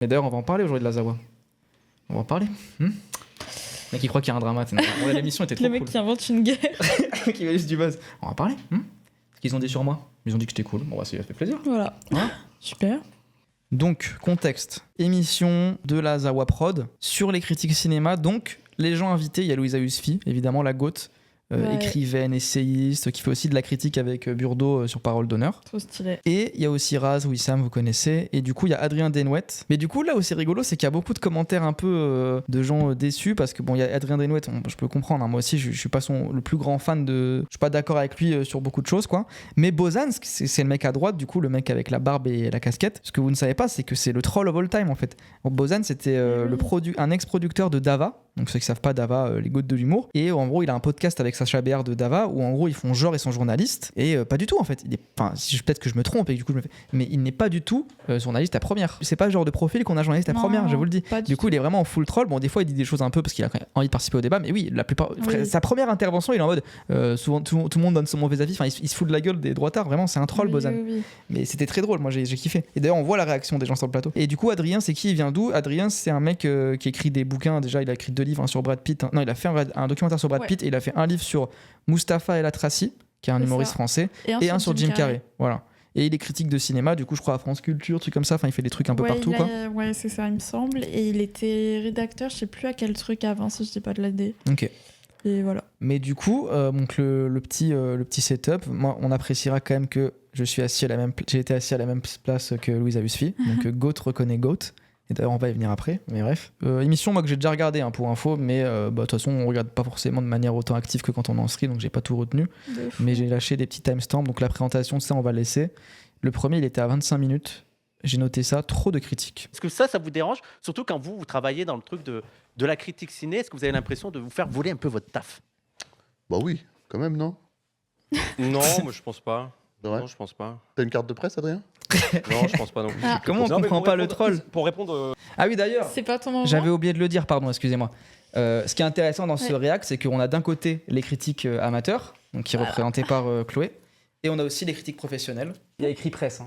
Mais d'ailleurs, on va en parler aujourd'hui de la Zawa. On va en parler. Le mec, il croit qu'il y a un drama. L'émission était trop Le mec cool. qui invente une guerre. Qui va juste du buzz. On va en parler. Ce qu'ils ont dit sur moi. Ils ont dit que j'étais cool. Bon, bah, ça fait plaisir. Voilà. Hein Super. Donc, contexte. Émission de la Zawa Prod sur les critiques cinéma. Donc, les gens invités, il y a Louisa Usfi, évidemment, la GOAT. Écrivaine, essayiste, qui fait aussi de la critique avec Burdo sur Parole d'honneur. Trop stylé. Et il y a aussi Raz, Wissam, vous connaissez. Et du coup, il y a Adrien Denouette. Mais du coup, là où c'est rigolo, c'est qu'il y a beaucoup de commentaires un peu de gens déçus parce que bon, il y a Adrien Denouette, je peux comprendre. Hein, moi aussi, je suis pas le plus grand fan de. Je suis pas d'accord avec lui sur beaucoup de choses, quoi. Mais Bozan, c'est le mec à droite, du coup, le mec avec la barbe et la casquette. Ce que vous ne savez pas, c'est que c'est le troll of all time, en fait. Bozan, c'était un ex-producteur de Dava. Donc ceux qui savent pas, Dava, les gouttes de l'humour. Et en gros, il a un podcast avec Sacha Béard de Dava où en gros ils font genre ils sont journalistes et pas du tout en fait. Peut-être que je me trompe et du coup mais il n'est pas du tout journaliste à première. C'est pas le genre de profil qu'on a journaliste à première, je vous le dis. Du coup, il est vraiment en full troll. Bon, des fois il dit des choses un peu parce qu'il a quand même envie de participer au débat, mais oui, la plupart. Sa première intervention, il est en mode souvent tout le monde donne son mauvais avis. Enfin, il se fout de la gueule des droitards. Vraiment, c'est un troll, Bozan. Mais c'était très drôle. Moi, j'ai kiffé. Et d'ailleurs, on voit la réaction des gens sur le plateau. Et du coup, Adrien, c'est qui? Il vient d'où? Adrien, c'est un mec qui écrit des bouquins. Déjà, il a écrit 2 livres, un sur Brad Pitt. Non, il a fait un documentaire sur Brad Pitt et il a fait un livre sur Mustapha El Atrassi, qui est un humoriste français, et un sur Jim Carrey. Voilà. Et il est critique de cinéma, du coup, je crois à France Culture, trucs comme ça. Enfin, il fait des trucs un peu partout, quoi. Ouais, c'est ça, il me semble. Et il était rédacteur, je sais plus à quel truc avant, si je dis pas de l'idée. Ok. Et voilà. Mais du coup, donc le petit setup, moi, on appréciera quand même que j'ai été assis à la même place que Louisa Usfi. Donc, Goat reconnaît Goat. Et d'ailleurs, on va y venir après, mais bref. Émission, moi, que j'ai déjà regardé pour info, mais de toute façon, on regarde pas forcément de manière autant active que quand on est en stream, donc j'ai pas tout retenu. Mais j'ai lâché des petits timestamps, donc la présentation, ça, on va laisser. Le premier, il était à 25 minutes. J'ai noté ça, trop de critiques. Est-ce que ça vous dérange? Surtout quand vous travaillez dans le truc de la critique ciné, est-ce que vous avez l'impression de vous faire voler un peu votre taf? Bah oui, quand même, non? Non, moi je pense pas. Ouais. Non, je pense pas. T'as une carte de presse, Adrien? Non, je pense pas non plus. Comment on comprend pas le troll? Pour répondre... Ah oui, d'ailleurs, c'est pas ton moment. j'avais oublié de le dire, pardon, excusez-moi. Ce qui est intéressant dans ce react, c'est qu'on a d'un côté les critiques amateurs, donc qui est représenté par Chloé, et on a aussi les critiques professionnelles. Il y a écrit presse.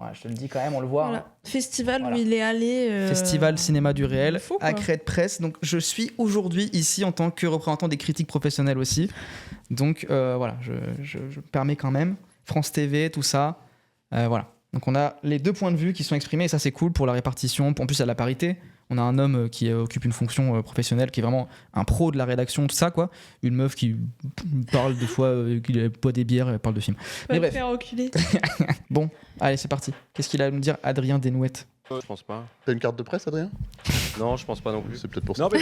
Ouais, je te le dis quand même, on le voit. Voilà. Festival Voilà. où il est allé. Festival Cinéma du Réel, Fou, quoi. à Crête Presse. Donc je suis aujourd'hui ici en tant que représentant des critiques professionnelles aussi. Donc voilà, je me permets quand même. France TV, tout ça. Voilà. Donc on a les 2 points de vue qui sont exprimés et ça c'est cool pour la répartition. En plus, il y a la parité. On a un homme qui occupe une fonction professionnelle, qui est vraiment un pro de la rédaction, tout ça, quoi. Une meuf qui parle des fois, qui boit des bières et parle de films. Mais bref. Faire enculer. Bon, allez, c'est parti. Qu'est-ce qu'il a à nous dire, Adrien Denouette? Je pense pas. T'as une carte de presse, Adrien? Non, je pense pas non plus. C'est peut-être pour ça. Non, mais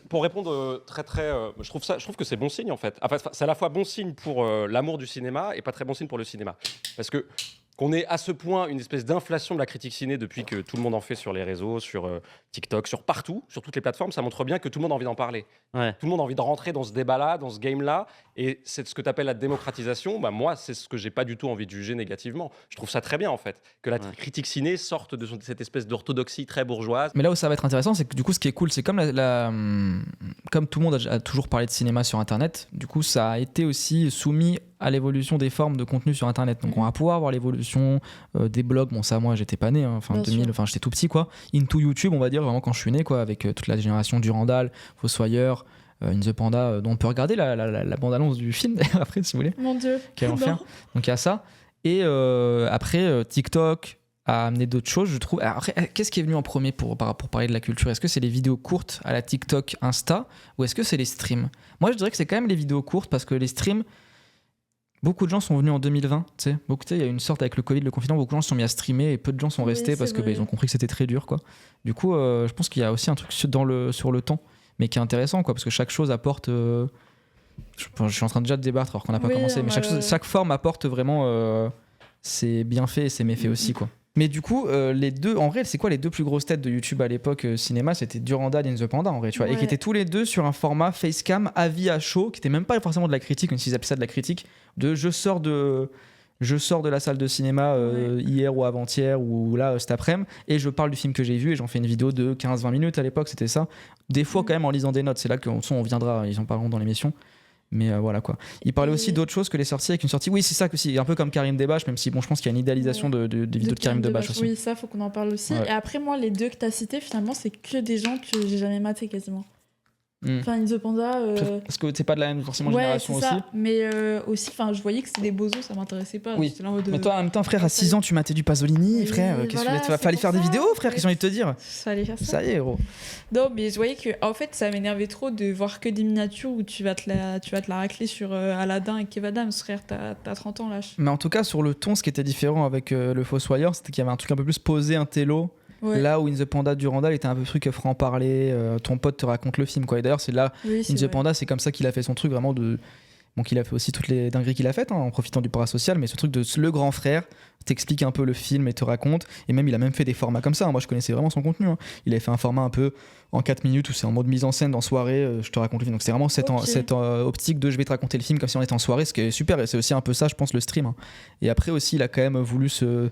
pour répondre très, je trouve que c'est bon signe en fait. Enfin, c'est à la fois bon signe pour l'amour du cinéma et pas très bon signe pour le cinéma, parce que qu'on ait à ce point une espèce d'inflation de la critique ciné depuis que tout le monde en fait sur les réseaux, sur TikTok, sur partout, sur toutes les plateformes, ça montre bien que tout le monde a envie d'en parler. Ouais. Tout le monde a envie de rentrer dans ce débat-là, dans ce game-là, et c'est ce que tu appelles la démocratisation. Bah, moi, c'est ce que j'ai pas du tout envie de juger négativement. Je trouve ça très bien en fait, que la critique ciné sorte de cette espèce d'orthodoxie très bourgeoise. Mais là où ça va être intéressant, c'est que du coup, ce qui est cool, c'est comme comme tout le monde a toujours parlé de cinéma sur Internet, du coup, ça a été aussi soumis à l'évolution des formes de contenu sur Internet. Donc, on va pouvoir voir l'évolution des blogs. Bon, ça, moi, j'étais pas né, hein, fin 2000, enfin, j'étais tout petit, quoi. Into YouTube, on va dire, vraiment quand je suis né, quoi, avec toute la génération Durandal, Fossoyeur, In the Panda, dont on peut regarder la bande-annonce du film, après, si vous voulez. Mon Dieu. Quel enfer. Donc, il y a ça. Et après, TikTok a amené d'autres choses, je trouve. Alors, après, qu'est-ce qui est venu en premier pour parler de la culture? Est-ce que c'est les vidéos courtes à la TikTok, Insta, ou est-ce que c'est les streams? Moi, je dirais que c'est quand même les vidéos courtes, parce que les streams, beaucoup de gens sont venus en 2020, tu sais. Il y a une sorte avec le Covid, le confinement, beaucoup de gens se sont mis à streamer et peu de gens sont restés parce que ils ont compris que c'était très dur, quoi. Du coup, je pense qu'il y a aussi un truc sur le temps, mais qui est intéressant, quoi, parce que chaque chose apporte. Je suis en train déjà de débattre alors qu'on n'a pas commencé, mais chaque forme apporte vraiment ses bienfaits et ses méfaits aussi, quoi. Mais du coup, les deux, en vrai, c'est quoi les 2 plus grosses têtes de YouTube à l'époque cinéma? C'était Durandal et In the Panda, en vrai, tu vois, et qui étaient tous les 2 sur un format facecam, avis à chaud, qui était même pas forcément de la critique, même s'ils appelaient ça de la critique, de je sors de la salle de cinéma hier ou avant-hier ou là cet après-midi et je parle du film que j'ai vu et j'en fais une vidéo de 15-20 minutes à l'époque, c'était ça. Des fois quand même en lisant des notes, c'est là qu'on viendra, ils en parleront dans l'émission. Mais voilà quoi. Il parlait Et- aussi d'autres choses que les sorties avec une sortie. Oui, c'est ça que si, un peu comme Karim Debache, même si bon, je pense qu'il y a une idéalisation des vidéos de Karim Debache aussi. Oui, ça, faut qu'on en parle aussi. Ouais. Et après, moi, les deux que t'as cités, finalement, c'est que des gens que j'ai jamais maté quasiment. Mm. Enfin, In the Panda. Parce que t'es pas de la même forcément Ouais, génération c'est aussi. ça. Mais aussi, je voyais que c'était des bozos, ça m'intéressait pas. Oui. J'étais là en mode, Mais toi, en même temps, frère, à Ouais, 6 ans, tu matais du Pasolini, Oui, frère. Qu'est-ce voilà, que c'est fallait pour faire des ça. vidéos, frère. Qu'est-ce que j'ai envie de te dire fallait faire ça. Ça y est, gros. Non, mais je voyais que, en fait, ça m'énervait trop de voir que des miniatures où tu vas te la racler sur Aladdin et Kev Adams, frère. T'as 30 ans, lâche. Mais en tout cas, sur le ton, ce qui était différent avec le Fossoyeur, c'était qu'il y avait un truc un peu plus posé, un télo. Ouais. Là où In the Panda Durandal était un peu truc franc-parler, ton pote te raconte le film, quoi. Et d'ailleurs, c'est là, Oui, In c'est the vrai. Panda, c'est comme ça qu'il a fait son truc vraiment de. Bon, qu'il a fait aussi toutes les dingueries qu'il a faites en profitant du parasocial, mais ce truc de le grand frère t'explique un peu le film et te raconte. Et même, il a même fait des formats comme ça. Moi, je connaissais vraiment son contenu. Il avait fait un format un peu en 4 minutes où c'est en mode mise en scène en soirée, je te raconte le film. Donc, c'est vraiment cette, Ok. cette optique de je vais te raconter le film comme si on était en soirée, ce qui est super. Et c'est aussi un peu ça, je pense, le stream. Et après aussi, il a quand même voulu se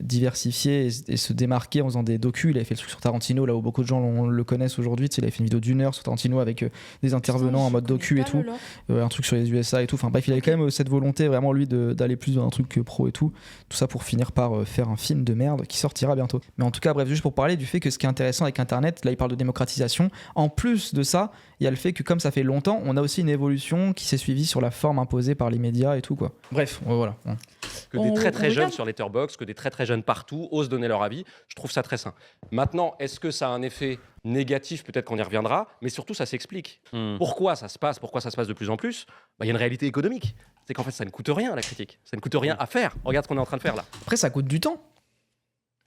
diversifier et se démarquer en faisant des docus. Il avait fait le truc sur Tarantino, là où beaucoup de gens le connaissent aujourd'hui. Il avait fait une vidéo d'1 heure sur Tarantino avec des intervenants en mode docu et tout. Un truc sur les USA et tout. Enfin bref, il avait quand même cette volonté vraiment lui d'aller plus dans un truc pro et tout. Tout ça pour finir par faire un film de merde qui sortira bientôt. Mais en tout cas, bref, juste pour parler du fait que ce qui est intéressant avec Internet, là il parle de démocratisation. En plus de ça, il y a le fait que comme ça fait longtemps, on a aussi une évolution qui s'est suivie sur la forme imposée par les médias et tout quoi. Bref, voilà. Que des très très on jeunes regarde. sur Letterboxd, que des très très jeunes partout osent donner leur avis. Je trouve ça très sain. Maintenant, est-ce que ça a un effet négatif? Peut-être qu'on y reviendra, mais surtout ça s'explique. Pourquoi ça se passe de plus en plus? Il y a une réalité économique. C'est qu'en fait, ça ne coûte rien la critique. Ça ne coûte rien à faire. Regarde ce qu'on est en train de faire là. Après, ça coûte du temps.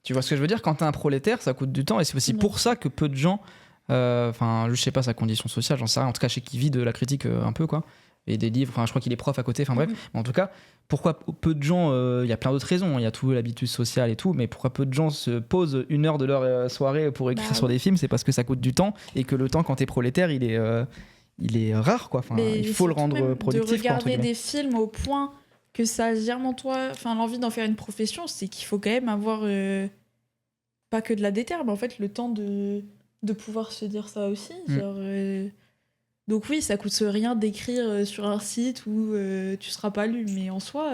Tu vois ce que je veux dire? Quand t'es un prolétaire, ça coûte du temps et c'est aussi pour ça que peu de gens, je sais pas sa condition sociale, j'en sais rien. En tout cas, je sais qu'il vit de la critique un peu quoi. Et des livres, je crois qu'il est prof à côté, bref. Mais en tout cas, pourquoi peu de gens, il y a plein d'autres raisons, il y a tout l'habitude sociale et tout, mais pourquoi peu de gens se posent 1 heure de leur soirée pour écrire sur des films? C'est parce que ça coûte du temps et que le temps quand t'es prolétaire, il est rare quoi. Mais Il faut le surtout rendre même productif. De quoi, entre regarder guillemets. des films au point que ça germe en toi, l'envie d'en faire une profession, c'est qu'il faut quand même avoir pas que de la déterre, mais en fait le temps de pouvoir se dire ça aussi. Donc oui, ça coûte rien d'écrire sur un site où tu seras pas lu, mais en soi,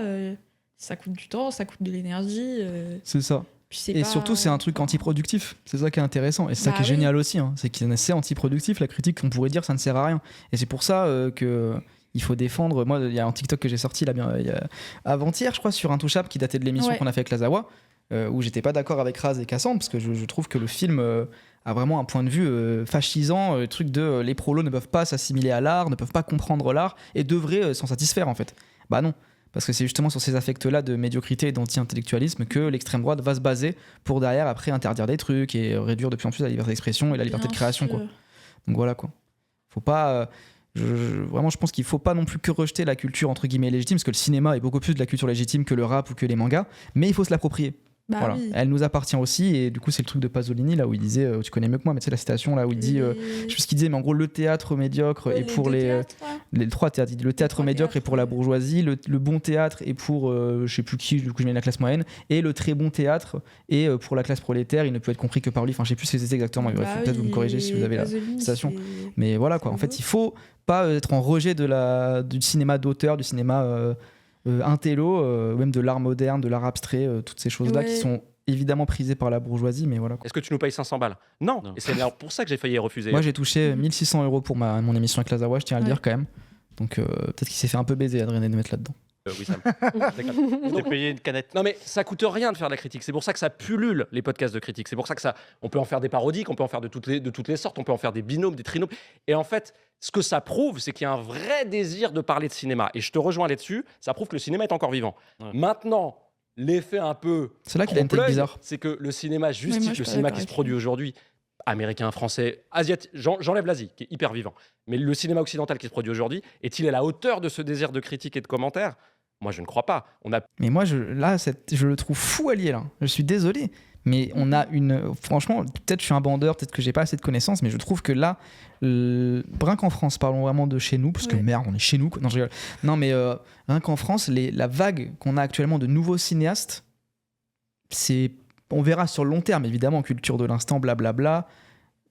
ça coûte du temps, ça coûte de l'énergie. C'est ça. Puis c'est Et pas- surtout, c'est un truc antiproductif. C'est ça qui est intéressant. Et c'est ça qui est oui. génial aussi. C'est que c'est antiproductif. La critique, on pourrait dire, ça ne sert à rien. Et c'est pour ça que il faut défendre. Moi, il y a un TikTok que j'ai sorti là, avant-hier, je crois, sur Intouchable, qui datait de l'émission Ouais. qu'on a fait avec Lazawa, où j'étais pas d'accord avec Raz et Cassandre, parce que je trouve que le film a vraiment un point de vue fascisant, le truc de les prolos ne peuvent pas s'assimiler à l'art, ne peuvent pas comprendre l'art, et devraient s'en satisfaire, en fait. Bah non. Parce que c'est justement sur ces affects-là de médiocrité et d'anti-intellectualisme que l'extrême droite va se baser pour derrière après interdire des trucs et réduire de plus en plus la liberté d'expression et la liberté de Bien création. sûr. Quoi. Donc voilà quoi. Faut pas. Vraiment, je pense qu'il faut pas non plus que rejeter la culture entre guillemets légitime, parce que le cinéma est beaucoup plus de la culture légitime que le rap ou que les mangas, mais il faut se l'approprier. Bah Voilà. oui. Elle nous appartient aussi, et du coup, c'est le truc de Pasolini là où il disait, tu connais mieux que moi, mais tu sais la citation là où il dit, je sais plus ce qu'il disait, mais en gros, le théâtre médiocre est pour les 3 théâtres. Il dit le théâtre trois médiocre est théâtres, pour la ouais. bourgeoisie, le bon théâtre est pour je sais plus qui, du coup je mets la classe moyenne, et le très bon théâtre est pour la classe prolétaire, il ne peut être compris que par lui. Enfin, je sais plus ce que c'était exactement, mais bref, Bah peut-être vous me oui, corrigez si vous avez la Pasolini, citation. c'est- Mais voilà quoi, en fait, il faut pas être en rejet du cinéma d'auteur, du cinéma intello, même de l'art moderne, de l'art abstrait, toutes ces choses-là Ouais. qui sont évidemment prisées par la bourgeoisie, mais voilà quoi. Est-ce que tu nous payes 500 balles? Non. Non. Et c'est d'ailleurs pour ça que j'ai failli refuser. Moi j'ai touché 1600 € pour mon émission avec Lazawa, je tiens à le Ouais. dire quand même. Donc peut-être qu'il s'est fait un peu baiser Adrien de mettre là-dedans. Oui, Sam. Vous avez payé une canette. Non mais ça coûte rien de faire de la critique. C'est pour ça que ça pullule les podcasts de critique. C'est pour ça que on peut en faire des parodiques, on peut en faire de toutes les sortes, on peut en faire des binômes, des trinômes. Et en fait, ce que ça prouve, c'est qu'il y a un vrai désir de parler de cinéma. Et je te rejoins là-dessus. Ça prouve que le cinéma est encore vivant. Ouais. Maintenant, l'effet un peu C'est là qu'il a une tête trompe-l'œil, bizarre. c'est que le cinéma moi, justifie je suis le pas cinéma d'accord qui se avec produit lui. aujourd'hui. Américain, français, asiatique, j'enlève l'Asie, qui est hyper vivant. Mais le cinéma occidental qui se produit aujourd'hui, est-il à la hauteur de ce désir de critique et de commentaires? Moi, je ne crois pas. On a Mais moi je le trouve fou allié là. Je suis désolé. Mais on a franchement, peut-être je suis un bandeur, peut-être que j'ai pas assez de connaissances, mais je trouve que là, rien qu'en France, parlons vraiment de chez nous, parce que Ouais. merde, on est chez nous. Quoi. Non, je rigole. Non, mais rien qu'en France, la vague qu'on a actuellement de nouveaux cinéastes, on verra sur le long terme, évidemment, culture de l'instant, blablabla.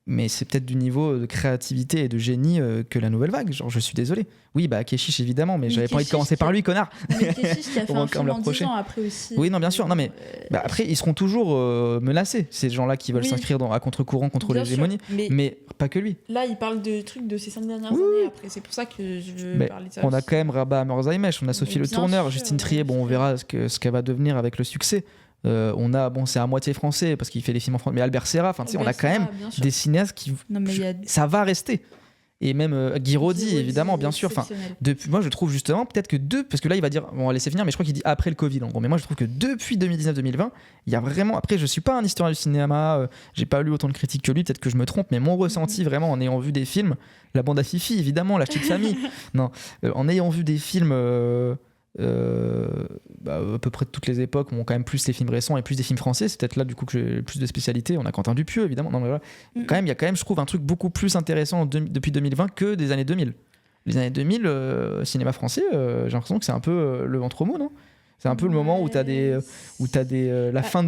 mais c'est peut-être du niveau de créativité et de génie que la nouvelle vague. Genre, je suis désolé. Oui, bah Keshish évidemment, mais j'avais pas envie de commencer par lui, connard. Mais Keshish qui a fait On va un quand film même le en 10 reprocher. ans après aussi. Oui, non, bien sûr. Non, mais après, ils seront toujours menacés, ces gens-là qui veulent Oui. s'inscrire à contre-courant contre Bien sûr, l'hégémonie. Mais Mais pas que lui. là, il parle de trucs de ces 5 dernières Oui, années après. C'est pour ça que je veux Mais parler de ça. on a aussi. quand même Rabat Merzaimesh, on a Sophie Mais Le bien Tourneur, sûr, Justine bien Trier. Bon, on sûr. verra ce qu'elle va devenir avec le succès. On a, bon, c'est à moitié français parce qu'il fait des films en français, mais Albert Serra, enfin, tu sais, on a quand même Bien sûr. des cinéastes qui. Non, mais il y a Ça va rester. Et même Guiraudy, évidemment, bien sûr. Enfin, exceptionnel. depuis, moi, je trouve justement, peut-être que parce que là, il va dire, bon, on va laisser finir, mais je crois qu'il dit après le Covid, en gros. Mais moi, je trouve que depuis 2019-2020, il y a vraiment. Après, je suis pas un historien du cinéma, j'ai pas lu autant de critiques que lui, peut-être que je me trompe, mais mon ressenti vraiment en ayant vu des films, la bande à Fifi, évidemment, la petite famille, non, en ayant vu des films. À peu près de toutes les époques, on quand même plus les films récents et plus des films français. C'est peut-être là du coup que j'ai plus de spécialités. On a Quentin Dupieux évidemment. Non, mais voilà. Quand même, il y a quand même, je trouve, un truc beaucoup plus intéressant depuis 2020 que des années 2000. Les années 2000, cinéma français, j'ai l'impression que c'est un peu le ventre mou, non? C'est un peu le moment où t'as la fin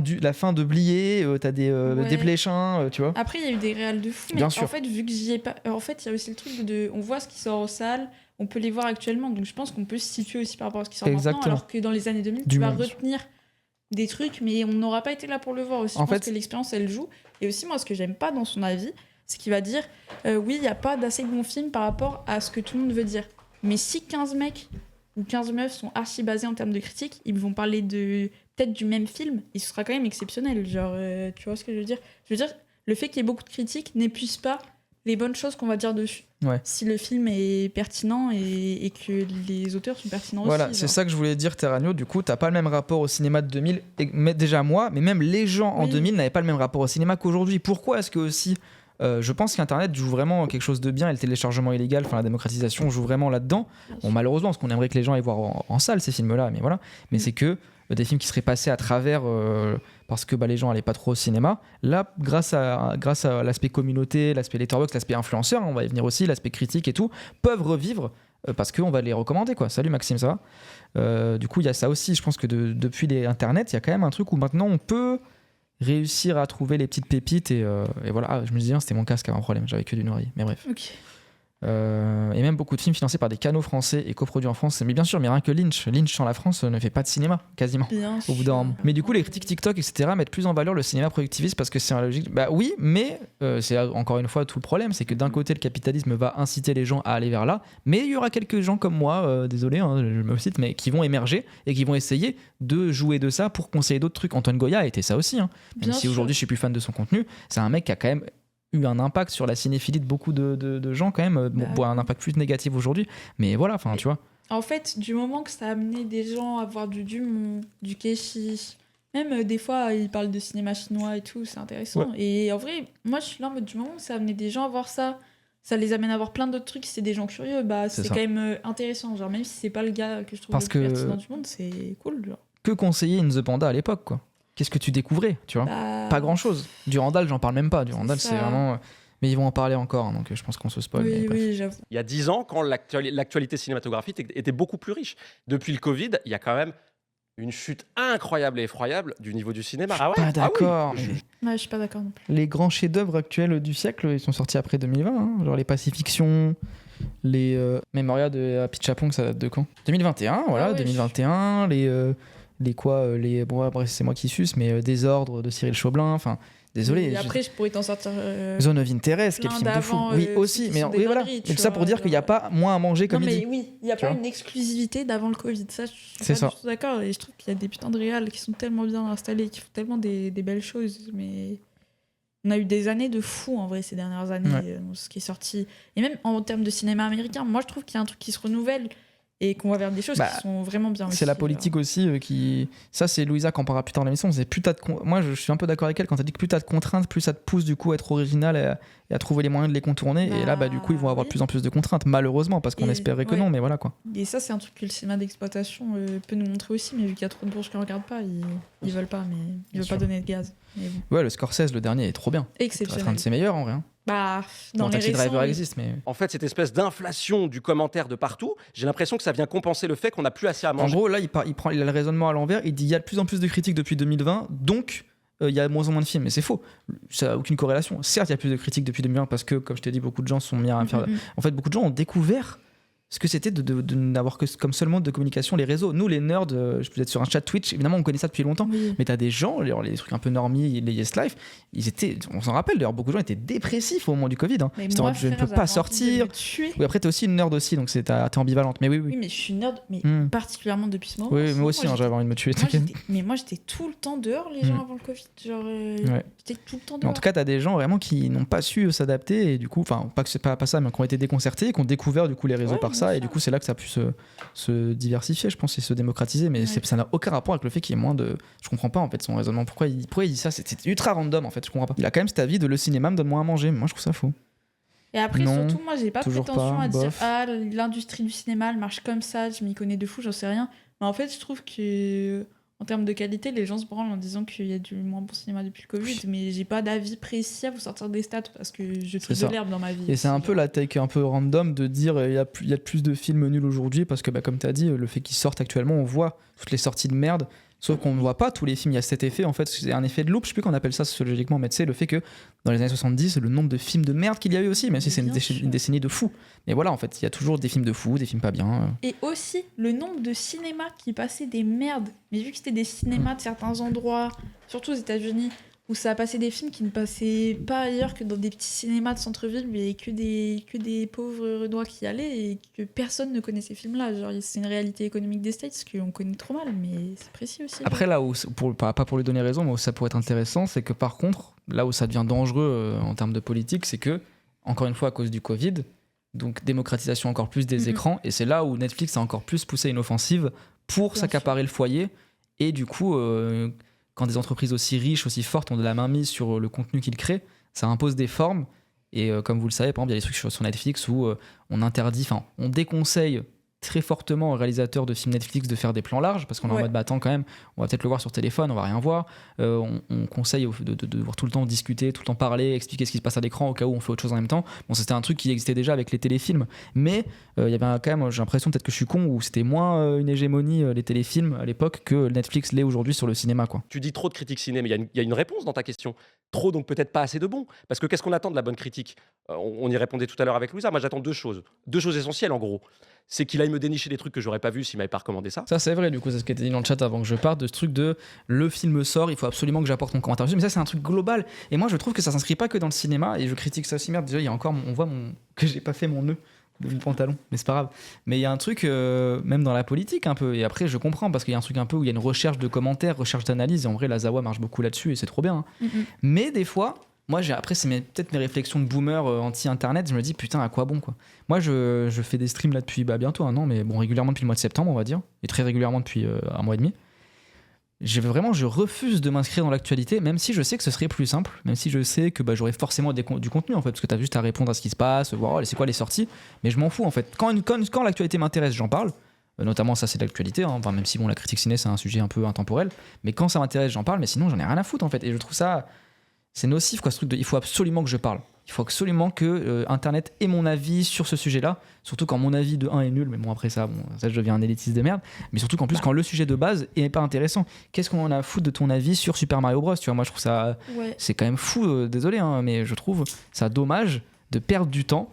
de Blier, t'as des Desplechin, tu vois. Après, il y a eu des réals de fou. Mais Bien sûr. en fait, vu que j'y ai pas. En fait, il y a aussi le truc de. On voit ce qui sort en salle, on peut les voir actuellement. Donc je pense qu'on peut se situer aussi par rapport à ce qui sort Exactement. maintenant. Alors que dans les années 2000, Du tu vas monde. retenir des trucs, mais on n'aura pas été là pour le voir aussi. En Je pense fait- que l'expérience, elle joue. Et aussi, moi, ce que j'aime pas dans son avis, c'est qu'il va dire oui, il n'y a pas d'assez bons films par rapport à ce que tout le monde veut dire. Mais si 15 mecs ou 15 meufs sont archi basés en termes de critique, ils vont parler de peut-être du même film, et ce sera quand même exceptionnel. Genre, tu vois ce que je veux dire? Je veux dire, le fait qu'il y ait beaucoup de critiques n'épuise pas les bonnes choses qu'on va dire dessus. Ouais. Si le film est pertinent et que les auteurs sont pertinents Voilà, aussi. c'est ça que je voulais dire, Terragno. Du coup, t'as pas le même rapport au cinéma de 2000. Mais déjà moi, mais même les gens en Oui. 2000 n'avaient pas le même rapport au cinéma qu'aujourd'hui. Pourquoi est-ce que aussi je pense qu'Internet joue vraiment quelque chose de bien et le téléchargement illégal, enfin la démocratisation joue vraiment là-dedans. Bon, malheureusement, parce qu'on aimerait que les gens aillent voir en salle ces films-là, mais voilà. Mais c'est que des films qui seraient passés à travers parce que les gens allaient pas trop au cinéma. Là, grâce à l'aspect communauté, l'aspect letterboxd, l'aspect influenceur, on va y venir aussi, l'aspect critique et tout, peuvent revivre parce qu'on va les recommander, quoi. Salut Maxime, ça va? Du coup, il y a ça aussi. Je pense que depuis les Internet, il y a quand même un truc où maintenant on peut réussir à trouver les petites pépites et voilà. Ah, je me disais, c'était mon casque qui avait un problème, j'avais que d'une oreille, mais bref. Ok. Et même beaucoup de films financés par des canaux français et coproduits en France. Mais bien sûr, mais rien que Lynch sans la France ne fait pas de cinéma, quasiment. Bien Au bout d'un moment. Mais du coup, les critiques TikTok, etc., mettent plus en valeur le cinéma productiviste parce que c'est un logique. Bah oui, mais c'est encore une fois tout le problème, c'est que d'un côté, le capitalisme va inciter les gens à aller vers là, mais il y aura quelques gens comme moi, désolé, hein, je me cite, mais qui vont émerger et qui vont essayer de jouer de ça pour conseiller d'autres trucs. Antoine Goya a été ça aussi, hein. Même Bien si sûr. aujourd'hui je suis plus fan de son contenu, c'est un mec qui a quand même eu un impact sur la cinéphilie de beaucoup de gens quand même, bon, un impact plus négatif aujourd'hui, mais voilà, enfin tu vois. En fait, du moment que ça a amené des gens à voir du Dumont, du Keshish, même des fois ils parlent de cinéma chinois et tout, c'est intéressant. Et en vrai, moi je suis là en mode du moment que ça a amené des gens à voir ça, ça les amène à voir plein d'autres trucs, si c'est des gens curieux, bah c'est ça. quand même intéressant. Genre même si c'est pas le gars que je trouve Parce le plus que- pertinent du monde, c'est cool. Genre. Que conseiller In the Panda à l'époque, quoi? Qu'est-ce que tu découvrais, tu vois? Bah, Pas grand chose. Durandal, j'en parle même pas. Durandal, C'est c'est ça. vraiment. Mais ils vont en parler encore, hein, donc je pense qu'on se spoil. mais Oui, bref. oui, j'avoue. Il y a 10 ans, quand l'actualité cinématographique était beaucoup plus riche. Depuis le Covid, il y a quand même une chute incroyable et effroyable du niveau du cinéma. Ah ouais Pas d'accord. oui. mais Ouais, je suis pas d'accord non plus. les grands chefs-d'œuvre actuels du siècle, ils sont sortis après 2020. Hein, genre les Pacifiction, les Memoria de Pichapong, ça date de quand? 2021, voilà, Ah ouais, 2021. Bon, après, c'est moi qui suce, mais Désordre de Cyril Chaublin. Enfin, désolé. Et après, je pourrais t'en sortir. Zone of Interest, quel plein film de fou. d'avant, Oui, aussi, qui mais sont oui, des voilà. dingueries, Mais tu tout ça pour vois, dire qu'il n'y a genre. pas moins à manger comme Non, il mais dit. oui, il n'y a Tu pas vois une exclusivité d'avant le Covid. Ça, je suis C'est pas ça. du tout d'accord. Et je trouve qu'il y a des putains de réals qui sont tellement bien installés, qui font tellement des belles choses. Mais on a eu des années de fou en vrai ces dernières années, Ouais. ce qui est sorti. Et même en termes de cinéma américain, moi je trouve qu'il y a un truc qui se renouvelle et qu'on va vers des choses Bah, qui sont vraiment bien. C'est la aussi, politique aussi qui. Ça, c'est Louisa qui en parlera plus tard dans l'émission. C'est plus t'as de Moi, je suis un peu d'accord avec elle quand elle dit que plus t'as de contraintes, plus ça te pousse du coup à être original et à trouver les moyens de les contourner. Et là, du coup, ils vont avoir de oui. plus en plus de contraintes, malheureusement, parce qu'on Et- espérait que ouais. non, mais voilà quoi. Et ça, c'est un truc que le cinéma d'exploitation peut nous montrer aussi. Mais vu qu'il y a trop de bourges qui ne regardent pas, ils veulent pas, mais ils Bien veulent sûr. pas donner de gaz. Mais bon. Ouais, le Scorsese, le dernier, est trop bien. C'est un Exceptionnel. de ses meilleurs en vrai. Hein. Bah, dans Bon, les Taxi Driver récents, oui. existe, mais. En fait, cette espèce d'inflation du commentaire de partout, j'ai l'impression que ça vient compenser le fait qu'on n'a plus assez à En manger. gros, là, il a le raisonnement à l'envers. Il dit il y a de plus en plus de critiques depuis 2020, donc il y a moins en moins de films, mais c'est faux. Ça n'a aucune corrélation. Certes, il y a plus de critiques depuis 2001 parce que, comme je t'ai dit, beaucoup de gens sont mis à faire. En fait, beaucoup de gens ont découvert ce que c'était de n'avoir que comme seul mode de communication les réseaux. Nous, les nerds, je peux être sur un chat Twitch, évidemment, on connaît ça depuis longtemps, mais t'as des gens, les trucs un peu normies, les Yes Life, on s'en rappelle d'ailleurs, beaucoup de gens étaient dépressifs au moment du Covid. Hein. Je ne peux pas sortir. Oui, après, t'es aussi une nerd aussi, donc t'es ambivalente. Mais oui. Oui, mais je suis nerd, mais particulièrement depuis ce moment. Oui, moi aussi, j'avais envie de me tuer. Moi, j'étais tout le temps dehors, les gens avant le Covid. Genre, j'étais tout le temps dehors. Mais en tout cas, t'as des gens vraiment qui n'ont pas su s'adapter, et du coup, enfin, pas que c'est pas ça, mais qui ont été déconcertés, qui ont découvert du coup les réseaux par ça, et du coup, c'est là que ça a pu se diversifier, je pense, et se démocratiser. Mais ça n'a aucun rapport avec le fait qu'il y ait moins de. Je comprends pas en fait son raisonnement. Pourquoi il dit ça? C'est ultra random en fait, je comprends pas. Il a quand même cet avis de le cinéma me donne moins à manger, mais moi je trouve ça faux. Et après, Non, surtout, moi, j'ai pas toujours prétention pas, à dire bof. l'industrie du cinéma, elle marche comme ça, je m'y connais de fou, j'en sais rien. Mais en fait, je trouve que en termes de qualité, les gens se branlent en disant qu'il y a du moins bon cinéma depuis le Covid, mais j'ai pas d'avis précis à vous sortir des stats parce que je trouve de l'herbe dans ma vie. Et c'est un peu la take un peu random de dire il y a plus de films nuls aujourd'hui parce que, comme tu as dit, le fait qu'ils sortent actuellement, on voit toutes les sorties de merde. Sauf qu'on ne voit pas tous les films, il y a cet effet, en fait, c'est un effet de loupe, je sais plus qu'on appelle ça sociologiquement, mais tu sais, le fait que dans les années 70, le nombre de films de merde qu'il y a eu aussi, même si c'est une décennie de fous. Mais voilà, en fait, il y a toujours des films de fous, des films pas bien. Et aussi, le nombre de cinémas qui passaient des merdes, mais vu que c'était des cinémas de certains endroits, surtout aux États-Unis, où ça a passé des films qui ne passaient pas ailleurs que dans des petits cinémas de centre-ville, mais que des pauvres Renois qui y allaient et que personne ne connaît ces films-là. Genre, c'est une réalité économique des States qu'on connaît trop mal, mais c'est précis aussi. Après, là où, pas pour lui donner raison, mais où ça pourrait être intéressant, c'est que par contre, là où ça devient dangereux en termes de politique, c'est que, encore une fois, à cause du Covid, donc démocratisation encore plus des écrans, et c'est là où Netflix a encore plus poussé une offensive pour s'accaparer le foyer, et du coup... quand des entreprises aussi riches, aussi fortes ont de la mainmise sur le contenu qu'ils créent, ça impose des formes. Et comme vous le savez, par exemple, il y a des trucs sur Netflix où on déconseille très fortement aux réalisateurs de films Netflix de faire des plans larges parce qu'on est en mode attends quand même, on va peut-être le voir sur téléphone, on va rien voir. On conseille de voir tout le temps discuter, tout le temps parler, expliquer ce qui se passe à l'écran au cas où on fait autre chose en même temps. Bon, c'était un truc qui existait déjà avec les téléfilms, mais il y avait quand même, j'ai l'impression peut-être que je suis con, où c'était moins une hégémonie les téléfilms à l'époque que Netflix l'est aujourd'hui sur le cinéma, quoi. Tu dis trop de critiques ciné, mais il y a une réponse dans ta question. Trop, donc peut-être pas assez de bon. Parce que qu'est-ce qu'on attend de la bonne critique? On y répondait tout à l'heure avec Louisa. Moi, j'attends deux choses essentielles en gros. C'est qu'il aille me dénicher des trucs que j'aurais pas vus s'il m'avait pas recommandé ça. Ça, c'est vrai, du coup, c'est ce qui était dit dans le chat avant que je parte, de ce truc de le film sort, il faut absolument que j'apporte mon commentaire. Mais ça, c'est un truc global. Et moi, je trouve que ça s'inscrit pas que dans le cinéma, et je critique ça aussi. Merde, déjà, il y a encore, on voit que j'ai pas fait mon nœud de mon pantalon, mais c'est pas grave. Mais il y a un truc, même dans la politique, un peu. Et après, je comprends, parce qu'il y a un truc un peu où il y a une recherche de commentaires, recherche d'analyse, et en vrai, la Zawa marche beaucoup là-dessus, et c'est trop bien. Hein. Mais des fois. Moi, après, c'est peut-être mes réflexions de boomer anti-internet. Je me dis, putain, à quoi bon, quoi. Moi, je fais des streams là depuis bientôt un an, mais bon, régulièrement depuis le mois de septembre, on va dire, et très régulièrement depuis un mois et demi. Je refuse de m'inscrire dans l'actualité, même si je sais que ce serait plus simple, même si je sais que j'aurais forcément du contenu, en fait, parce que t'as juste à répondre à ce qui se passe, voir c'est quoi les sorties, mais je m'en fous, en fait. Quand l'actualité m'intéresse, j'en parle. Notamment, ça, c'est de l'actualité, hein. Enfin, même si la critique ciné, c'est un sujet un peu intemporel, mais quand ça m'intéresse, j'en parle, mais sinon, j'en ai rien à foutre, en fait. Et je trouve ça... C'est nocif, quoi, ce truc il faut absolument que je parle. Il faut absolument que Internet ait mon avis sur ce sujet-là. Surtout quand mon avis de 1 est nul. Mais bon, après ça, je deviens un élitiste de merde. Mais surtout qu'en plus, quand le sujet de base est pas intéressant. Qu'est-ce qu'on en a à foutre de ton avis sur Super Mario Bros? Tu vois, moi, je trouve ça... C'est quand même fou, désolé, hein, mais je trouve ça dommage de perdre du temps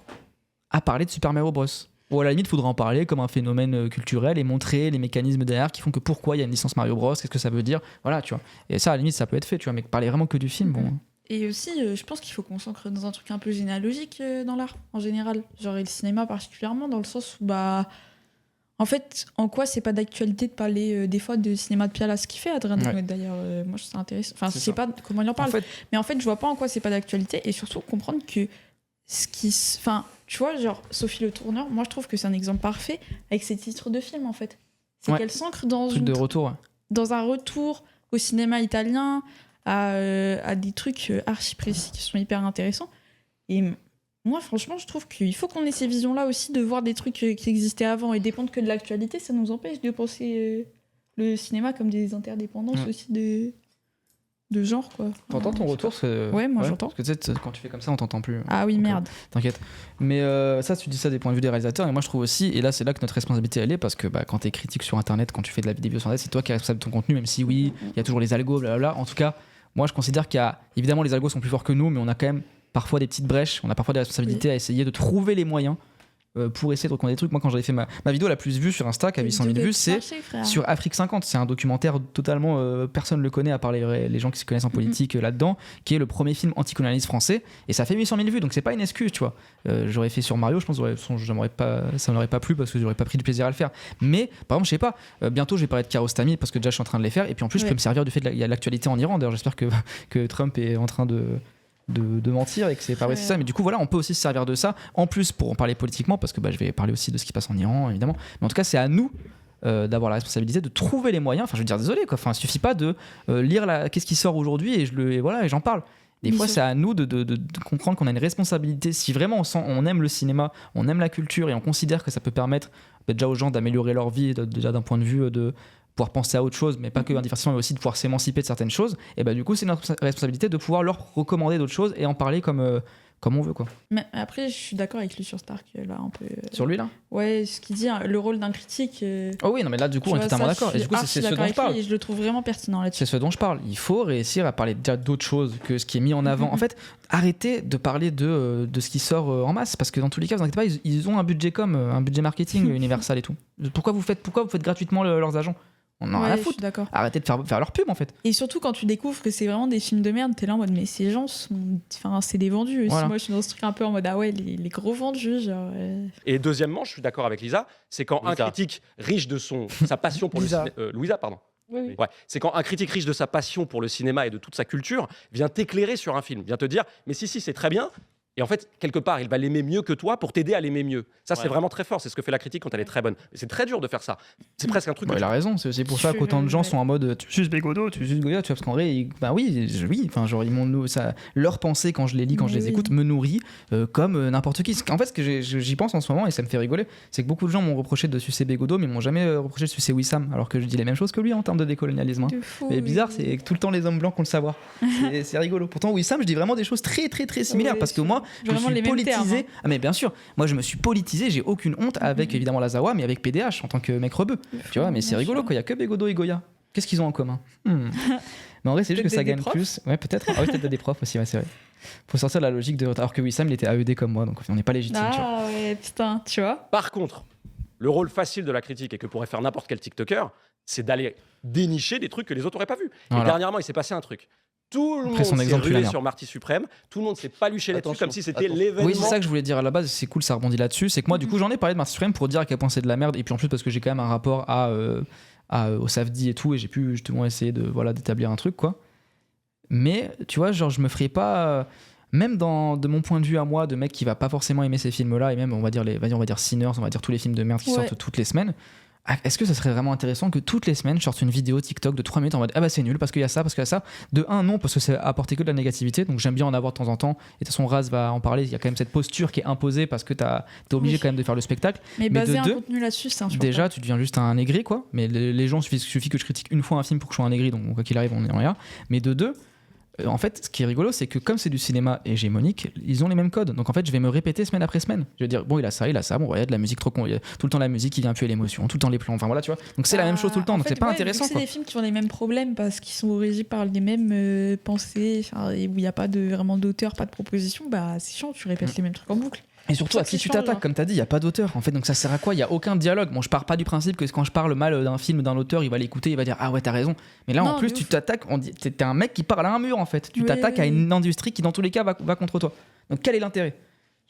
à parler de Super Mario Bros. Ou à la limite, il faudra en parler comme un phénomène culturel et montrer les mécanismes derrière qui font que pourquoi il y a une licence Mario Bros, qu'est-ce que ça veut dire. Voilà, tu vois. Et ça, à la limite, ça peut être fait, tu vois. Mais parler vraiment que du film, bon... Et aussi, je pense qu'il faut qu'on s'ancre dans un truc un peu généalogique dans l'art, en général. Genre, et le cinéma particulièrement, dans le sens où, en fait, en quoi c'est pas d'actualité de parler des fois de cinéma de Piala, ce qu'il fait, Adrien Desnouettes, d'ailleurs. Moi, je trouve ça intéressant. Enfin, je sais pas comment il en parle. Mais en fait, je vois pas en quoi c'est pas d'actualité. Et surtout, comprendre que Enfin, tu vois, genre, Sophie Le Tourneur, moi, je trouve que c'est un exemple parfait avec ses titres de films, en fait. C'est qu'elle s'ancre dans dans un retour au cinéma italien, à des trucs archi précis qui sont hyper intéressants. Et moi, franchement, je trouve qu'il faut qu'on ait ces visions-là aussi, de voir des trucs qui existaient avant et dépendre que de l'actualité. Ça nous empêche de penser le cinéma comme des interdépendances aussi de genre, quoi. T'entends ton retour? Ouais, moi j'entends. Parce que tu sais, quand tu fais comme ça, on t'entend plus. Ah oui, merde. T'inquiète. Mais ça, tu dis ça des points de vue des réalisateurs, et moi je trouve aussi, et là c'est là que notre responsabilité elle est, parce que quand t'es critique sur internet, quand tu fais de la vidéo sur internet, c'est toi qui es responsable de ton contenu, même si oui, il y a toujours les algos, blablabla. En tout cas, moi je considère qu'il y a, évidemment les algos sont plus forts que nous, mais on a quand même parfois des petites brèches, on a parfois des responsabilités à essayer de trouver les moyens pour essayer de recommander des trucs. Moi quand j'avais fait ma vidéo la plus vue sur Insta qui a 800 000 vues, c'est sur Afrique 50. C'est un documentaire totalement personne ne le connaît à part les gens qui se connaissent en politique là-dedans, qui est le premier film anticolonialiste français, et ça fait 800 000 vues, donc c'est pas une excuse, tu vois. J'aurais fait sur Mario, je pense ça m'aurait pas plu parce que j'aurais pas pris du plaisir à le faire. Mais par exemple, je sais pas, bientôt je vais parler de Kiarostami parce que déjà je suis en train de les faire, et puis en plus je peux me servir du fait qu'il y a l'actualité en Iran. D'ailleurs j'espère que Trump est en train de mentir et que c'est pas vrai, c'est ça. Mais du coup voilà, on peut aussi se servir de ça en plus pour en parler politiquement, parce que je vais parler aussi de ce qui se passe en Iran évidemment, mais en tout cas c'est à nous d'avoir la responsabilité de trouver les moyens. Enfin je veux dire, désolé quoi, enfin il suffit pas de lire qu'est-ce qui sort aujourd'hui et j'en parle. Des fois c'est à nous de comprendre qu'on a une responsabilité. Si vraiment on aime le cinéma, on aime la culture et on considère que ça peut permettre déjà aux gens d'améliorer leur vie déjà d'un point de vue de pouvoir penser à autre chose, mais pas que un divertissement, mais aussi de pouvoir s'émanciper de certaines choses, et du coup c'est notre responsabilité de pouvoir leur recommander d'autres choses et en parler comme on veut quoi. Mais après je suis d'accord avec lui sur Stark là un peu. Sur lui là. Ouais, ce qu'il dit, le rôle d'un critique. Oh oui, non mais là du coup on est totalement d'accord. Et du coup c'est ce dont je parle. Et je le trouve vraiment pertinent là-dessus. C'est ce dont je parle. Il faut réussir à parler déjà d'autres choses que ce qui est mis en avant. En fait, arrêtez de parler de ce qui sort en masse, parce que dans tous les cas, vous inquiétez pas, ils ont un budget un budget marketing Universal et tout. Pourquoi vous faites gratuitement leurs agents? On en a rien à foutre. Arrêtez de faire leur pub en fait. Et surtout quand tu découvres que c'est vraiment des films de merde, t'es là en mode mais ces gens c'est des vendus aussi. Voilà. Moi je suis dans ce truc un peu en mode les gros vendus genre. Et deuxièmement, je suis d'accord avec Lisa, c'est quand un critique riche de sa passion pour le cinéma, Louisa pardon. Oui. Ouais, c'est quand un critique riche de sa passion pour le cinéma et de toute sa culture vient t'éclairer sur un film, vient te dire mais si c'est très bien. Et en fait, quelque part, il va l'aimer mieux que toi pour t'aider à l'aimer mieux. Ça, c'est vraiment très fort. C'est ce que fait la critique quand elle est très bonne. Et c'est très dur de faire ça. C'est presque un truc. Il a raison. C'est pour ça qu'autant de gens sont en mode tu suces Bégodeau, tu suces Goya, tu vois, parce qu'en vrai, oui. Enfin, genre, leur pensée quand je les lis, quand je les écoute, me nourrit comme n'importe qui. En fait, ce que j'y pense en ce moment et ça me fait rigoler, c'est que beaucoup de gens m'ont reproché de sucer Bégodeau, mais m'ont jamais reproché de sucer Wissam, alors que je dis les mêmes choses que lui en termes de décolonialisme. C'est bizarre, c'est que tout le temps les hommes blancs qui ont le savoir. C'est rigolo. Pourtant, Wissam, je dis vraiment des choses très très très similaires parce que moi, je me suis politisé. Ah mais bien sûr, moi je me suis politisé, j'ai aucune honte avec évidemment la Zawa, mais avec PDH en tant que mec rebeu. Tu vois, mais c'est rigolo quoi, il y a que Bégodeau et Goya. Qu'est-ce qu'ils ont en commun Mais en vrai, c'est juste que ça gagne plus. Ouais, peut-être. Ah oui, peut-être des profs aussi, ouais, c'est vrai. Faut sortir de la logique alors que Wissam il était AED comme moi, donc on n'est pas légitime. Ah ouais, putain, tu vois. Par contre, le rôle facile de la critique et que pourrait faire n'importe quel TikToker, c'est d'aller dénicher des trucs que les autres n'auraient pas vus. Voilà. Et dernièrement, il s'est passé un truc. Tout le monde s'est rué sur Marty Suprême, tout le monde s'est paluché là-dessus comme si c'était l'événement. Oui, c'est ça que je voulais dire à la base, c'est cool, ça rebondit là-dessus. C'est que moi, du coup, j'en ai parlé de Marty Suprême pour dire à quel point c'est de la merde, et puis en plus parce que j'ai quand même un rapport au Safdie et tout, et j'ai pu justement essayer d'établir un truc, quoi. Mais tu vois, genre, je me ferais pas. Même de mon point de vue à moi, de mec qui va pas forcément aimer ces films-là, et même, on va dire Sinners, on va dire tous les films de merde qui sortent toutes les semaines. Est-ce que ça serait vraiment intéressant que toutes les semaines je sorte une vidéo TikTok de 3 minutes en mode c'est nul parce qu'il y a ça, parce qu'il y a ça. De un, non, parce que c'est apporter que de la négativité, donc j'aime bien en avoir de temps en temps. Et de toute façon, Raz va en parler. Il y a quand même cette posture qui est imposée parce que t'es obligé quand même de faire le spectacle. Mais baser un contenu là-dessus, c'est insupportable. Déjà, tu deviens juste un aigri, quoi. Mais les gens, suffit que je critique une fois un film pour que je sois un aigri, donc quoi qu'il arrive, on est en rien. Mais de deux, en fait, ce qui est rigolo, c'est que comme c'est du cinéma hégémonique, ils ont les mêmes codes. Donc en fait, je vais me répéter semaine après semaine. Je vais dire, bon, il a ça. Bon, il y a de la musique trop con. Il y a tout le temps la musique qui vient appuyer l'émotion, tout le temps les plans. Enfin voilà, tu vois. Donc c'est la même chose tout le temps. Donc c'est pas intéressant. C'est des films qui ont les mêmes problèmes parce qu'ils sont régis par les mêmes pensées, où il n'y a pas vraiment d'auteur, pas de proposition. C'est chiant, tu répètes les mêmes trucs en boucle. Et surtout, à qui tu t'attaques, comme t'as dit, il n'y a pas d'auteur. En fait, donc ça sert à quoi? Il n'y a aucun dialogue. Bon, je pars pas du principe que quand je parle mal d'un film, d'un auteur, il va l'écouter, il va dire ah ouais, t'as raison. Mais là, en plus, tu t'attaques, t'es un mec qui parle à un mur en fait. Tu t'attaques à une industrie qui, dans tous les cas, va contre toi. Donc quel est l'intérêt?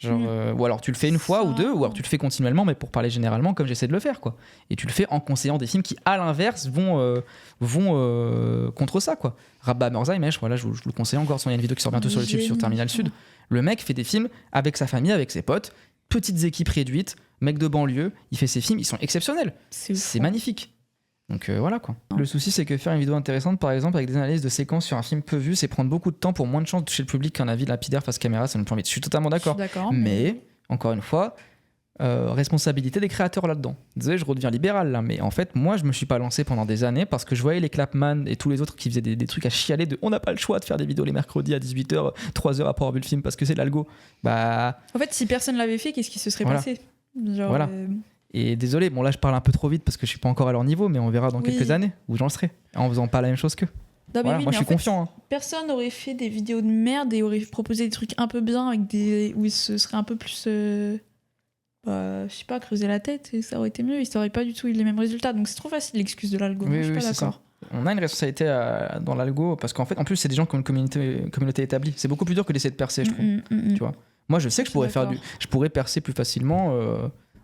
Ou alors tu le fais une fois ou deux, ou alors tu le fais continuellement, mais pour parler généralement, comme j'essaie de le faire, quoi. Et tu le fais en conseillant des films qui, à l'inverse, vont contre ça, quoi. Rabba Merzaimesh, voilà, je vous le conseille encore. Il y a une vidéo qui sort bientôt sur YouTube sur Terminal Sud. Le mec fait des films avec sa famille, avec ses potes, petites équipes réduites, mec de banlieue, il fait ses films, ils sont exceptionnels. C'est magnifique. Donc voilà quoi. Le souci, c'est que faire une vidéo intéressante, par exemple, avec des analyses de séquences sur un film peu vu, c'est prendre beaucoup de temps pour moins de chances de toucher le public qu'un avis lapidaire face caméra, ça me permet. Je suis totalement d'accord. Mais encore une fois, responsabilité des créateurs là-dedans. Désolé, je redeviens libéral là, mais en fait, moi, je me suis pas lancé pendant des années parce que je voyais les Clapman et tous les autres qui faisaient des trucs à chialer de on n'a pas le choix de faire des vidéos les mercredis à 18h, 3h après avoir vu le film parce que c'est l'algo. En fait, si personne l'avait fait, qu'est-ce qui se serait passé? Voilà. Et désolé, bon là je parle un peu trop vite parce que je suis pas encore à leur niveau, mais on verra dans quelques années où j'en serai en faisant pas la même chose qu'eux. Non, mais Voilà, oui, moi mais je suis en fait, confiant. Hein. personne n'aurait fait des vidéos de merde et aurait proposé des trucs un peu bien où il se serait un peu plus je sais pas, creuser la tête et ça aurait été mieux, ils n'auraient pas du tout eu les mêmes résultats. Donc c'est trop facile l'excuse de l'algo. Moi, je suis pas c'est d'accord. ça. On a une responsabilité dans l'algo parce qu'en fait, en plus, c'est des gens qui ont une communauté établie. C'est beaucoup plus dur que d'essayer de percer, je trouve. Tu vois. Moi, je sais que je pourrais percer plus facilement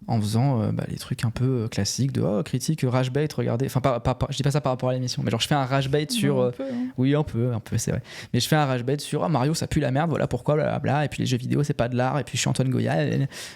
en faisant les trucs un peu classiques de critique, rage bait, regardez. Enfin, je dis pas ça par rapport à l'émission, mais genre je fais un rage bait sur. Un peu, hein. Oui, un peu, c'est vrai. Mais je fais un rage bait sur Mario, ça pue la merde, voilà pourquoi, blablabla. Et puis les jeux vidéo, c'est pas de l'art. Et puis je suis Antoine Goya.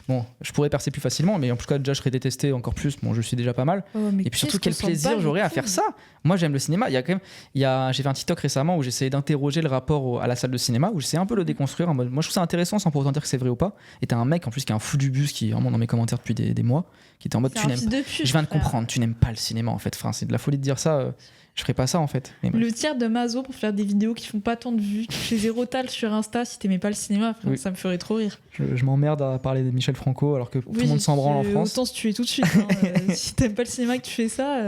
Bon, je pourrais percer plus facilement, mais en tout cas, déjà, je serais détesté encore plus. Bon, je suis déjà pas mal. Et puis surtout, quel plaisir j'aurais à faire ça. Moi, j'aime le cinéma. J'ai fait un TikTok récemment où j'essayais d'interroger le rapport à la salle de cinéma, où j'essayais un peu le déconstruire. En mode, moi, je trouve ça intéressant sans pour autant dire que c'est vrai ou pas. Et t'as un mec en plus qui est un fou du bus qui est vraiment dans mes commentaires depuis des mois, qui était en mode je viens de comprendre, tu n'aimes pas le cinéma en fait. Enfin, c'est de la folie de dire ça. Je ferais pas ça en fait. Mais le tiers de Mazo pour faire des vidéos qui font pas tant de vues, chez zéro tal sur Insta, si t'aimais pas le cinéma, frère, ça me ferait trop rire. Je m'emmerde à parler de Michel Franco alors que tout le monde s'en branle en France. Autant se tuer tout de suite. Hein. Si t'aimes pas le cinéma et que tu fais ça,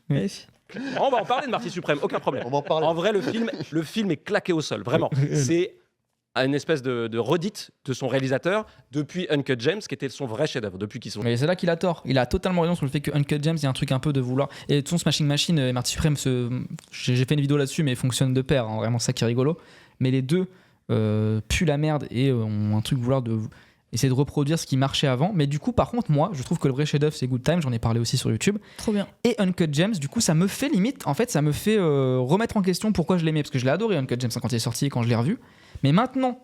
bref. On va en parler de Marty Suprême, aucun problème. On va en parler. En vrai, le film est claqué au sol, vraiment. C'est une espèce de redite de son réalisateur depuis Uncut James, qui était son vrai chef-d'œuvre depuis qu'ils sont. Mais c'est là qu'il a tort. Il a totalement raison sur le fait que Uncut James, il y a un truc un peu de vouloir. Et son Smashing Machine et Marty Supreme, j'ai fait une vidéo là-dessus, mais ils fonctionnent de pair. Hein, vraiment, ça qui est rigolo. Mais les deux puent la merde et ont un truc de vouloir essayer de reproduire ce qui marchait avant. Mais du coup, par contre, moi, je trouve que le vrai chef-d'œuvre, c'est Good Time. J'en ai parlé aussi sur YouTube. Trop bien. Et Uncut James, du coup, ça me fait limite. En fait, ça me fait remettre en question pourquoi je l'aimais. Parce que je l'ai adoré, Uncut James, quand il est sorti et quand je l'ai revu. Mais maintenant.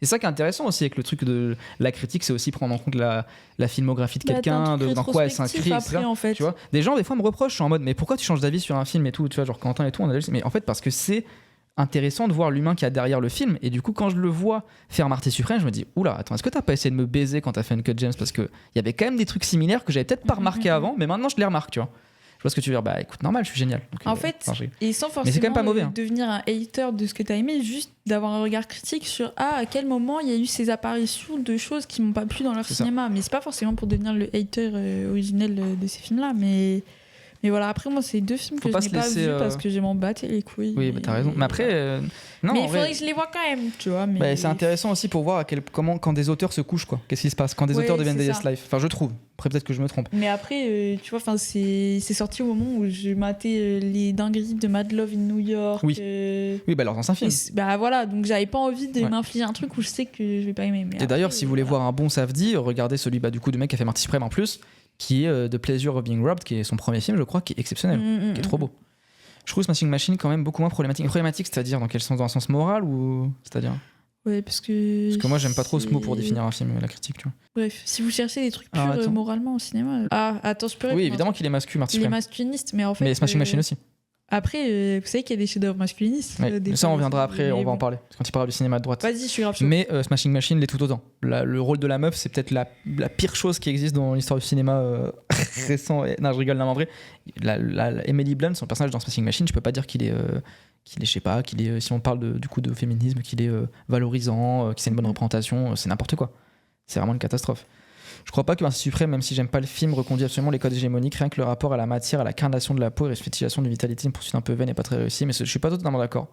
C'est ça qui est intéressant aussi avec le truc de la critique, c'est aussi prendre en compte la filmographie de quelqu'un, dans quoi elle s'inscrit, etc. En fait. Tu vois, des gens des fois me reprochent, je suis en mode mais pourquoi tu changes d'avis sur un film et tout, tu vois, genre Quentin et tout, mais en fait parce que c'est intéressant de voir l'humain qu'il y a derrière le film et du coup quand je le vois faire Marty Supreme, je me dis oula, attends, est-ce que t'as pas essayé de me baiser quand t'as fait Uncut James parce que il y avait quand même des trucs similaires que j'avais peut-être pas remarqué avant, mais maintenant je les remarque, tu vois. Je vois ce que tu veux dire. Bah écoute, normal, je suis génial. Donc, en fait, et sans forcément c'est quand même pas mauvais, hein. Devenir un hater de ce que t'as aimé, juste d'avoir un regard critique sur à quel moment il y a eu ces apparitions de choses qui m'ont pas plu dans leur cinéma. Mais c'est pas forcément pour devenir le hater originel de ces films-là. Mais voilà, après moi, c'est deux films que je n'ai pas vus parce que je m'en battais les couilles. Oui, bah, t'as raison. Mais après, non, mais il faudrait que je les vois quand même, tu vois. Mais bah, c'est intéressant aussi pour voir comment quand des auteurs se couchent, quoi. Qu'est-ce qui se passe quand des auteurs deviennent des Yes Life. Enfin, je trouve. Après, peut-être que je me trompe. Mais après, tu vois, c'est sorti au moment où je matais les dingueries de Mad Love in New York. Oui, oui, bah alors dans un film. Bah voilà, donc j'avais pas envie de m'infliger un truc où je sais que je vais pas aimer. Et d'ailleurs, si vous voulez voir un bon Safdie, regardez celui du coup du mec qui a fait Marty Supreme en plus, qui est The Pleasure of Being Robbed, qui est son premier film, je crois, qui est exceptionnel, qui est trop beau. Je trouve Smashing Machine quand même beaucoup moins problématique. Problématique, c'est-à-dire dans quel sens? Dans un sens moral ou c'est-à-dire? Ouais, parce que moi j'aime pas trop ce mot pour définir un film, la critique, tu vois. Bref, si vous cherchez des trucs purs moralement au cinéma. Ah, attends, je peux répondre. Oui, évidemment qu'il est masculin, Marty Supreme. Il est masculiniste, mais en fait. Mais Smashing Machine aussi. Après, vous savez qu'il y a des chefs-d'œuvre masculinistes. Ouais. Ça, on reviendra après, on va en parler. Quand il parlera du cinéma de droite. Vas-y, je suis grave chaud. Mais Smashing Machine l'est tout autant. Le rôle de la meuf, c'est peut-être la pire chose qui existe dans l'histoire du cinéma récent. Non, je rigole, non, en vrai. Emily Blunt, son personnage dans Smashing Machine, je peux pas dire qu'il est, je sais pas, si on parle du coup de féminisme, qu'il est valorisant, que c'est une bonne représentation, c'est n'importe quoi. C'est vraiment une catastrophe. Je crois pas que Marty Supreme, même si j'aime pas le film, reconduit absolument les codes hégémoniques, rien que le rapport à la matière, à la carnation de la peau et réfléchissation d'une vitalité, une poursuite un peu vaine et pas très réussie, mais je suis pas totalement d'accord.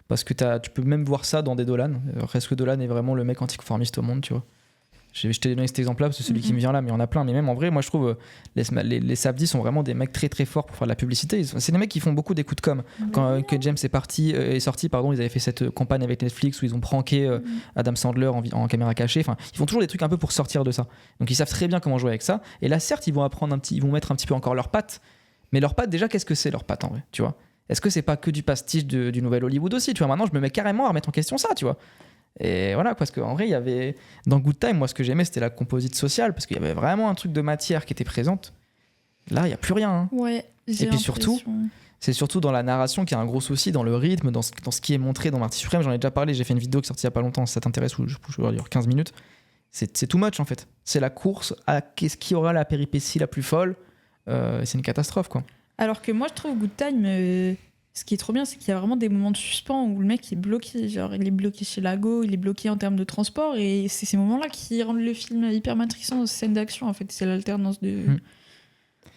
Parce que tu peux même voir ça dans des Dolan. Presque Dolan est vraiment le mec anticonformiste au monde, tu vois. Je t'ai donné cet exemple-là, parce que c'est celui qui me vient là, mais il y en a plein. Mais même en vrai, moi je trouve les Safdie sont vraiment des mecs très très forts pour faire de la publicité. C'est des mecs qui font beaucoup des coups de com'. Quand James est sorti, ils avaient fait cette campagne avec Netflix où ils ont pranké Adam Sandler en caméra cachée. Enfin, ils font toujours des trucs un peu pour sortir de ça. Donc ils savent très bien comment jouer avec ça. Et là, certes, ils vont mettre un petit peu encore leurs pattes. Mais leurs pattes, déjà, qu'est-ce que c'est leurs pattes en vrai, tu vois? Est-ce que c'est pas que du pastiche du nouvel Hollywood aussi, tu vois? Maintenant, je me mets carrément à remettre en question ça, tu vois. Et voilà, parce qu'en vrai, il y avait dans Good Time, moi ce que j'aimais c'était la composite sociale, parce qu'il y avait vraiment un truc de matière qui était présente. Là, il n'y a plus rien. Hein. Ouais, et puis surtout, c'est surtout dans la narration qu'il y a un gros souci, dans le rythme, dans ce qui est montré dans Marty Supreme. J'en ai déjà parlé, j'ai fait une vidéo qui est sortie il n'y a pas longtemps, si ça t'intéresse, où je vais dire 15 minutes. C'est too much en fait. C'est la course à qu'est-ce qui aura la péripétie la plus folle. C'est une catastrophe quoi. Alors que moi je trouve Good Time. Ce qui est trop bien, c'est qu'il y a vraiment des moments de suspens où le mec est bloqué. Genre, il est bloqué chez Lago, il est bloqué en termes de transport. Et c'est ces moments-là qui rendent le film hyper matrixant, scène d'action, en fait. C'est l'alternance de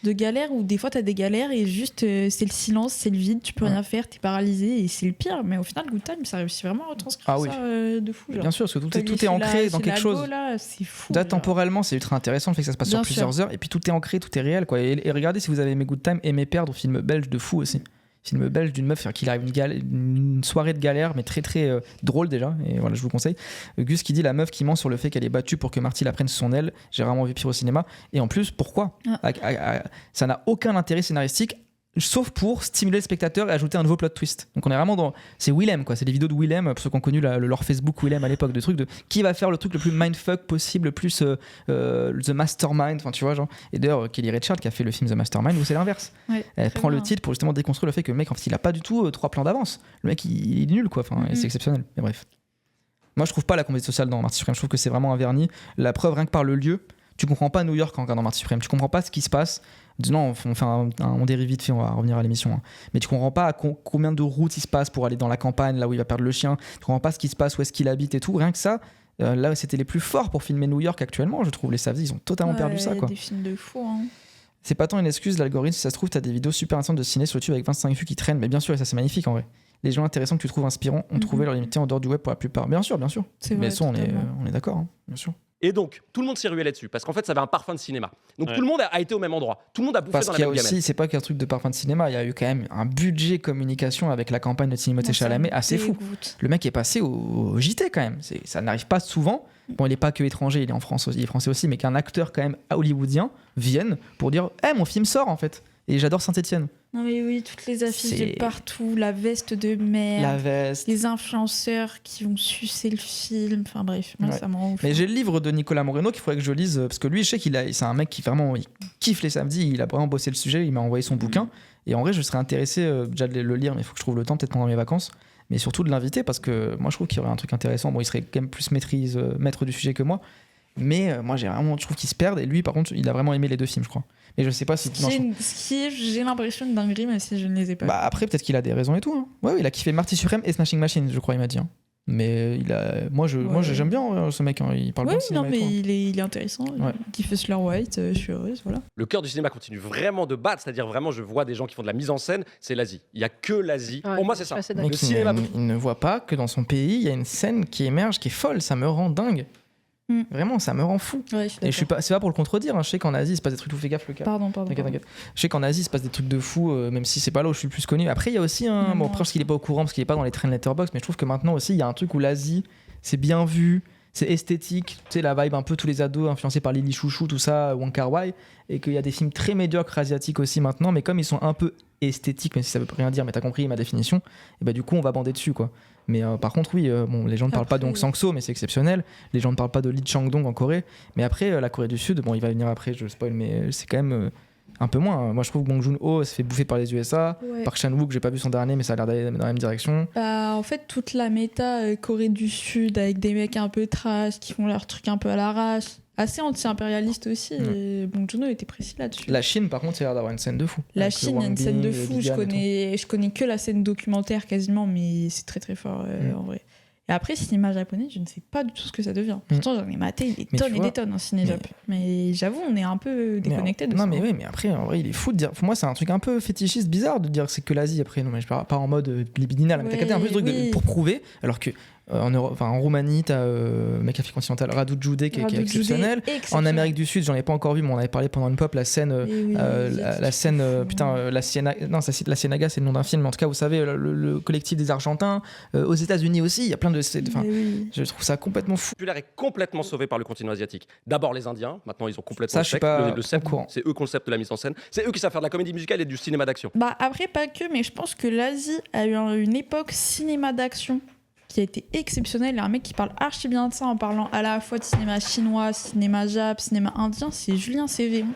de galères où des fois t'as des galères et juste c'est le silence, c'est le vide, tu peux rien faire, t'es paralysé et c'est le pire. Mais au final, Good Time, ça réussit vraiment à retranscrire ça de fou. Genre. Bien sûr, parce que tout est ancré dans quelque chose. Là, c'est fou. Là, temporellement, c'est ultra intéressant le fait que ça se passe sur plusieurs heures et puis tout est ancré, tout est réel, quoi. Et regardez, si vous avez aimé Good Time, aimez Perdre, film belge de fou aussi. Film belge d'une meuf qui arrive une soirée de galère, mais très très drôle déjà, et voilà, je vous conseille. Gus qui dit la meuf qui ment sur le fait qu'elle est battue pour que Marty la prenne sous son aile. J'ai vraiment vu pire au cinéma. Et en plus, pourquoi ça n'a aucun intérêt scénaristique, sauf pour stimuler le spectateur et ajouter un nouveau plot twist. Donc on est vraiment dans... C'est Willem, quoi. C'est les vidéos de Willem, pour ceux qui ont connu le lore Facebook Willem à l'époque, de trucs de qui va faire le truc le plus mindfuck possible, le plus The Mastermind, enfin tu vois, genre. Et d'ailleurs, Kelly Reichardt qui a fait le film The Mastermind, où c'est l'inverse. Ouais, elle prend le titre pour justement déconstruire le fait que le mec, en fait, il a pas du tout 3 plans d'avance. Le mec, il est nul, quoi. Enfin, et c'est exceptionnel. Mais bref. Moi, je trouve pas la comédie sociale dans Marty Suprême. Je trouve que c'est vraiment un vernis. La preuve, rien que par le lieu. Tu comprends pas New York en regardant Marty Suprême. Tu comprends pas ce qui se passe. Non, on dérive vite fait, on va revenir à l'émission. Hein. Mais tu comprends pas combien de routes il se passe pour aller dans la campagne, là où il va perdre le chien. Tu comprends pas ce qui se passe, où est-ce qu'il habite et tout. Rien que ça, là, c'était les plus forts pour filmer New York actuellement, je trouve. Les Safdie, ils ont totalement perdu ça, quoi. Des films de fou, hein. C'est pas tant une excuse, l'algorithme. Si ça se trouve, t'as des vidéos super intéressantes de ciné sur YouTube avec 25 vues qui traînent. Mais bien sûr, et ça, c'est magnifique en vrai. Les gens intéressants que tu trouves inspirants ont trouvé leur limité en dehors du web pour la plupart. Bien sûr. C'est mais vrai, ça, on est d'accord, hein, bien sûr. Et donc, tout le monde s'y ruait dessus, parce qu'en fait, ça avait un parfum de cinéma. Donc, tout le monde a été au même endroit. Tout le monde a bouffé parce dans la qu'il y a même gamelle. aussi, c'est pas qu'un truc de parfum de cinéma, il y a eu quand même un budget communication avec la campagne de Timothée Chalamet assez fou. Le mec est passé au JT quand même. Ça n'arrive pas souvent. Bon, il est pas que étranger, il est en France, il est français aussi, mais qu'un acteur quand même hollywoodien vienne pour dire mon film sort en fait. Et j'adore Saint-Étienne. Non mais oui, toutes les affiches de partout, la veste de merde, les influenceurs qui vont sucer le film, enfin bref, moi ça me rend ouf. Mais j'ai le livre de Nicolas Moreno qu'il faudrait que je lise, parce que lui je sais c'est un mec qui vraiment il kiffe les samedis, il a vraiment bossé le sujet, il m'a envoyé son bouquin, et en vrai je serais intéressé déjà de le lire, mais il faut que je trouve le temps peut-être pendant mes vacances, mais surtout de l'inviter, parce que moi je trouve qu'il y aurait un truc intéressant. Bon, il serait quand même plus maître du sujet que moi, mais moi je trouve qu'il se perd, et lui par contre il a vraiment aimé les 2 films, je crois. Mais je sais pas si. J'ai l'impression de dinguerie, même si je ne les ai pas. Bah après, peut-être qu'il a des raisons et tout. Hein. Ouais, il a kiffé Marty Suprême et Smashing Machine, je crois, il m'a dit. Hein. Mais moi, j'aime bien ce mec. Hein. Il parle bien de cinéma. Non, mais tout, hein. il est intéressant. Il kiffe Slur White, je suis heureuse, voilà. Le cœur du cinéma continue vraiment de battre, c'est-à-dire vraiment, je vois des gens qui font de la mise en scène, c'est l'Asie. Il y a que l'Asie. Pour moi, c'est ça. Le cinéma. Il ne voit pas que dans son pays, il y a une scène qui émerge, qui est folle. Ça me rend dingue. Vraiment, ça me rend fou. Ouais, et c'est pas pour le contredire. Hein. Je sais qu'en Asie, il se passe des trucs. Fais gaffe, le cas. Pardon. T'inquiète. Je sais qu'en Asie, il se passe des trucs de fou, même si c'est pas là où je suis le plus connu. Après, il y a aussi un. Bon, après, je pense qu'il est pas au courant parce qu'il est pas dans les trends Letterboxd, mais je trouve que maintenant aussi, il y a un truc où l'Asie, c'est bien vu, c'est esthétique. Tu sais, la vibe un peu tous les ados influencés par Lily Chouchou, tout ça, Wong Kar-wai, et qu'il y a des films très médiocres asiatiques aussi maintenant, mais comme ils sont un peu esthétiques, même si ça veut rien dire, mais t'as compris ma définition, et bah du coup, on va bander dessus, quoi. Mais par contre, oui, les gens ne parlent pas de Hong Sang-soo, mais c'est exceptionnel. Les gens ne parlent pas de Lee Chang-dong en Corée. Mais après, la Corée du Sud, bon, il va venir après, je spoil, mais c'est quand même un peu moins. Moi, je trouve que Bong Joon-ho se fait bouffer par les USA. Ouais. Park Chan-wook, j'ai pas vu son dernier, mais ça a l'air d'aller dans la même direction. Bah, en fait, toute la méta Corée du Sud, avec des mecs un peu trash, qui font leur truc un peu à l'arrache, assez anti-impérialiste aussi. Et Bong Joon-ho était précis là-dessus. La Chine, par contre, il a l'air d'avoir une scène de fou. La Chine, il y a une scène de fou. Je connais que la scène documentaire quasiment, mais c'est très très fort en vrai. Et après, cinéma japonais, je ne sais pas du tout ce que ça devient. Pourtant, j'en ai maté des tonnes et des tonnes en ciné japonais. Mais j'avoue, on est un peu déconnecté de ça. Non, mais oui, mais après, en vrai, il est fou de dire. Pour moi, c'est un truc un peu fétichiste, bizarre de dire que c'est que l'Asie. Après, non, mais je parle pas en mode libidinal. Mais t'as capté un peu ce truc pour prouver, alors que. En Roumanie, t'as Mec Afrique continentale, Radu Jude qui est exceptionnel. En Amérique du Sud, j'en ai pas encore vu, mais on avait parlé pendant une pop, la scène, la Ciénaga, c'est le nom d'un film, mais en tout cas, vous savez, le collectif des Argentins. Aux États-Unis aussi, il y a plein de. Je trouve ça complètement fou. Populaire est complètement sauvé par le continent asiatique. D'abord les Indiens, maintenant ils ont complètement ça, je suis pas au courant. C'est eux le concept de la mise en scène. C'est eux qui savent faire de la comédie musicale et du cinéma d'action. Bah après, pas que, mais je pense que l'Asie a eu une époque cinéma d'action qui a été exceptionnel. Il y a un mec qui parle archi bien de ça en parlant à la fois de cinéma chinois, cinéma jap, cinéma indien, c'est Julien Cévéon,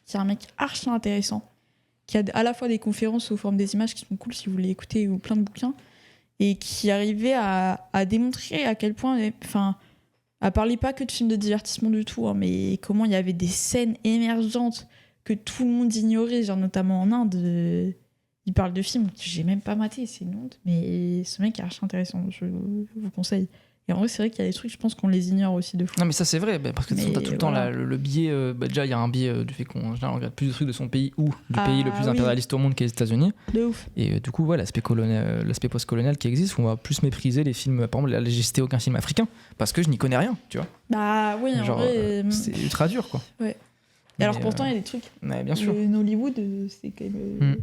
qui est un mec archi intéressant, qui a à la fois des conférences sous forme des images qui sont cool si vous voulez écouter, ou plein de bouquins, et qui arrivait à démontrer à quel point, enfin, à parler pas que de films de divertissement du tout, hein, mais comment il y avait des scènes émergentes que tout le monde ignorait, genre notamment en Inde. Il parle de films que j'ai même pas maté, c'est une honte, mais ce mec est archi intéressant, je vous conseille. Et en vrai, c'est vrai qu'il y a des trucs, je pense qu'on les ignore aussi de fou. Non, mais ça, c'est vrai, parce que Mais t'as tout le temps voilà. le biais. Déjà, il y a un biais du fait qu'on en général, on regarde plus de trucs de son pays ou du Ah, pays le plus oui. impérialiste au monde qui est les États-Unis. De ouf. Et du coup, ouais, l'aspect post-colonial qui existe, où on va plus mépriser les films. Par exemple, là, j'ai cité aucun film africain parce que je n'y connais rien, tu vois. Bah oui, en Genre, vrai. c'est ultra dur, quoi. Ouais. Mais, Et alors pourtant, il y a des trucs. ouais, bien sûr. Le Nollywood, c'est quand même.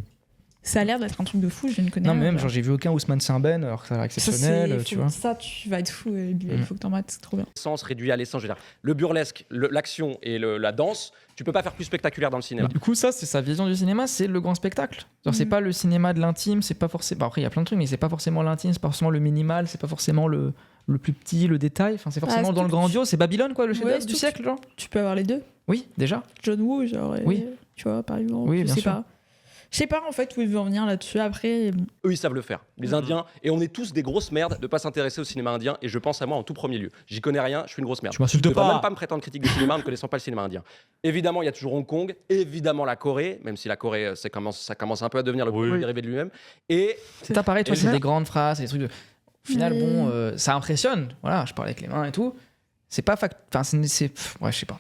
Ça a l'air d'être un truc de fou, je ne connais Non, rien. mais même, genre. genre, j'ai vu aucun Ousmane Sembène, alors que ça a l'air Ça, exceptionnel, tu vois. Ça, tu vas être fou. Il faut que t'en mates, c'est trop bien. L'essence réduit à l'essence. Je veux dire, le burlesque, l'action et la danse, tu peux pas faire plus spectaculaire dans le cinéma. Mais du coup, ça, c'est sa vision du cinéma, c'est le grand spectacle. Genre, c'est pas le cinéma de l'intime, c'est pas forcément. Bah, après, il y a plein de trucs, mais c'est pas forcément l'intime, c'est pas forcément le minimal, c'est pas forcément le plus petit, le détail. Enfin, c'est forcément c'est dans le tout- grandiose. C'est Babylone, quoi, le Ouais, chef-d'œuvre c'est du tout- siècle, genre. Tu peux avoir les deux. Oui, déjà. John Woo, genre. Oui. Tu vois, par exemple. Oui, je bien sais sûr. pas. Je sais pas en fait où il veut en venir là-dessus. Après, Eux, ils savent le faire. Les Indiens, et on est tous des grosses merdes de pas s'intéresser au cinéma indien, et je pense à moi en tout premier lieu. J'y connais rien, je suis une grosse merde. Tu m'insultes Je devrais pas. même pas me prétendre critique du cinéma en ne connaissant pas le cinéma indien. Évidemment, il y a toujours Hong Kong, évidemment la Corée, même si la Corée, ça commence un peu à devenir le produit dérivé de lui-même. Et C'est pareil, toi, Et c'est le- des grandes phrases, des trucs de. Au final, Oui. bon, ça impressionne. Voilà, je parle avec les mains et tout. C'est pas Enfin, ouais, je sais pas.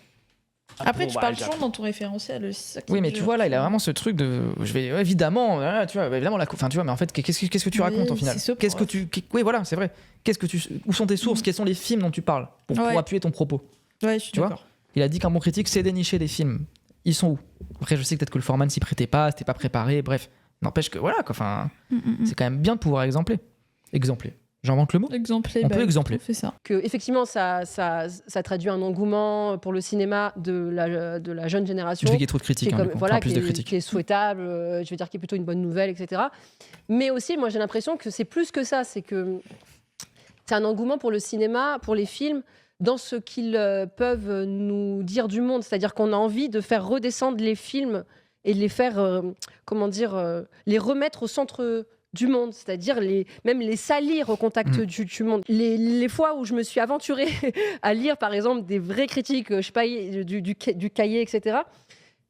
après bon, tu bah, parles j'ai- toujours dans ton référentiel. C'est ça qui Oui, est mais dur. tu vois, là, il a vraiment ce truc de. Je vais. Ouais, évidemment, voilà, tu vois, évidemment, enfin, tu vois, mais en fait, qu'est-ce que tu Oui, racontes au final c'est ça, Qu'est-ce que tu. Oui, voilà, c'est vrai. Où sont tes sources Quels sont les films dont tu parles pour Ouais. appuyer ton propos Ouais, je suis Tu vois d'accord. Il a dit qu'un bon critique, c'est dénicher des films. Ils sont où Après, je sais que peut-être que le format ne s'y prêtait pas, c'était pas préparé, bref. N'empêche que, voilà, quoi, enfin, c'est quand même bien de pouvoir exempler. J'invente le mot Exemplé. On peut exempler. On fait ça. Que effectivement ça traduit un engouement pour le cinéma de la jeune Je génération fais qu'il y ait trop de critiques, qui est, hein, comme- du coup. voilà, Enfin, plus qui de est- critiques. qui est souhaitable, je veux dire qui est plutôt une bonne nouvelle, etc. Mais aussi, moi j'ai l'impression que c'est plus que ça, c'est que c'est un engouement pour le cinéma, pour les films, dans ce qu'ils peuvent nous dire du monde. C'est-à-dire qu'on a envie de faire redescendre les films et de les faire, les remettre au centre du monde, c'est-à-dire même les salir au contact du monde. Les fois où je me suis aventurée à lire, par exemple, des vraies critiques, je sais pas, du cahier, etc.,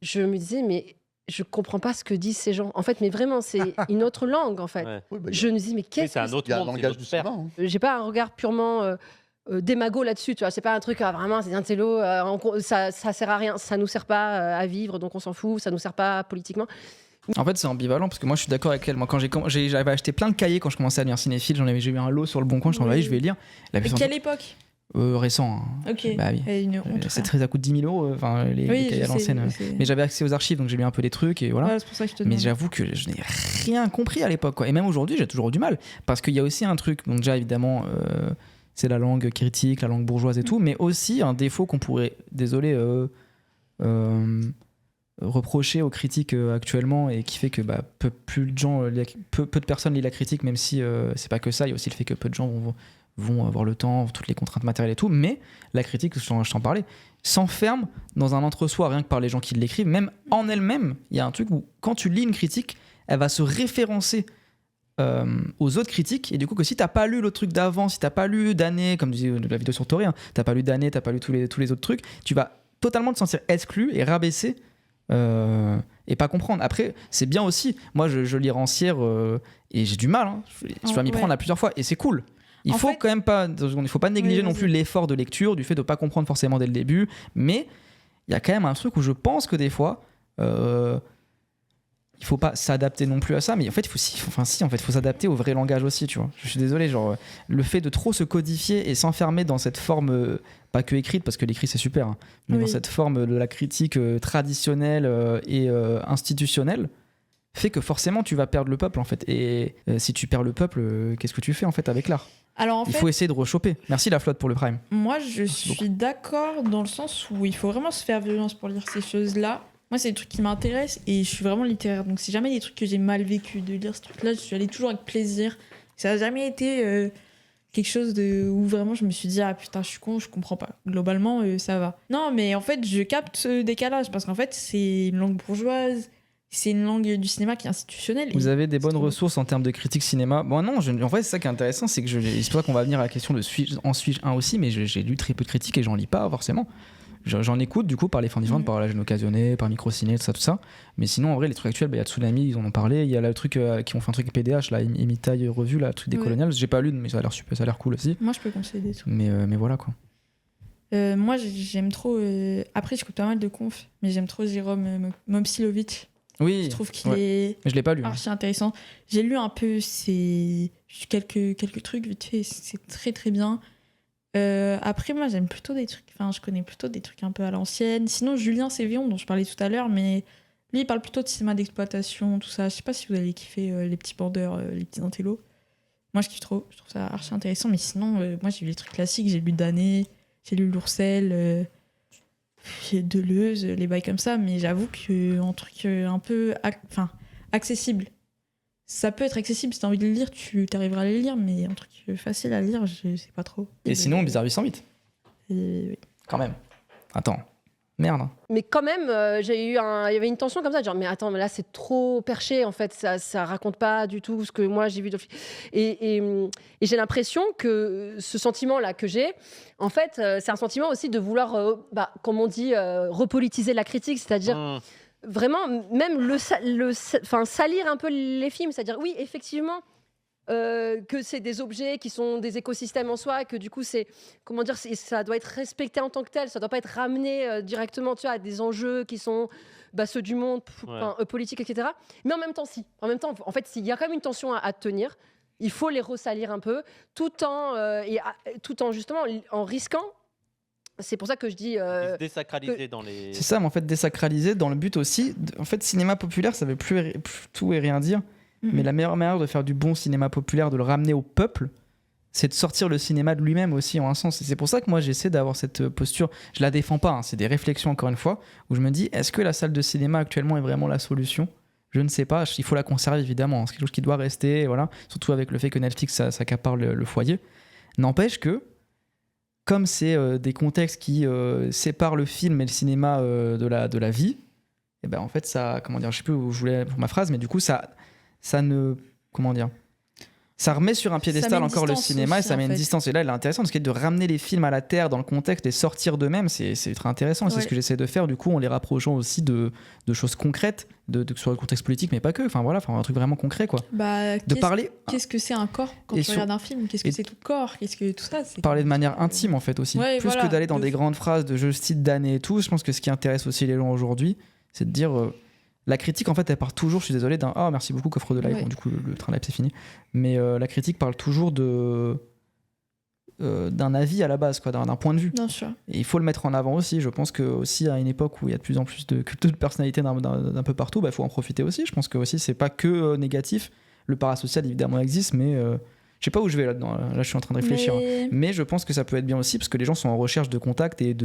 je me disais, mais je comprends pas ce que disent ces gens. En fait, mais vraiment, c'est une autre langue, en fait. Ouais. Oui, bah, Je me dis, mais Oui, qu'est-ce c'est un que autre il y a un monde, c'est langage une du autre sphère. cinéma. hein. j'ai pas un regard purement démago là-dessus, tu vois. C'est pas un truc vraiment, c'est un télo, ça sert à rien, ça nous sert pas à vivre, donc on s'en fout, ça nous sert pas politiquement. En fait, c'est ambivalent parce que moi, je suis d'accord avec elle. Moi, quand j'avais acheté plein de cahiers quand je commençais à lire cinéphile, j'ai eu un lot sur le bon coin, je me suis dit, je vais lire. La Mais puissance quelle époque récent. hein. Ok. Bah oui. Et une honte. C'est très à coût de 10 000 €, enfin, les Oui, cahiers je à l'ancienne. sais, je sais. Mais j'avais accès aux archives, donc j'ai lu un peu des trucs et voilà. Ouais, c'est pour ça que je te Mais demande. j'avoue que je n'ai rien compris à l'époque, quoi. Et même aujourd'hui, j'ai toujours du mal. Parce qu'il y a aussi un truc, donc déjà évidemment, c'est la langue critique, la langue bourgeoise et tout, mais aussi un défaut qu'on pourrait, reprocher aux critiques actuellement et qui fait que peu de personnes lisent la critique, même si c'est pas que ça, il y a aussi le fait que peu de gens vont avoir le temps, toutes les contraintes matérielles et tout, mais la critique, je t'en parlais, s'enferme dans un entre-soi rien que par les gens qui l'écrivent, même en elle-même, il y a un truc où quand tu lis une critique, elle va se référencer aux autres critiques, et du coup que si t'as pas lu l'autre truc d'avant, si t'as pas lu d'années, comme disait la vidéo sur Toré, hein, t'as pas lu d'années, t'as pas lu tous les autres trucs, tu vas totalement te sentir exclu et rabaissé et pas comprendre. Après, c'est bien aussi, moi je lis Rancière et j'ai du mal, hein. Je dois m'y prendre à plusieurs fois et c'est cool. Il faut quand même pas, il faut pas négliger non plus l'effort de lecture, du fait de pas comprendre forcément dès le début, mais il y a quand même un truc où je pense que des fois il faut pas s'adapter non plus à ça, mais en fait il faut s'adapter au vrai langage aussi, tu vois. Je suis désolé, genre le fait de trop se codifier et s'enfermer dans cette forme pas que écrite, parce que l'écrit c'est super, hein, mais dans cette forme de la critique traditionnelle et institutionnelle, fait que forcément tu vas perdre le peuple en fait. Et si tu perds le peuple, qu'est-ce que tu fais en fait avec l'art? Alors, Il faut essayer de rechoper. Merci la flotte pour le prime. Moi, je suis d'accord dans le sens où il faut vraiment se faire violence pour lire ces choses-là. Moi, c'est des trucs qui m'intéressent et je suis vraiment littéraire. Donc, c'est jamais des trucs que j'ai mal vécu de lire ce truc-là. Je suis allée toujours avec plaisir. Ça n'a jamais été quelque chose où vraiment je me suis dit, ah putain, je suis con, je comprends pas. Globalement, ça va. Non, mais en fait, je capte ce décalage parce qu'en fait, c'est une langue bourgeoise. C'est une langue du cinéma qui est institutionnelle. Vous avez des bonnes ressources en termes de critique cinéma? Bon, non, en fait, c'est ça qui est intéressant, c'est que c'est pour ça qu'on va venir à la question de en suis-je un aussi, mais j'ai lu très peu de critiques et j'en lis pas forcément. J'en écoute du coup par les fins différentes, par la gêne occasionnée, par Microciné, tout ça. Mais sinon, en vrai, les trucs actuels, il y a Tsunami, ils en ont parlé. Il y a le truc qui ont fait un truc PDH, là, Imitaille Revue, là, le truc des Colonials. J'ai pas lu, mais ça a l'air super, ça a l'air cool aussi. Moi, je peux conseiller des trucs. Mais voilà quoi. Moi, j'aime trop. Après, j'écoute pas mal de confs, mais j'aime trop Jérôme Momsilovic. Oui. Je trouve qu'il est Mais je l'ai pas lu. archi intéressant. J'ai lu un peu quelques trucs vite fait. C'est très très bien. Après, moi, j'aime plutôt des trucs. Enfin, je connais plutôt des trucs un peu à l'ancienne. Sinon, Julien Sévéon, dont je parlais tout à l'heure, mais lui, il parle plutôt de cinéma d'exploitation, tout ça. Je sais pas si vous allez kiffer les petits bandeurs, les petits intellos. Moi, je kiffe trop. Je trouve ça archi intéressant. Mais sinon, moi, j'ai lu les trucs classiques. J'ai lu Danet, j'ai lu Lourcel, Deleuze, les bails comme ça. Mais j'avoue qu'un truc un peu accessible. Ça peut être accessible, si t'as envie de le lire, tu t'arriveras à le lire, mais un truc facile à lire, je sais pas trop. Et sinon, Bizarre 808. Oui. Quand même. Attends. Merde. Mais quand même, il y avait une tension comme ça, genre, mais attends, mais là, c'est trop perché, en fait, ça raconte pas du tout ce que moi, j'ai vu dans le film. Et j'ai l'impression que ce sentiment-là que j'ai, en fait, c'est un sentiment aussi de vouloir, comme on dit, repolitiser la critique, c'est-à-dire vraiment, même salir un peu les films, c'est-à-dire, oui, effectivement, que c'est des objets qui sont des écosystèmes en soi, que du coup c'est ça doit être respecté en tant que tel, ça doit pas être ramené directement, tu vois, à des enjeux qui sont ceux du monde, politique, etc. Mais en même temps, en fait, s'il y a quand même une tension à tenir, il faut les ressalir un peu, tout en justement en risquant. C'est pour ça que je dis désacraliser dans les. C'est ça, mais en fait, désacraliser dans le but aussi. En fait, cinéma populaire, ça veut plus tout et rien dire. Mais la meilleure manière de faire du bon cinéma populaire, de le ramener au peuple, c'est de sortir le cinéma de lui-même aussi en un sens. Et c'est pour ça que moi j'essaie d'avoir cette posture. Je la défends pas, hein, c'est des réflexions encore une fois, où je me dis, est-ce que la salle de cinéma actuellement est vraiment la solution ? Je ne sais pas, il faut la conserver évidemment, hein. C'est quelque chose qui doit rester, voilà. Surtout avec le fait que Netflix s'accapare le foyer. N'empêche que, comme c'est des contextes qui séparent le film et le cinéma de la vie, et ben en fait ça, comment dire, je sais plus où je voulais pour ma phrase, mais du coup ça ne... Comment dire ? Ça remet sur un piédestal encore le cinéma aussi, et ça met une distance. Et là, il est intéressant parce que de ramener les films à la terre dans le contexte, les sortir d'eux-mêmes, c'est ultra intéressant. Et c'est ce que j'essaie de faire, du coup, en les rapprochant aussi de choses concrètes, sur le contexte politique, mais pas que. Enfin voilà, un truc vraiment concret, quoi. De parler. Qu'est-ce que c'est un corps quand tu regardes un film ? Qu'est-ce que c'est tout corps ? Qu'est-ce que tout ça ? Parler de manière intime, en fait, aussi. Ouais, Plus que d'aller dans des grandes phrases de je cite d'années et tout, je pense que ce qui intéresse aussi les gens aujourd'hui, c'est de dire. La critique, en fait, elle part toujours, je suis désolé, d'un « Ah, merci beaucoup, coffre de live ». Bon, du coup, le train live, c'est fini. Mais la critique parle toujours d'un avis à la base, quoi, d'un point de vue. Bien sûr. Et il faut le mettre en avant aussi. Je pense que aussi à une époque où il y a de plus en plus de culte de personnalité d'un peu partout, il faut en profiter aussi. Je pense que aussi, c'est pas que négatif. Le parasocial, évidemment, existe, mais je sais pas où je vais là-dedans. Là, je suis en train de réfléchir. Mais je pense que ça peut être bien aussi, parce que les gens sont en recherche de contact et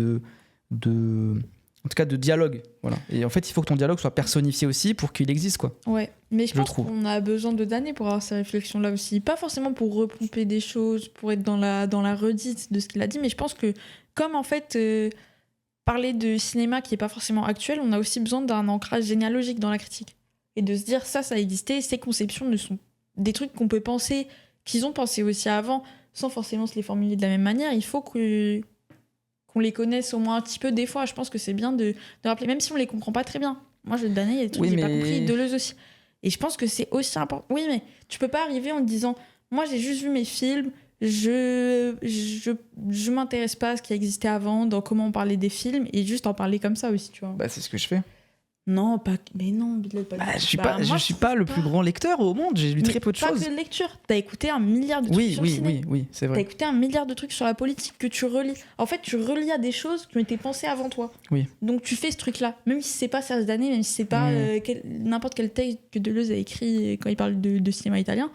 en tout cas de dialogue, voilà. Et en fait, il faut que ton dialogue soit personnifié aussi pour qu'il existe, quoi. Ouais, mais je pense qu'on a besoin de d'années pour avoir ces réflexions-là aussi. Pas forcément pour repomper des choses, pour être dans la redite de ce qu'il a dit, mais je pense que comme en fait parler de cinéma qui est pas forcément actuel, on a aussi besoin d'un ancrage généalogique dans la critique et de se dire ça a existé, ces conceptions ne sont des trucs qu'on peut penser, qu'ils ont pensé aussi avant, sans forcément se les formuler de la même manière. Il faut qu'on les connaisse au moins un petit peu des fois. Je pense que c'est bien de rappeler, même si on les comprend pas très bien. Moi, Danet, il y a des trucs que j'ai pas compris, Deleuze aussi. Et je pense que c'est aussi important. Oui, mais tu peux pas arriver en te disant, moi, j'ai juste vu mes films, je m'intéresse pas à ce qui existait avant, dans comment on parlait des films, et juste en parler comme ça aussi, tu vois. Bah, c'est ce que je fais. Non, pas. Mais non, Bilal, pas. Je suis pas le plus grand lecteur au monde. J'ai lu très peu de choses. Pas que de lecture. T'as écouté 1 milliard de trucs sur le ciné. Oui, c'est vrai. T'as écouté 1 milliard de trucs sur la politique que tu relis. En fait, tu relis à des choses qui ont été pensées avant toi. Oui. Donc tu fais ce truc-là, même si c'est pas Serge Danet, même si c'est pas n'importe quel texte que Deleuze a écrit quand il parle de cinéma italien.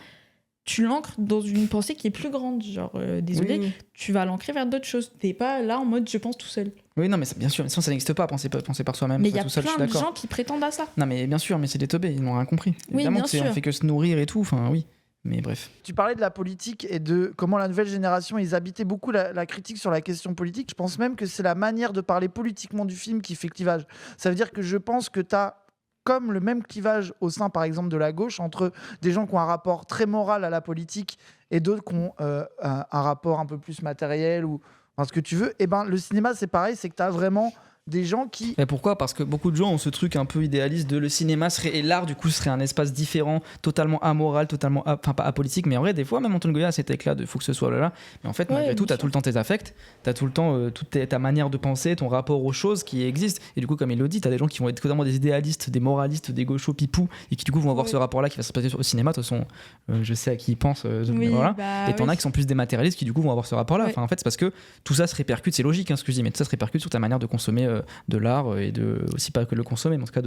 Tu l'ancres dans une pensée qui est plus grande. Genre, désolé, tu vas l'ancrer vers d'autres choses. T'es pas là en mode je pense tout seul. Oui, non, mais bien sûr, sinon ça n'existe pas, penser par soi-même. Mais il y a tout seul, plein de gens qui prétendent à ça. Non, mais bien sûr, mais c'est des teubés, ils n'ont rien compris. Oui, évidemment bien sûr. On fait que se nourrir et tout, enfin oui. Mais bref. Tu parlais de la politique et de comment la nouvelle génération, ils habitaient beaucoup la critique sur la question politique. Je pense même que c'est la manière de parler politiquement du film qui fait clivage. Ça veut dire que je pense que tu as comme le même clivage au sein, par exemple, de la gauche, entre des gens qui ont un rapport très moral à la politique et d'autres qui ont un rapport un peu plus matériel ou enfin, ce que tu veux. Et ben le cinéma c'est pareil, c'est que tu as vraiment des gens qui... Mais pourquoi ? Parce que beaucoup de gens ont ce truc un peu idéaliste de le cinéma et l'art du coup serait un espace différent, totalement amoral, totalement enfin pas apolitique, mais en vrai des fois même Antoine Goya a cet éclat de faut que ce soit là, mais en fait malgré tout t'as tout le temps tes affects, t'as tout le temps toute ta manière de penser, ton rapport aux choses qui existent, et du coup comme il le dit, t'as des gens qui vont être totalement des idéalistes, des moralistes, des gauchos pipous, et qui du coup vont avoir ce rapport là qui va se passer au cinéma. De toute façon je sais à qui ils pensent, voilà. Et t'en as qui sont plus des matérialistes qui du coup vont avoir ce rapport là, enfin en fait c'est parce que tout ça se répercute, c'est logique ce que je dis, mais tout ça se répercute sur ta manière de consommer de l'art, et de aussi pas que le consommer mais en tout cas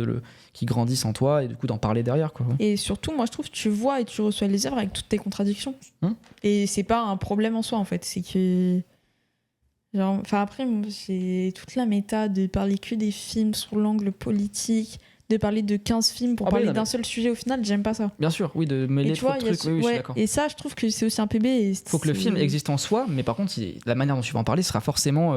qui grandissent en toi, et du coup d'en parler derrière quoi. Et surtout moi je trouve que tu vois et tu reçois les œuvres avec toutes tes contradictions, et c'est pas un problème en soi en fait, c'est que genre, enfin après j'ai toute la méta de parler que des films sur l'angle politique, de parler de 15 films pour parler d'un seul sujet au final, j'aime pas ça. Bien sûr, oui, de mêler trop de trucs, je suis d'accord. Et ça, je trouve que c'est aussi un PB. Il faut que le film existe en soi, mais par contre, la manière dont tu vas en parler sera forcément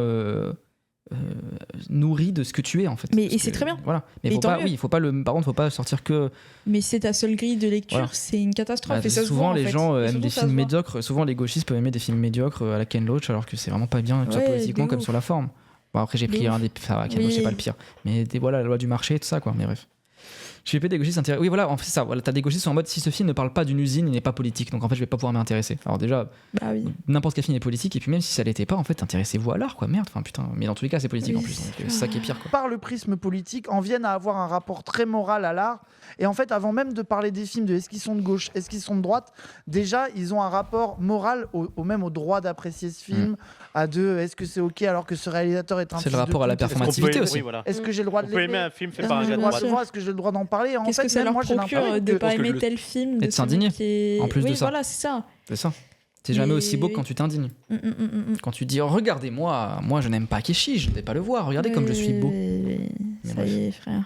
nourrie de ce que tu es en fait. Mais c'est très bien. Voilà. Mais par contre, faut pas sortir que. Mais c'est ta seule grille de lecture, c'est une catastrophe. Et ça souvent, les gens aiment des films médiocres. médiocres. Souvent, les gauchistes peuvent aimer des films médiocres à la Ken Loach, alors que c'est vraiment pas bien, que ce soit politiquement comme sur la forme. Bon, après, j'ai pris un des. Enfin, Ken Loach, c'est pas le pire. Mais voilà, la loi du marché, tout ça, quoi. Mais bref. Je fais des gauchistes intéressés. Oui, voilà, en fait, c'est ça. Voilà, t'as des gauchistes qui sont en mode si ce film ne parle pas d'une usine, il n'est pas politique. Donc en fait, je vais pas pouvoir m'intéresser. Alors déjà, n'importe quel film est politique. Et puis même si ça l'était pas, en fait, intéressez-vous à l'art, quoi. Merde, enfin putain. Mais dans tous les cas, c'est politique en plus. Donc c'est ça qui est pire, quoi. Par le prisme politique, en viennent à avoir un rapport très moral à l'art. Et en fait, avant même de parler des films, de est-ce qu'ils sont de gauche, est-ce qu'ils sont de droite, déjà, ils ont un rapport moral même au droit d'apprécier ce film, à est-ce que c'est ok alors que ce réalisateur est un c'est le rapport à la performativité aussi. Est-ce que j'ai le droit de l'aimer un film fait par un gars de droite. Est-ce que j'ai le droit d'en parler? En Qu'est-ce fait, que ça leur procure de pas aimer tel film, et de s'indigner en plus de ça. Voilà, c'est ça. C'est ça. C'est jamais aussi beau que quand tu t'indignes. Quand tu dis regardez-moi, moi je n'aime pas Keshi, je ne vais pas le voir, regardez comme je suis beau. Ça y est, frère.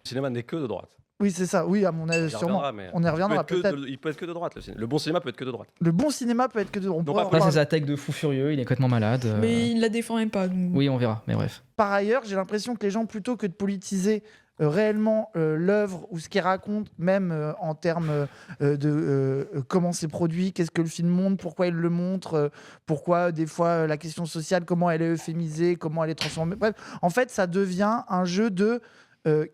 Le cinéma n'est que de droite. Oui, c'est ça. Oui, à mon avis, sûrement. On y reviendra peut-être. Il peut être que de droite. Le bon cinéma peut être que de droite. Le bon cinéma peut être que de droite. Là, c'est sa tech de fou furieux, il est complètement malade. Mais il la défend même pas. Donc... Oui, on verra, mais bref. Par ailleurs, j'ai l'impression que les gens, plutôt que de politiser réellement l'œuvre ou ce qu'il raconte, même en termes de comment c'est produit, qu'est-ce que le film montre, pourquoi il le montre, pourquoi des fois la question sociale, comment elle est euphémisée, comment elle est transformée. Bref, en fait, ça devient un jeu de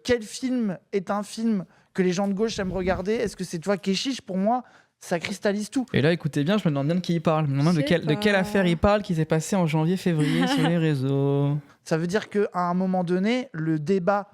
quel film est un film que les gens de gauche aiment regarder. Est-ce que c'est, tu vois, Keshish, pour moi, ça cristallise tout. Et là, écoutez bien, je me demande bien de qui il parle. Je me demande de quelle affaire il parle qui s'est passée en janvier-février sur les réseaux. Ça veut dire qu'à un moment donné, le débat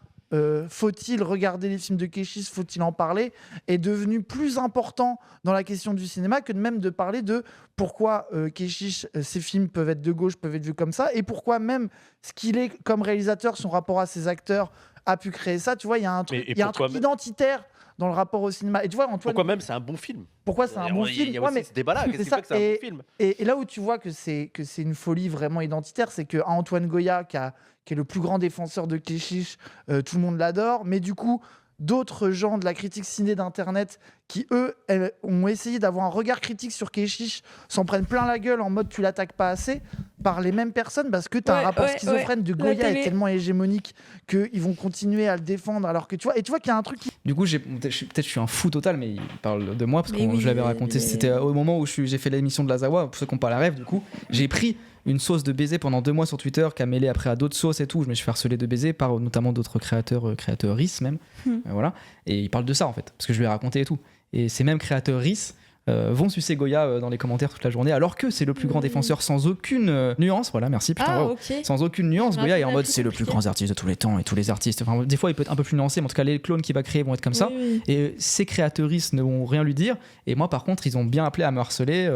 faut-il regarder les films de Keshish, faut-il en parler, est devenu plus important dans la question du cinéma que même de parler de pourquoi Keshish, ses films peuvent être de gauche, peuvent être vus comme ça, et pourquoi même ce qu'il est comme réalisateur, son rapport à ses acteurs a pu créer ça. Tu vois, il y a un truc, identitaire dans le rapport au cinéma. Et tu vois, Antoine, pourquoi même c'est un bon film? Pourquoi c'est un bon film? Il y a aussi ce débat-là. Qu'est-ce qui fait que c'est un bon film? Et là où tu vois que c'est une folie vraiment identitaire, c'est que Antoine Goya, qui est le plus grand défenseur de Keshish, tout le monde l'adore, mais du coup, d'autres gens de la critique ciné d'internet qui, eux, ont essayé d'avoir un regard critique sur Keshish, s'en prennent plein la gueule en mode tu l'attaques pas assez, par les mêmes personnes, parce que tu as un rapport schizophrène de Goya est tellement hégémonique qu'ils vont continuer à le défendre, alors que tu vois, et tu vois qu'il y a un truc qui... Du coup, peut-être je suis un fou total, mais il parle de moi, parce que je l'avais raconté, c'était au moment où j'ai fait l'émission de l'Azawa, pour ceux qui n'ont pas la rêve, du coup, j'ai pris une sauce de baiser pendant 2 mois sur Twitter qui a mêlé après à d'autres sauces et tout. Je me suis fait harceler de baiser par notamment d'autres créateuristes même. Voilà. Et il parle de ça en fait, parce que je lui ai raconté et tout. Et ces mêmes créateuristes vont sucer Goya dans les commentaires toute la journée, alors que c'est le plus grand défenseur sans aucune nuance. Voilà, merci. Putain, sans aucune nuance. Goya est en mode c'est le plus grand artiste de tous les temps et tous les artistes. Enfin, des fois, il peut être un peu plus nuancé, mais en tout cas, les clones qu'il va créer vont être comme ça. Et ces créateuristes ne vont rien lui dire. Et moi, par contre, ils ont bien appelé à me harceler.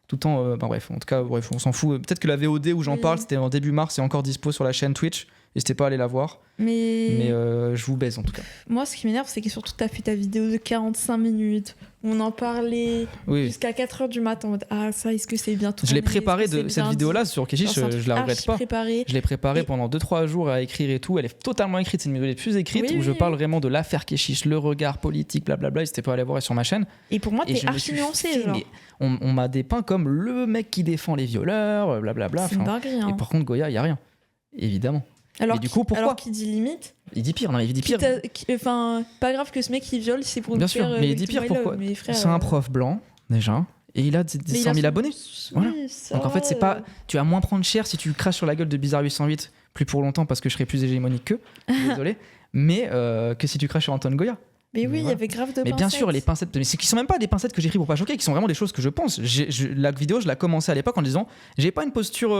Tout le temps, bref, en tout cas, bref, on s'en fout. Peut-être que la VOD où j'en parle, c'était en début mars, c'est encore dispo sur la chaîne Twitch. N'hésitez pas à aller la voir. Mais je vous baise en tout cas. Moi, ce qui m'énerve, c'est que surtout, t'as fait ta vidéo de 45 minutes. On en parlait jusqu'à 4h du matin. En mode, ça, est-ce que c'est bien tourné? Je l'ai préparé cette vidéo-là sur Keshish, je la regrette pas. Je l'ai préparée pendant 2-3 jours à écrire et tout. Elle est totalement écrite. C'est une vidéo les plus écrites où je parle vraiment de l'affaire Keshish, le regard politique, blablabla. N'hésitez pas à aller voir sur ma chaîne. Et pour moi, t'es archi nuancé. On m'a dépeint comme le mec qui défend les violeurs, blablabla. C'est une dinguerie. Et par contre, Goya, il n'y a rien. Évidemment. Alors, mais du coup, pourquoi alors qu'il dit limite. Il dit pire, non, il dit pire. Enfin, pas grave que ce mec il viole, c'est pour bien nous sûr, faire. Mais il dit pire, pourquoi C'est un prof blanc, déjà. Et il a Mais il 100 a 000 son- abonnés. Voilà. Donc en fait, c'est pas. Tu vas moins prendre cher si tu craches sur la gueule de Bizarre 808, plus pour longtemps parce que je serai plus hégémonique qu'eux. Désolé. Mais que si tu craches sur Anton Goya. Mais oui, il y Voilà. avait grave de Mais bien sûr, les pincettes, mais c'est qui sont même pas des pincettes que j'écris pour pas choquer, qui sont vraiment des choses que je pense. La vidéo, je l'ai commencé à l'époque en disant, j'ai pas une posture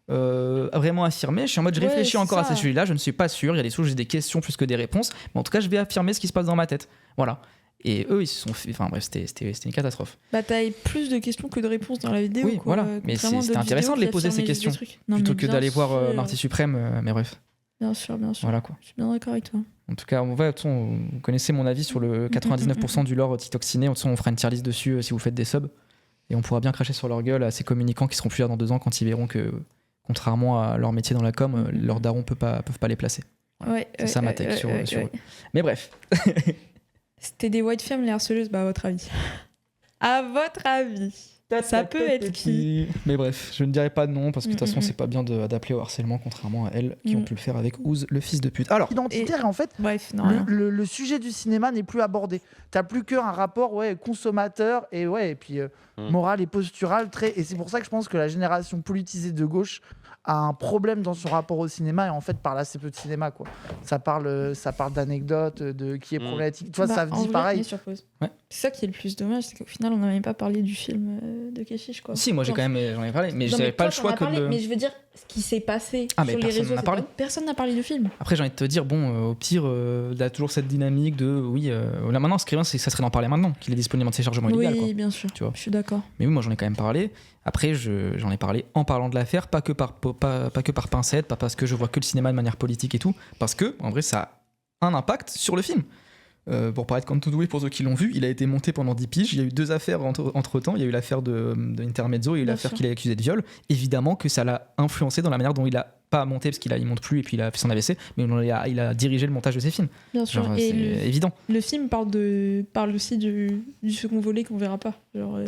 vraiment affirmée. Je suis en mode, je Ouais, réfléchis c'est encore à ça. ce sujet-là. Je ne suis pas sûr. Il y a des choses, j'ai des questions plus que des réponses. Mais en tout cas, je vais affirmer ce qui se passe dans ma tête. Voilà. Et eux, ils se sont fait. Enfin bref, c'était une catastrophe. Bah, t'as eu plus de questions que de réponses dans la vidéo. Oui, quoi. voilà. Mais Contrairement à c'était d'autres intéressant de vidéos les poser, qui ces affirmaient juste questions, des trucs. Non, Plutôt mais que bien d'aller voir sûr. Marty Suprême. Mais bref, Bien sûr, bien sûr. voilà quoi. Je suis bien d'accord avec toi. En tout cas, de toute façon, vous connaissez mon avis sur le 99% du lore TikTok ciné. De toute façon, on fera une tier list dessus si vous faites des subs. Et on pourra bien cracher sur leur gueule à ces communicants qui seront plus là dans 2 ans quand ils verront que, contrairement à leur métier dans la com, leurs darons peuvent pas les placer. Ouais, C'est ça ma take sur eux. Mais bref. C'était des white femmes, les harceleuses, bah à votre avis. À votre avis. Ça peut être qui? Mais bref, je ne dirais pas non parce que de toute façon, Mm. c'est pas bien d'appeler au harcèlement, contrairement à elles qui ont pu le faire avec Ouz, le fils de pute. Alors, Identitaire, et en fait, Bref, non, rien. le sujet du cinéma n'est plus abordé. T'as plus qu'un rapport consommateur et puis moral et postural très. Et c'est pour ça que je pense que la génération politisée de gauche a un problème dans son rapport au cinéma et en fait parle assez peu de cinéma quoi. Ça parle d'anecdotes, de qui est problématique. Tu vois, Bah, ça en dit vrai, pareil. mais sur pause. Ouais. C'est ça qui est le plus dommage, c'est qu'au final, on n'a même pas parlé du film de Keshish, quoi. si, moi j'ai Genre, quand même, j'en ai parlé, mais non, j'avais pas toi, le choix t'en as que parlé, de. Mais je veux dire, ce qui s'est passé Ah, mais sur les personne réseaux, n'en a parlé. personne n'a parlé du film. Après, j'ai envie de te dire, bon, au pire, il y a toujours cette dynamique de oui, là maintenant, ce qui est bien, c'est que ça serait d'en parler maintenant, qu'il est disponible en téléchargement illégal. Quoi. Oui, bien sûr. Tu vois. Je suis d'accord. Mais oui, moi j'en ai quand même parlé. Après, j'en ai parlé en parlant de l'affaire, pas que par pincette, pas parce que je vois que le cinéma de manière politique et tout, parce que, en vrai, ça a un impact sur le film. Pour paraître comme tout doué pour ceux qui l'ont vu, il a été monté pendant 10 piges. Il y a eu 2 affaires entre temps. Il y a eu l'affaire de Intermezzo et il y a eu Bien l'affaire sûr. qu'il a accusé de viol. Évidemment que ça l'a influencé dans la manière dont il a pas monté, parce qu'il monte plus et puis il a fait son AVC, mais il a dirigé le montage de ses films. Bien sûr. Genre, Et c'est évident. le film parle aussi du second volet qu'on verra pas. Genre,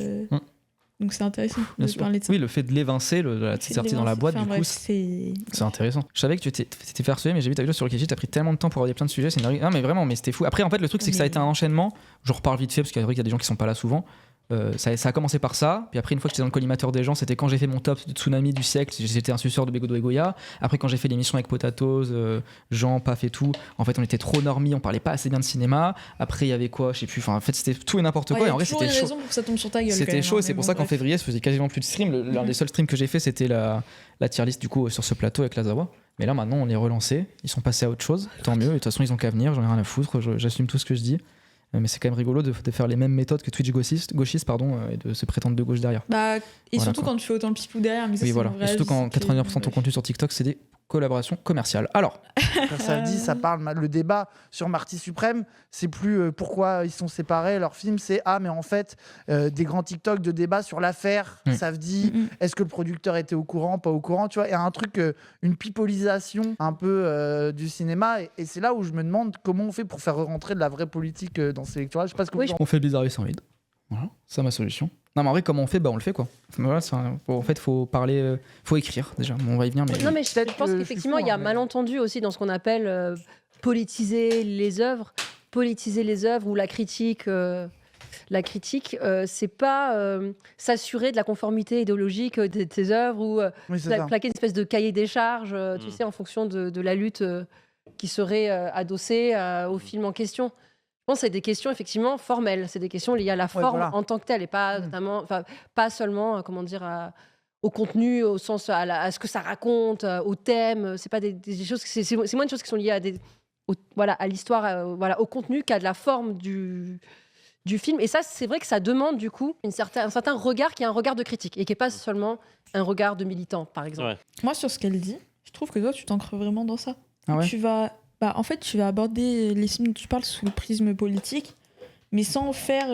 donc c'est intéressant Bien de sûr. parler de ça. Oui, le fait de l'évincer, la petite sortie dans la boîte, Enfin, du bref, coup, c'est intéressant. Je savais que tu t'étais fait harceler, mais j'ai vu ta vidéo sur le Keshi, t'as pris tellement de temps pour aborder plein de sujets. C'est une... Non, mais vraiment, mais c'était fou. Après, en fait, le truc, c'est que ça a été un enchaînement. Je reparle vite fait parce qu'il y a des gens qui sont pas là souvent. Ça a commencé par ça, puis après une fois que j'étais dans le collimateur des gens, c'était quand j'ai fait mon top de Tsunami du siècle, j'étais un suceur de Begodo et Goya. Après quand j'ai fait l'émission avec Potatoes, Jean, Paf et tout, en fait on était trop normis, on parlait pas assez bien de cinéma. Après il y avait quoi, je sais plus, enfin en fait c'était tout et n'importe quoi et en vrai c'était chaud. raison pour que ça tombe sur ta gueule. C'était chaud et c'est pour ça qu'en février je faisais quasiment plus de stream. L'un des seuls streams que j'ai fait c'était la tier list du coup sur ce plateau avec Lazawa. Mais là maintenant on est relancé, ils sont passés à autre chose, tant mieux, et de toute façon ils ont qu'à venir, j'en ai rien à foutre, j'assume tout ce que je dis. Mais c'est quand même rigolo de faire les mêmes méthodes que Twitch gauchiste, et de se prétendre de gauche derrière. Bah, et Voilà, surtout quoi. quand tu fais autant de pipou derrière. Mais ça, Oui, c'est voilà. mon vrai Et surtout quand avis, c'est 99% de ton bref. contenu sur TikTok, c'est des collaborations commerciales. Alors, Ça dit, ça parle. Le débat sur Marty Suprême, c'est plus pourquoi ils sont séparés. Leur film, c'est mais en fait, des grands TikTok de débat sur l'affaire. Ça veut dire, est-ce que le producteur était au courant, pas au courant, tu vois. Il y a un truc, une pipolisation un peu du cinéma. Et c'est là où je me demande comment on fait pour faire rentrer de la vraie politique dans ces lecturages. Je sais pas ce que Oui, vous en on fait bizarre sans vide. Voilà, c'est ma solution. Non, mais en vrai, comment on fait ? Bah, on le fait quoi. Voilà, en fait, faut parler, faut écrire déjà. Bon, on va y venir, mais. Non, mais je Peut-être pense que je qu'effectivement, suis il y a fou, hein, malentendu aussi dans ce qu'on appelle politiser les œuvres. Politiser les œuvres ou la critique. C'est pas s'assurer de la conformité idéologique de tes œuvres ou Oui, c'est ça. plaquer une espèce de cahier des charges, tu sais, en fonction de la lutte qui serait adossée au film en question. Je pense que c'est des questions effectivement formelles, c'est des questions liées à la forme voilà. en tant que telle et pas notamment, enfin, pas seulement, comment dire, au contenu, au sens à ce que ça raconte, au thème. C'est pas des choses, c'est moins des choses qui sont liées à à l'histoire, au contenu qu'à de la forme du film. Et ça, c'est vrai que ça demande du coup un certain regard qui est un regard de critique et qui est pas seulement un regard de militant, par exemple. Ouais. Moi, sur ce qu'elle dit, je trouve que toi, tu t'ancres vraiment dans ça. Ah ouais. Tu vas aborder les films dont tu parles sous le prisme politique, mais sans faire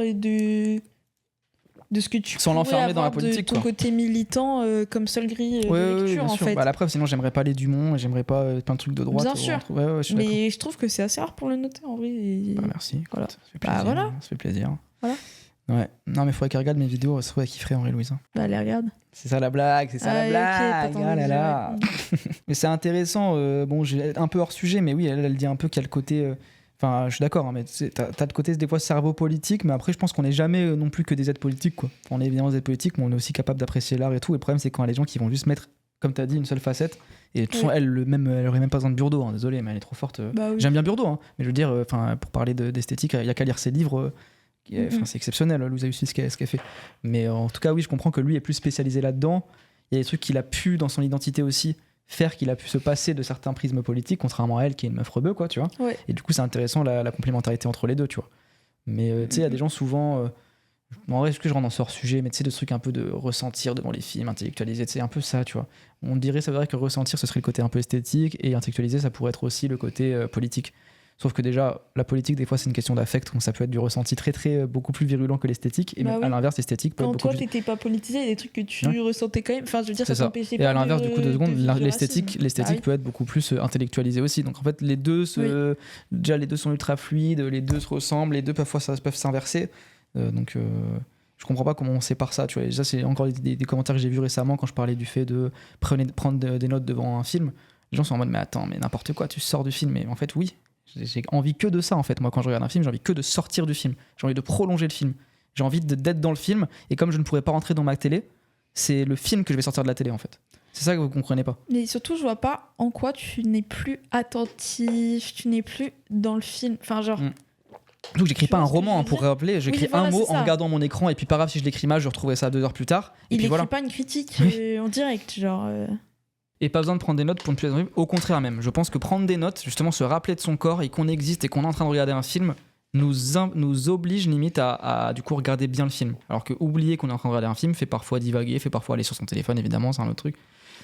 de ce que tu Sans pourrais l'enfermer dans la avoir politique, de ton quoi. côté militant comme seule grille Ouais, de ouais, lecture, bien en sûr. fait. Bah, la preuve, sinon j'aimerais pas les Dumont, et j'aimerais pas plein de trucs de droite. Bien sûr. Ouais, je suis d'accord. Mais je trouve que c'est assez rare pour le noter, en vrai. et- Bah, merci. Voilà. Ça fait plaisir. Bah, voilà. Ça fait plaisir. Voilà. Ouais. Non, mais il faudrait qu'elle regarde mes vidéos. C'est vrai qu'il ferait Henri-Louise. Bah, allez, regarde. C'est ça la blague, c'est ça la Ah, ok, blague. t'attendais Ah là là. direct. Mais c'est intéressant. Bon, j'ai un peu hors sujet, mais oui, elle dit un peu qu'il y a le côté. Enfin, je suis d'accord, hein, mais t'as de côté des fois cerveau politique, mais après, je pense qu'on n'est jamais non plus que des aides politiques, quoi. Enfin, on est évidemment des aides politiques, mais on est aussi capable d'apprécier l'art et tout. Et le problème, c'est quand il y a les gens qui vont juste mettre, comme t'as dit, une seule facette. Et de toute façon, elle aurait même pas besoin de Burdo, hein, désolé, mais elle est trop forte. Bah oui. J'aime bien Burdo, hein, mais je veux dire, pour parler d'esthétique, il y a qu'à lire ses livres. C'est exceptionnel, Louisa Lucy, ce qu'elle fait. Mais en tout cas, oui, je comprends que lui est plus spécialisé là-dedans. Il y a des trucs qu'il a pu, dans son identité aussi, faire qu'il a pu se passer de certains prismes politiques, contrairement à elle qui est une meuf rebeu, quoi, tu vois. Ouais. Et du coup, c'est intéressant la complémentarité entre les deux, tu vois. Mais tu sais, il y a des gens souvent. En vrai, est-ce que je rentre dans ce hors-sujet, mais tu sais, de trucs un peu de ressentir devant les films, intellectualiser, c'est un peu ça, tu vois. Ça voudrait que ressentir, ce serait le côté un peu esthétique, et intellectualiser, ça pourrait être aussi le côté politique. Sauf que déjà, la politique, des fois, c'est une question d'affect, donc ça peut être du ressenti très, très, beaucoup plus virulent que l'esthétique. Et même à l'inverse, l'esthétique peut être Quand beaucoup toi, plus. t'étais pas politisé, il y a des trucs que tu ressentais quand même. Enfin, je veux dire, C'est ça ça. t'empêchait Et pas à l'inverse, du coup, de secondes, vivre le l'esthétique racisme. Ah oui. peut être beaucoup plus intellectualisée aussi. Donc en fait, les deux, déjà, les deux sont ultra fluides, les deux se ressemblent, les deux parfois ça peuvent s'inverser. Je comprends pas comment on sépare ça. Tu vois. Et ça, c'est encore des commentaires que j'ai vus récemment quand je parlais du fait de prendre des notes devant un film. Les gens sont en mode, mais attends, mais n'importe quoi, tu sors du film. Mais en fait, oui. J'ai envie que de ça en fait. Moi, quand je regarde un film, j'ai envie que de sortir du film. J'ai envie de prolonger le film. J'ai envie d'être dans le film. Et comme je ne pourrais pas rentrer dans ma télé, c'est le film que je vais sortir de la télé en fait. C'est ça que vous comprenez pas. Mais surtout, je vois pas en quoi tu n'es plus attentif, tu n'es plus dans le film. Enfin, genre. Donc j'écris Tu pas un vois ce que roman je veux pour dire rappeler. J'écris Oui, voilà, un mot c'est en ça. regardant mon écran et puis pas grave si je l'écris mal, je retrouverai ça 2 heures plus tard. Et Il puis écrit voilà. pas une critique en direct, genre. Et pas besoin de prendre des notes pour ne plus être dans le film. Au contraire même, je pense que prendre des notes, justement se rappeler de son corps et qu'on existe et qu'on est en train de regarder un film, nous oblige limite à du coup regarder bien le film. Alors que oublier qu'on est en train de regarder un film fait parfois divaguer, fait parfois aller sur son téléphone, évidemment, c'est un autre truc.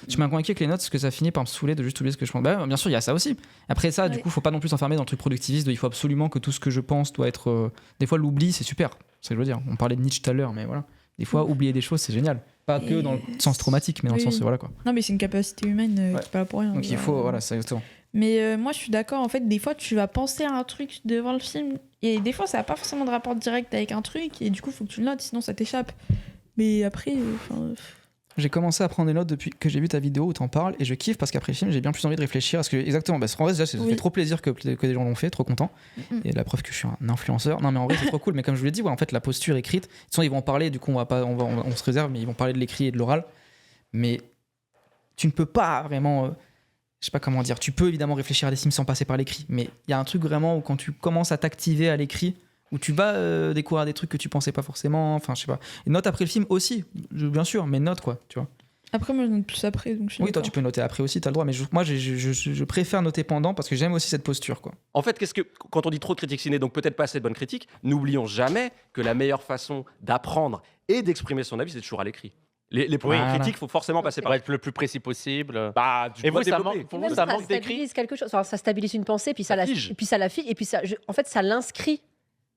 Je suis convaincu que les notes, parce que ça finit par me saouler de juste oublier ce que je pense. Bah, bien sûr, il y a ça aussi. Après ça, du coup, faut pas non plus s'enfermer dans le truc productiviste. Il faut absolument que tout ce que je pense doit être. Des fois, l'oubli, c'est super. C'est ce que je veux dire. On parlait de Nietzsche tout à l'heure, mais voilà. Des fois, oublier des choses, c'est génial. Pas que dans le sens traumatique, mais dans le sens voilà quoi. Non, mais c'est une capacité humaine qui est pas là pour rien. Donc il faut, voilà, c'est exactement. Mais moi, je suis d'accord. En fait, des fois, tu vas penser à un truc devant le film, et des fois, ça n'a pas forcément de rapport direct avec un truc, et du coup, il faut que tu le notes, sinon ça t'échappe. Mais après. J'ai commencé à prendre des notes depuis que j'ai vu ta vidéo où t'en parles, et je kiffe parce qu'après le film, j'ai bien plus envie de réfléchir à ce que. Exactement, parce qu'en vrai, déjà, ça fait trop plaisir que des gens l'ont fait, trop content. Et la preuve que je suis un influenceur. Non, mais en vrai, c'est trop cool. Mais comme je vous l'ai dit, en fait, la posture écrite, de toute façon, ils vont en parler, du coup, on se réserve, mais ils vont parler de l'écrit et de l'oral. Mais tu ne peux pas vraiment. Je sais pas comment dire. Tu peux évidemment réfléchir à des films sans passer par l'écrit, mais il y a un truc vraiment où quand tu commences à t'activer à l'écrit, où tu vas découvrir des trucs que tu pensais pas forcément, enfin je sais pas. Et note après le film aussi, bien sûr, mais note quoi, tu vois. Après, moi je note plus après. Donc oui, toi tu peux noter après aussi, t'as le droit, mais moi je préfère noter pendant parce que j'aime aussi cette posture quoi. En fait, quand on dit trop de critiques ciné, donc peut-être pas assez de bonnes critiques, n'oublions jamais que la meilleure façon d'apprendre et d'exprimer son avis, c'est toujours à l'écrit. Les premières critiques, il faut forcément passer par Pour être le plus précis possible. Bah, Et vous, ça développer. manque, Et même ça ça manque d'écrit. stabilise quelque chose. Enfin, ça stabilise une pensée, puis ça la fige. et puis ça, en fait, ça l'inscrit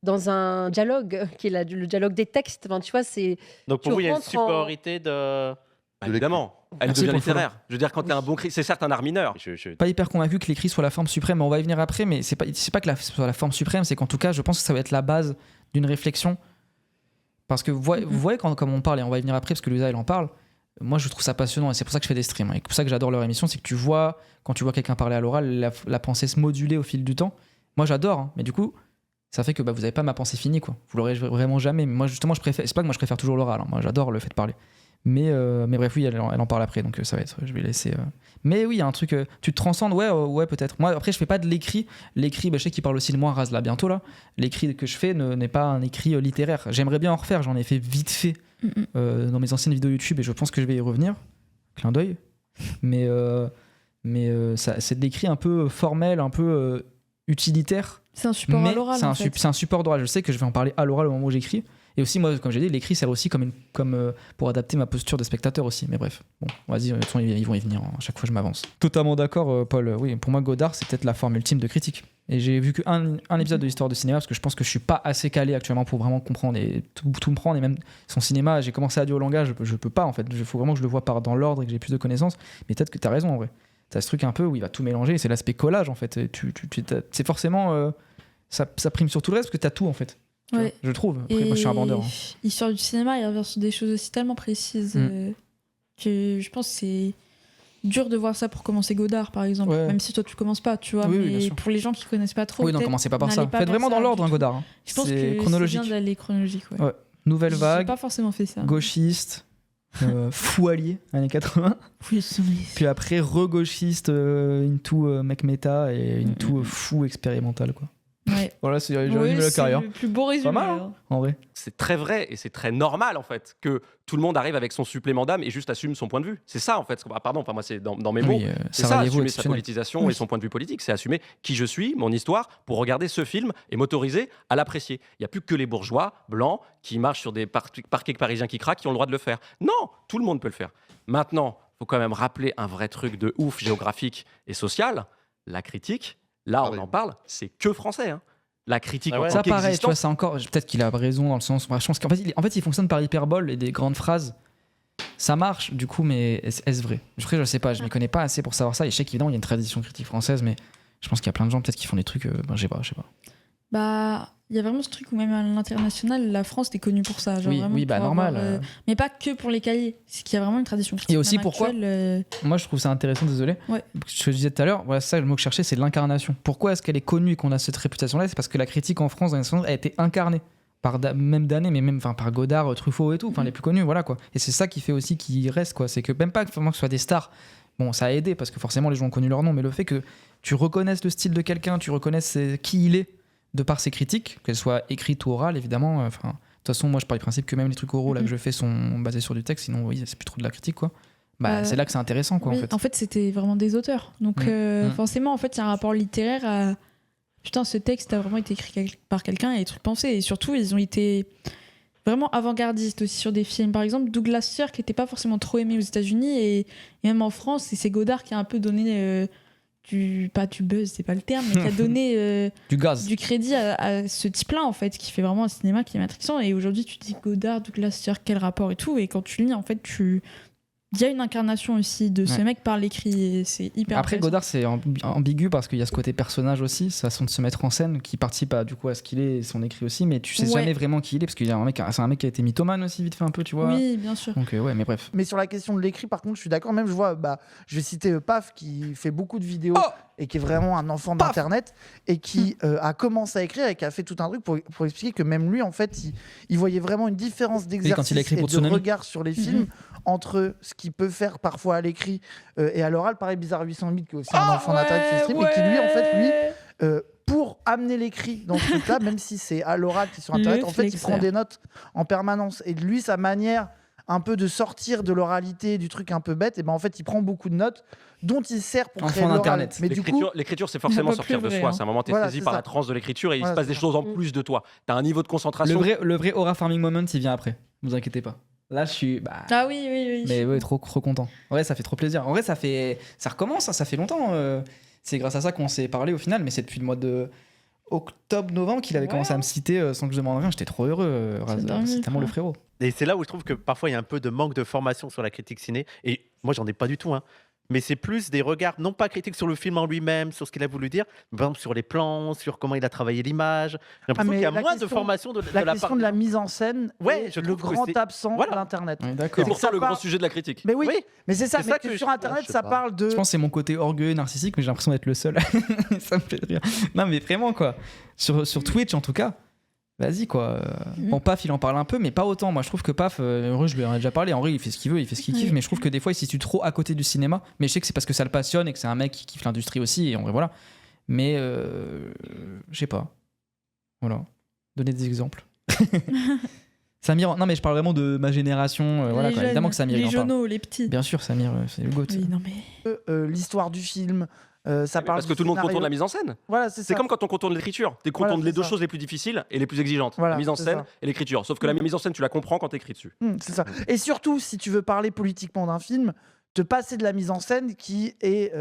dans un dialogue qui est le dialogue des textes. Enfin, tu vois, c'est. Donc pour Tu vous, il y a une rentres en- supériorité de. Bah, évidemment, elle Merci devient pour le follow. littéraire. Je veux dire, quand t'es un bon c'est certes un art mineur. Pas hyper convaincu que l'écrit soit la forme suprême, on va y venir après, mais c'est pas que ce soit la forme suprême, c'est qu'en tout cas, je pense que ça va être la base d'une réflexion. Parce que vous voyez comme on parle, et on va y venir après parce que Luisa elle en parle. Moi, je trouve ça passionnant et c'est pour ça que je fais des streams. Et c'est pour ça que j'adore leur émission, c'est que tu vois, quand tu vois quelqu'un parler à l'oral, la pensée se moduler au fil du temps. Moi, j'adore, hein, mais du coup, ça fait que vous n'avez pas ma pensée finie, quoi. Vous l'aurez vraiment jamais. Mais moi, justement, je préfère. C'est pas que moi, je préfère toujours l'oral. Hein. Moi, j'adore le fait de parler. Mais bref, oui, elle en parle après, donc ça va être. Je vais laisser. Mais oui, il y a un truc. Tu te transcendes, ouais, peut-être. Moi, après, je fais pas de l'écrit. L'écrit, je sais qu'il parle aussi de moi, Raz, là, bientôt, là. L'écrit que je fais n'est pas un écrit littéraire. J'aimerais bien en refaire, j'en ai fait vite fait dans mes anciennes vidéos YouTube et je pense que je vais y revenir. Clin d'œil. Mais c'est de l'écrit un peu formel, un peu utilitaire. C'est un support à l'oral. C'est un support d'oral. Je sais que je vais en parler à l'oral au moment où j'écris. Et aussi, moi, comme j'ai dit, l'écrit sert aussi comme pour adapter ma posture de spectateur aussi. Mais bref, bon, vas-y, de toute façon, ils vont y venir. À chaque fois, je m'avance. Totalement d'accord, Paul. Oui, pour moi, Godard, c'est peut-être la forme ultime de critique. Et j'ai vu qu'un épisode de l'histoire du cinéma, parce que je pense que je suis pas assez calé actuellement pour vraiment comprendre et tout me prendre. Et même son cinéma, j'ai commencé à dire au langage, je peux pas en fait. Il faut vraiment que je le vois dans l'ordre et que j'ai plus de connaissances. Mais peut-être que t'as raison en vrai. T'as ce truc un peu où il va tout mélanger. C'est l'aspect collage en fait. Et c'est forcément. Ça prime sur tout le reste parce que t'as tout en fait. Ouais. Je trouve. Après, moi, je suis un vendeur. Hein. L'histoire du cinéma, il revient sur des choses aussi tellement précises que je pense que dur de voir ça pour commencer Godard, par exemple. Ouais. Même si toi, tu commences pas, tu vois. Oui, bien mais sûr. pour les gens qui connaissent pas trop, Oui, non, peut-être, commencez pas par ça. n'allez pas Faites vers vraiment ça dans l'ordre, du tout. Godard. Hein. Je pense que C'est c'est chronologique. bien d'aller chronologique, ouais. Ouais. Nouvelle J'ai vague, pas forcément fait ça. gauchiste, fou allié, années 80. Oui, c'est vrai. Puis après, re-gauchiste, into mec méta et into fou expérimental, quoi. Ouais. Voilà, j'ai Oui, résumé la c'est carrière. le plus beau résumé. mal, hein. alors. En vrai. C'est très vrai et c'est très normal en fait que tout le monde arrive avec son supplément d'âme et juste assume son point de vue. C'est ça en fait. Pardon, enfin moi c'est dans mes mots. Oui, C'est ça, Sarajevo assumer sa exceptionnel. politisation Oui. et son point de vue politique. C'est assumer qui je suis, mon histoire, pour regarder ce film et m'autoriser à l'apprécier. Il n'y a plus que les bourgeois blancs qui marchent sur des parquets parisiens qui craquent qui ont le droit de le faire. Non, tout le monde peut le faire. Maintenant, il faut quand même rappeler un vrai truc de ouf géographique et social. La critique, là Ah on oui. en parle, c'est que français. Hein. La critique Ah ouais. en Ça tant pareil, tu vois, qu'existence, c'est encore. Peut-être qu'il a raison dans le sens. Je pense qu'en fait, il fonctionne par l'hyperbole et des grandes phrases. Ça marche, du coup, mais est-ce vrai? Je sais pas, je m'y connais pas assez pour savoir ça. Et je sais qu'évidemment, il y a une tradition critique française, mais je pense qu'il y a plein de gens peut-être qui font des trucs. Je sais pas. Bah, il y a vraiment ce truc où même à l'international, la France est connue pour ça. Genre Oui, vraiment oui, bah pour normal. avoir, mais pas que pour les cahiers. C'est qu'il y a vraiment une tradition critique. Et aussi même pourquoi actuelle, Moi, je trouve ça intéressant, désolé. Ouais. Ce que je disais tout à l'heure, voilà, ça, le mot que je cherchais, c'est l'incarnation. Pourquoi est-ce qu'elle est connue et qu'on a cette réputation-là? C'est parce que la critique en France, dans les années 60, a été incarnée. Même d'années, mais même par Godard, Truffaut et tout, les plus connus, voilà quoi. Et c'est ça qui fait aussi qu'ils restent, quoi. C'est que même pas vraiment que ce soit des stars, bon, ça a aidé parce que forcément les gens ont connu leur nom, mais le fait que tu reconnaisses le style de quelqu'un, tu reconnaisses qui il est de par ses critiques, qu'elles soient écrites ou orales, évidemment. De toute façon, moi je pars du principe que même les trucs oraux là, que je fais sont basés sur du texte, sinon, oui, c'est plus trop de la critique, quoi. C'est là que c'est intéressant, quoi, oui, en fait. c'était vraiment des auteurs. Donc, forcément, en fait, il y a un rapport littéraire à. Putain, ce texte a vraiment été écrit par quelqu'un et être pensé. Et surtout, ils ont été vraiment avant-gardistes aussi sur des films. Par exemple, Douglas Sirk qui n'était pas forcément trop aimé aux États-Unis et même en France, et c'est Godard qui a un peu donné pas du buzz, c'est pas le terme, mais qui a donné Du gaz. du crédit à ce type-là, en fait, qui fait vraiment un cinéma qui est matrixant. Et aujourd'hui, tu te dis Godard, Douglas Sirk, quel rapport et tout. Et quand tu lis, en fait, il y a une incarnation aussi de ce mec par l'écrit et c'est hyper Après, intéressant. Godard, c'est ambigu parce qu'il y a ce côté personnage aussi, sa façon de se mettre en scène qui participe à ce qu'il est et son écrit aussi, mais tu sais jamais vraiment qui il est parce qu'il y a c'est un mec qui a été mythomane aussi, vite fait un peu, tu vois. Oui, bien sûr. Donc, ouais, mais bref. Mais sur la question de l'écrit, par contre, je suis d'accord. Même, je vais citer Paf qui fait beaucoup de vidéos et qui est vraiment un enfant d'Internet et qui a commencé à écrire et qui a fait tout un truc pour expliquer que même lui, en fait, il voyait vraiment une différence quand d'exercice il a écrit et pour de Tsunami. regard sur les films entre ce qu'il peut faire parfois à l'écrit et à l'oral. Pareil, Bizarre 808, qui est aussi un enfant d'Internet qui fait stream et qui, lui, en fait, pour amener l'écrit dans ce truc-là, même si c'est à l'oral qui est sur Internet, en fait, il prend des notes en permanence. Et lui, sa manière un peu de sortir de l'oralité, du truc un peu bête, et ben en fait, il prend beaucoup de notes dont il sert pour créer Enfant l'oral. d'Internet. Mais du coup, l'écriture, c'est forcément pas sortir plus de vrai, soi. hein. C'est un moment, tu es Voilà, saisi c'est par ça. la transe de l'écriture et il Voilà, se passe c'est des ça. choses en plus de toi. Tu as un niveau de concentration. Le vrai aura farming moment, il vient après. Ne vous inquiétez pas. Là, je suis. Ah oui. Mais ouais, trop content. Ouais, ça fait trop plaisir. En vrai, ça recommence, hein, ça fait longtemps. C'est grâce à ça qu'on s'est parlé au final, mais c'est depuis le mois de octobre-novembre qu'il avait commencé à me citer sans que je demande rien. J'étais trop heureux. C'est tellement le frérot. Et c'est là où je trouve que parfois il y a un peu de manque de formation sur la critique ciné. Et moi, j'en ai pas du tout. Hein. Mais c'est plus des regards, non pas critiques sur le film en lui-même, sur ce qu'il a voulu dire, mais par exemple sur les plans, sur comment il a travaillé l'image. J'ai l'impression qu'il y a la moins de question- formation de la la question part. de la mise en scène Ouais, est je le trouve que grand c'est- absent Voilà. d'Internet. Ouais, Et d'accord. pourtant, ça le part- grand sujet de la critique. Mais oui, Oui. mais c'est ça. C'est Mais ça que que sur je- Internet, je sais ça pas. parle de. Je pense que c'est mon côté orgueilleux narcissique, mais j'ai l'impression d'être le seul. Ça me fait rire. Non, mais vraiment, quoi. Sur Twitch, en tout cas, vas-y, quoi. Bon, Paf, il en parle un peu, mais pas autant. Moi, je trouve que Paf, Henri, je lui en ai déjà parlé. Henri, il fait ce qu'il veut, il fait ce qu'il kiffe, mais je trouve que des fois, il se situe trop à côté du cinéma. Mais je sais que c'est parce que ça le passionne et que c'est un mec qui kiffe l'industrie aussi, et en vrai, voilà. Mais, je sais pas. Voilà. Donner des exemples. Samir, non, mais je parle vraiment de ma génération. Voilà, Les quoi. jeunes, Évidemment que Samir, il les en parle. jeunes, les petits. Bien sûr, Samir, c'est le GOAT. Oui, non mais. L'histoire du film, ça parle Parce que du tout le monde scénario. contourne la mise en scène. Voilà, c'est C'est ça. comme quand on contourne l'écriture. Tu Voilà, contournes les c'est deux ça. choses les plus difficiles et les plus exigeantes. Voilà, la mise en c'est scène ça. et l'écriture. Sauf que la mise en scène, tu la comprends quand tu écris dessus. C'est ça. Et surtout, si tu veux parler politiquement d'un film, te passer de la mise en scène qui est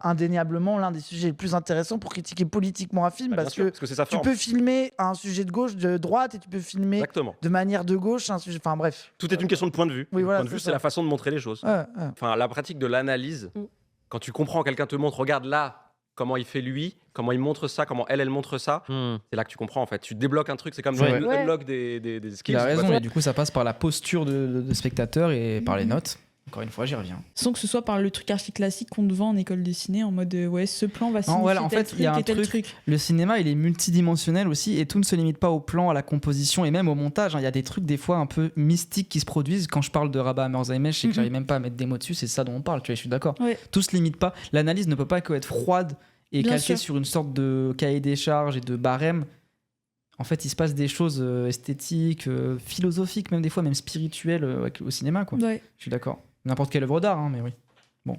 indéniablement l'un des sujets les plus intéressants pour critiquer politiquement un film, Bah, bien parce sûr, que parce que c'est sa tu forme. peux filmer un sujet de gauche, de droite, et tu peux filmer Exactement. de manière de gauche un sujet. Enfin bref. Tout est une question de point de vue. Oui, Le voilà, point de vue, c'est c'est ça. la façon de montrer les choses. Ouais. Enfin, la pratique de l'analyse, quand tu comprends, quelqu'un te montre, regarde là, comment il fait lui, comment il montre ça, comment elle montre ça, c'est là que tu comprends en fait. Tu débloques un truc, c'est comme Ouais. unlock des skills. Il a raison, quoi. et du coup, ça passe par la posture de spectateur et par les notes. Encore une fois, j'y reviens. Sans que ce soit par le truc archi classique qu'on te vend en école de ciné en mode ouais, ce plan va signifier voilà, en tel fait, il y a truc un et tel truc- truc. Le cinéma, il est multidimensionnel aussi, et tout ne se limite pas au plan, à la composition et même au montage. Il y a des trucs des fois un peu mystiques qui se produisent. Quand je parle de Rabat Hammersheimer, je sais que j'arrive même pas à mettre des mots dessus, c'est ça dont on parle, tu vois, je suis d'accord. Ouais. Tout se limite pas. L'analyse ne peut pas que être froide et Bien calquée sûr. sur une sorte de cahier des charges et de barème. En fait, il se passe des choses esthétiques, philosophiques, même des fois, même spirituelles au cinéma, quoi. Ouais. Je suis d'accord. N'importe quelle œuvre d'art, hein, mais oui.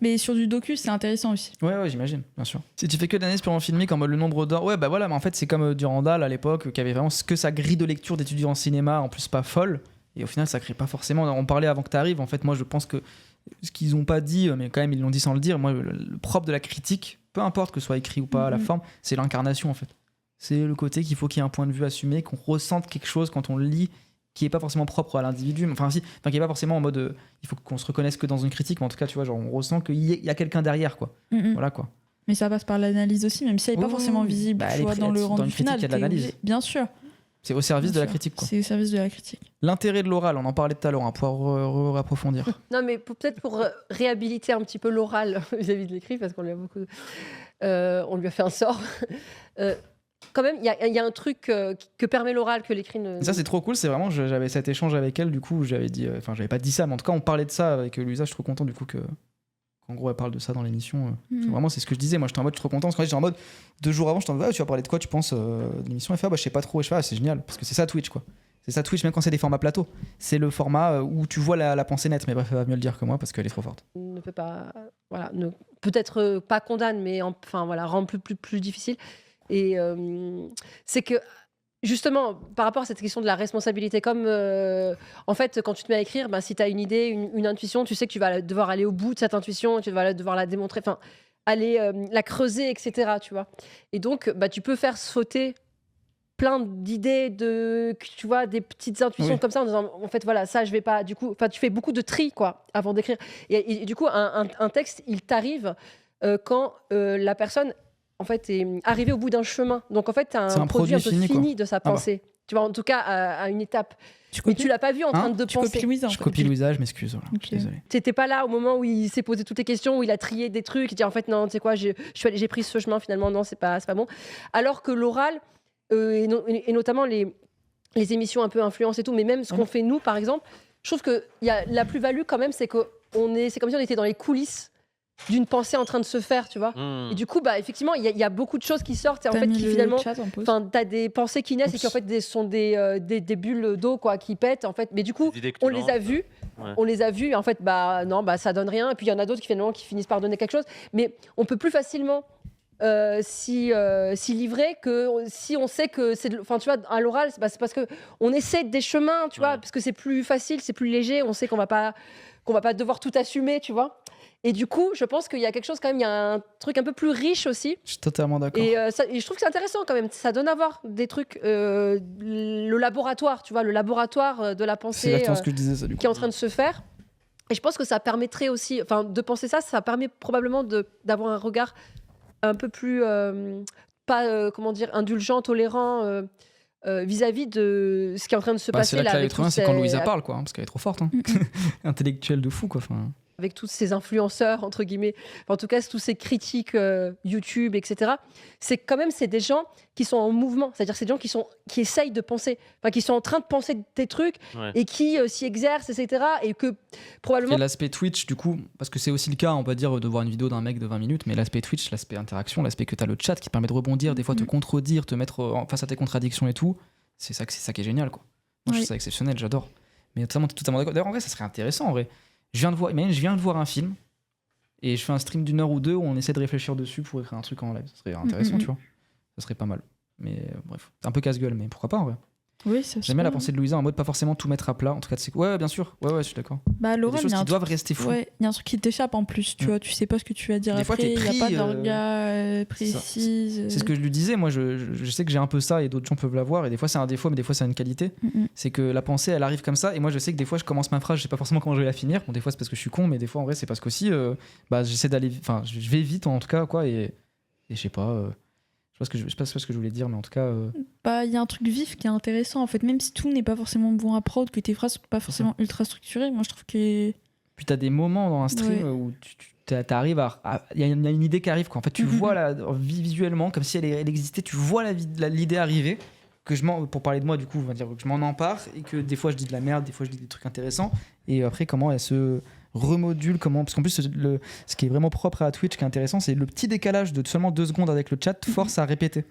Mais sur du docu, c'est intéressant aussi. Ouais, j'imagine, bien sûr. Si tu fais que de l'analyse purement filmique en mode le nombre d'heures, ouais, bah voilà, mais en fait, c'est comme Durandal à l'époque, qui avait vraiment que sa grille de lecture d'étudiants en cinéma, en plus pas folle, et au final, ça crée pas forcément. On parlait avant que tu arrives, en fait, moi, je pense que ce qu'ils ont pas dit, mais quand même, ils l'ont dit sans le dire, moi, le propre de la critique, peu importe que ce soit écrit ou pas, la forme, c'est l'incarnation, en fait. C'est le côté qu'il faut qu'il y ait un point de vue assumé, qu'on ressente quelque chose quand on le lit, qui est pas forcément propre à l'individu, qui est pas forcément en mode il faut qu'on se reconnaisse que dans une critique, mais en tout cas, tu vois, genre on ressent qu'il y a quelqu'un derrière, quoi. Voilà, quoi. Mais ça passe par l'analyse aussi, même si elle n'est pas Oui, forcément oui. visible, Bah, tu elle est vois, prise- dans le dans rendu une critique, final. il y a de t'es l'analyse. obligé- Bien sûr. C'est au service Bien de la sûr. critique, quoi. C'est au service de la critique. L'intérêt de l'oral, on en parlait tout à l'heure, on va pouvoir approfondir. Non, mais peut-être pour réhabiliter un petit peu l'oral vis-à-vis de l'écrit, parce qu'on lui a beaucoup. On lui a fait un sort. Quand même, il y a un truc que permet l'oral que l'écrit ne. Et ça, c'est trop cool, c'est vraiment, j'avais cet échange avec elle, du coup, où j'avais dit, enfin, j'avais pas dit ça, mais en tout cas, on parlait de ça avec Luisa, je suis trop content, du coup, qu'en gros, elle parle de ça dans l'émission. Vraiment, c'est ce que je disais, moi, j'étais en mode, je suis trop content, parce que j'étais en mode, 2 jours avant, j'étais en mode, tu vas parler de quoi, tu penses, de l'émission? Elle fait, je sais pas trop, et je fais, c'est génial, parce que c'est ça Twitch, quoi. C'est ça Twitch, même quand c'est des formats plateaux. C'est le format où tu vois la pensée nette, mais bref, elle va mieux le dire que moi, parce qu'elle est trop forte. Ne peut pas. Voilà, peut-être pas condamne, mais enfin, voilà, rend plus difficile. Et c'est que. Justement, par rapport à cette question de la responsabilité, comme en fait, quand tu te mets à écrire, si tu as une idée, une intuition, tu sais que tu vas devoir aller au bout de cette intuition, tu vas devoir la démontrer, enfin, aller la creuser, etc. Tu vois. Et donc, tu peux faire sauter plein d'idées, tu vois, des petites intuitions comme ça, en disant, en fait, voilà, ça, je vais pas. Du coup, tu fais beaucoup de tri, quoi, avant d'écrire. Et du coup, un texte, il t'arrive quand la personne. En fait, est arrivé au bout d'un chemin. Donc, en fait, tu as un produit un peu fini de sa pensée. Tu vois, en tout cas, à une étape. Mais tu l'as pas vu en train de Tu penser. copies Louisa, en Je fait. copie Louisa, je m'excuse, voilà. Je suis désolé. Tu n'étais pas là au moment où il s'est posé toutes les questions, où il a trié des trucs, il dit en fait, non, tu sais quoi, j'ai pris ce chemin, finalement, non, c'est pas bon. Alors que l'oral, et notamment les émissions un peu influence et tout, mais même ce qu'on fait nous, par exemple, je trouve que la plus-value, quand même, c'est c'est comme si on était dans les coulisses d'une pensée en train de se faire, tu vois. Et du coup, effectivement, il y a beaucoup de choses qui sortent et en fait, qui finalement, t'as des pensées qui naissent et qui en fait sont des bulles d'eau quoi qui pètent en fait. Mais du coup, on les a vues, et en fait, non, ça donne rien. Et puis il y en a d'autres qui finalement qui finissent par donner quelque chose. Mais on peut plus facilement s'y livrer que si on sait que c'est, enfin tu vois, à l'oral, c'est parce que on essaie des chemins, tu vois, parce que c'est plus facile, c'est plus léger. On sait qu'on va pas devoir tout assumer, tu vois. Et du coup, je pense qu'il y a quelque chose quand même, il y a un truc un peu plus riche aussi. Je suis totalement d'accord. Et je trouve que c'est intéressant quand même. Ça donne à voir des trucs, le laboratoire, tu vois, le laboratoire de la C'est pensée exactement ce que je disais, ça, du coup. qui est en train de se faire. Et je pense que ça permettrait aussi, enfin, de penser ça permet probablement d'avoir un regard un peu plus, comment dire, indulgent, tolérant. Vis-à-vis de ce qui est en train de se passer C'est là que avec l'être humain, tous c'est quand ces- Louisa parle, quoi, parce qu'elle est trop forte, hein. Intellectuelle de fou, quoi. Enfin, avec tous ces influenceurs, entre guillemets, enfin, en tout cas, tous ces critiques YouTube, etc., c'est des gens qui sont en mouvement, c'est-à-dire c'est des gens qui essayent de penser, enfin, qui sont en train de penser des trucs et qui s'y exercent, etc., et que probablement... et l'aspect Twitch, du coup, parce que c'est aussi le cas, on peut dire, de voir une vidéo d'un mec de 20 minutes, mais l'aspect Twitch, l'aspect interaction, l'aspect que tu as le chat qui permet de rebondir, des fois te contredire, te mettre face à tes contradictions et tout, c'est ça qui est génial, quoi. Moi, je trouve ça exceptionnel, j'adore. Mais totalement d'accord. D'ailleurs, en vrai, ça serait intéressant, en vrai. Je viens de voir un film et je fais un stream d'1 heure ou 2 où on essaie de réfléchir dessus pour écrire un truc en live. Ça serait intéressant, tu vois. Ça serait pas mal. Mais bref, c'est un peu casse-gueule, mais pourquoi pas en vrai. Oui, ça J'aime bien la pensée de Louisa en mode pas forcément tout mettre à plat. En tout cas, c'est ouais, bien sûr. Ouais, je suis d'accord. Il y a l'oral, des choses il y a qui un doivent truc- rester floues. Ouais, il y a un truc qui t'échappe en plus, tu vois, tu sais pas ce que tu vas dire Des fois, après, t'es il n'y a pris, pas d'orga précise. C'est ce que je lui disais. Moi, je sais que j'ai un peu ça et d'autres gens peuvent l'avoir. Et des fois, c'est un défaut, mais des fois, c'est une qualité. C'est que la pensée, elle arrive comme ça. Et moi, je sais que des fois, je commence ma phrase, je sais pas forcément comment je vais la finir. Bon, des fois, c'est parce que je suis con, mais des fois, en vrai, c'est parce qu'aussi, j'essaie d'aller. Enfin, je vais vite en tout cas, quoi. Et je sais pas. Je sais pas ce que je voulais dire, mais en tout cas. Il y a un truc vif qui est intéressant en fait, même si tout n'est pas forcément bon à prod, que tes phrases sont pas forcément ultra structurées. Moi, je trouve que Puis t'as des moments dans un stream où t'arrives il y a une idée qui arrive, quoi. En fait, tu vois visuellement, comme si elle existait, tu vois l'idée arriver. Pour parler de moi, du coup, on va dire que je m'en empare et que des fois je dis de la merde, des fois je dis des trucs intéressants. Et après, comment elle se remodule, parce qu'en plus, ce qui est vraiment propre à Twitch, qui est intéressant, c'est le petit décalage de seulement 2 secondes avec le chat force à répéter.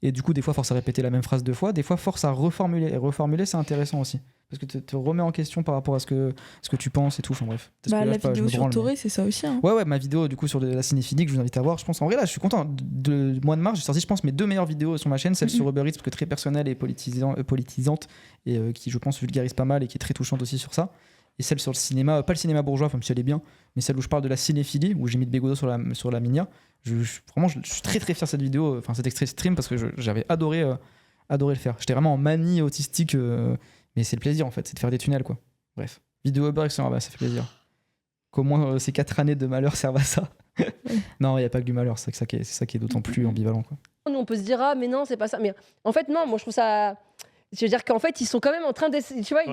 Et du coup, des fois, force à répéter la même phrase 2 fois, des fois, force à reformuler. Et reformuler, c'est intéressant aussi. Parce que tu te remets en question par rapport à ce que tu penses et tout. Enfin bref. La vidéo sur Toré, c'est ça aussi. Hein. Ouais, ma vidéo du coup sur la cinéphilie que je vous invite à voir. Je pense en vrai, là, je suis content. De mois de mars, j'ai sorti, je pense, mes 2 meilleures vidéos sur ma chaîne. Celle sur Uber Eats, parce que très personnelle et politisante, et qui, je pense, vulgarise pas mal et qui est très touchante aussi sur ça. Et celle sur le cinéma, pas le cinéma bourgeois, même si elle est bien, mais celle où je parle de la cinéphilie, où j'ai mis de Bégodeau sur la Minia. Vraiment, je suis très très fier de cette vidéo, enfin cet extrait stream, parce que j'avais adoré le faire. J'étais vraiment en manie autistique, mais c'est le plaisir en fait, c'est de faire des tunnels, quoi. Bref, vidéo Uber Eats, ça fait plaisir. Qu'au moins ces 4 années de malheur servent à ça. Non, il n'y a pas que du malheur, c'est ça qui est d'autant plus ambivalent, quoi. Nous, on peut se dire, ah, mais non, c'est pas ça. Mais en fait, non, moi, je trouve ça. Je veux dire qu'en fait, ils sont quand même en train d'essayer. Tu vois, tu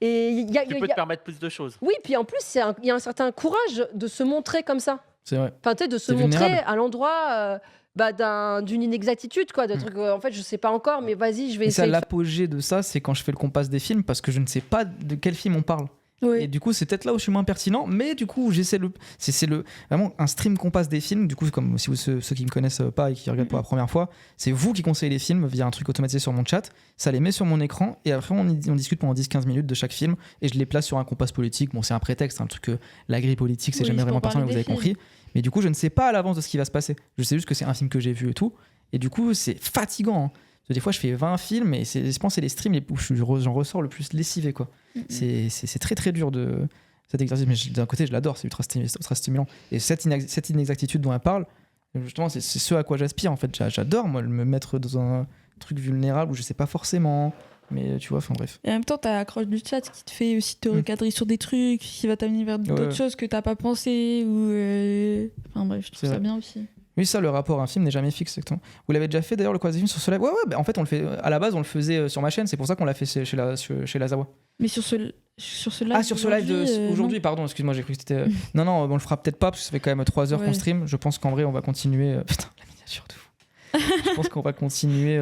peux te permettre plus de choses. Oui, puis en plus, il y a un certain courage de se montrer comme ça. C'est vrai. Enfin, tu sais, de se montrer à l'endroit d'une inexactitude, quoi. De trucs, en fait, je sais pas encore, mais vas-y, je vais essayer. L'apogée de ça, c'est quand je fais le compas des films, parce que je ne sais pas de quel film on parle. Oui. Et du coup, c'est peut-être là où je suis moins pertinent, mais du coup, j'essaie c'est vraiment un stream qu'on passe des films. Du coup, comme si ceux qui me connaissent pas et qui regardent pour la première fois, c'est vous qui conseillez les films via un truc automatisé sur mon chat. Ça les met sur mon écran et après, on discute pendant 10-15 minutes de chaque film et je les place sur un compas politique. Bon, c'est un prétexte, le truc que la grille politique, c'est jamais vraiment pertinent, vous avez compris. Mais du coup, je ne sais pas à l'avance de ce qui va se passer. Je sais juste que c'est un film que j'ai vu et tout. Et du coup, c'est fatigant. Hein. Des fois, je fais 20 films et je pense que c'est les streams où j'en ressors le plus lessivé, quoi. C'est très très dur de cet exercice, mais d'un côté, je l'adore, c'est ultra stimulant. Et cette inexactitude dont elle parle, justement, c'est ce à quoi j'aspire, en fait. J'adore, moi, me mettre dans un truc vulnérable où je sais pas forcément. Mais tu vois, enfin bref. Et en même temps, t'as l'accroche du chat qui te fait aussi te recadrer sur des trucs, qui va t'amener vers d'autres choses que t'as pas pensé. Enfin bref, je trouve ça bien aussi. Oui, ça, le rapport à un film n'est jamais fixe, exactement. Vous l'avez déjà fait d'ailleurs, le quiz des films sur ce live? Ouais, en fait, on le fait. À la base, on le faisait sur ma chaîne, c'est pour ça qu'on l'a fait chez Lazawa. Mais sur ce live. Ah, sur ce live d'aujourd'hui, pardon, excuse-moi, j'ai cru que c'était. Non, on le fera peut-être pas, parce que ça fait quand même 3 heures qu'on stream. Je pense qu'en vrai, on va continuer. Putain, la miniature de fou. Je pense qu'on va continuer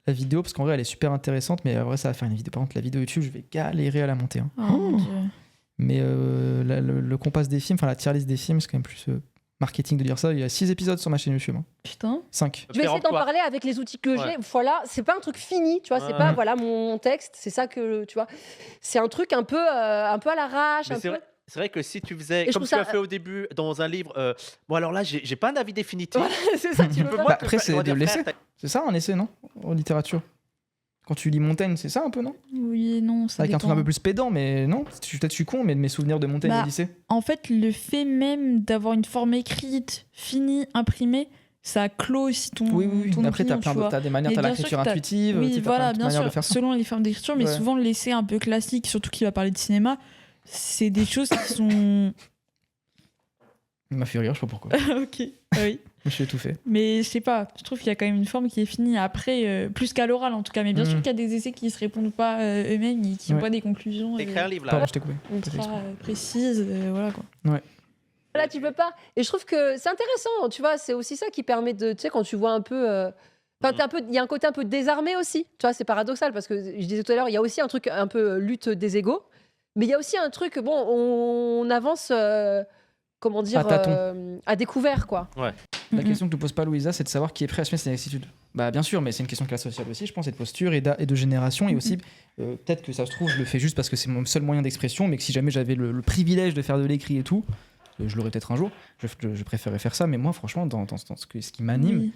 la vidéo, parce qu'en vrai, elle est super intéressante, mais en vrai, ça va faire une vidéo. Par contre, la vidéo YouTube, je vais galérer à la monter. Hein. Oh, mon Dieu. Mais le compas des films, enfin la tier list des films, c'est quand même plus. Marketing de dire ça, il y a 6 épisodes sur ma chaîne YouTube. Hein. Putain. 5. Je vais essayer d'en parler avec les outils que j'ai. Voilà, c'est pas un truc fini, tu vois, c'est pas voilà mon texte, c'est ça que tu vois. C'est un truc un peu à l'arrache. C'est vrai que si tu faisais, comme tu as fait au début dans un livre, bon alors là, j'ai pas un avis définitif. Voilà, c'est ça, tu peux pas. Après, c'est de l'essai. C'est ça un essai, non? En littérature. Quand tu lis Montaigne, c'est ça un peu, non? Oui et non, ça avec dépend. un truc un peu plus pédant, mais non. Peut-être je suis con, mais de mes souvenirs de Montaigne au lycée. En fait, le fait même d'avoir une forme écrite, finie, imprimée, ça clôt aussi ton. Oui. Ton Après, opinion, t'as des manières, t'as l'écriture intuitive. Oui, voilà, bien sûr, selon les formes d'écriture, mais ouais. souvent l'essai un peu classique, surtout qui va parler de cinéma, c'est des choses qui sont. Il m'a fait rire, je sais pas pourquoi. Ok, oui. Je suis étouffé. Mais je sais pas, je trouve qu'il y a quand même une forme qui est finie après, plus qu'à l'oral en tout cas. Mais bien sûr qu'il y a des essais qui se répondent pas eux-mêmes et qui n'ont pas des conclusions. T'écris un livre là. Pardon, je t'ai coupé. Ultra précises, voilà quoi. Ouais. Là, tu peux pas. Et je trouve que c'est intéressant, tu vois, c'est aussi ça qui permet de. Tu sais, quand tu vois un peu. Enfin, il y a un côté un peu désarmé aussi. Tu vois, c'est paradoxal parce que je disais tout à l'heure, il y a aussi un truc un peu lutte des égos. Mais il y a aussi un truc, bon, on avance. Comment dire, à découvert, quoi. Ouais. La question que ne pose pas Louisa, c'est de savoir qui est prêt à assumer ses inexactitudes. Bah bien sûr, mais c'est une question de classe sociale aussi, je pense, et de posture et de génération, et aussi peut-être que ça se trouve, je le fais juste parce que c'est mon seul moyen d'expression, mais que si jamais j'avais le privilège de faire de l'écrit et tout, je l'aurais peut-être un jour. Je préférerais faire ça, mais moi, franchement, dans ce qui m'anime,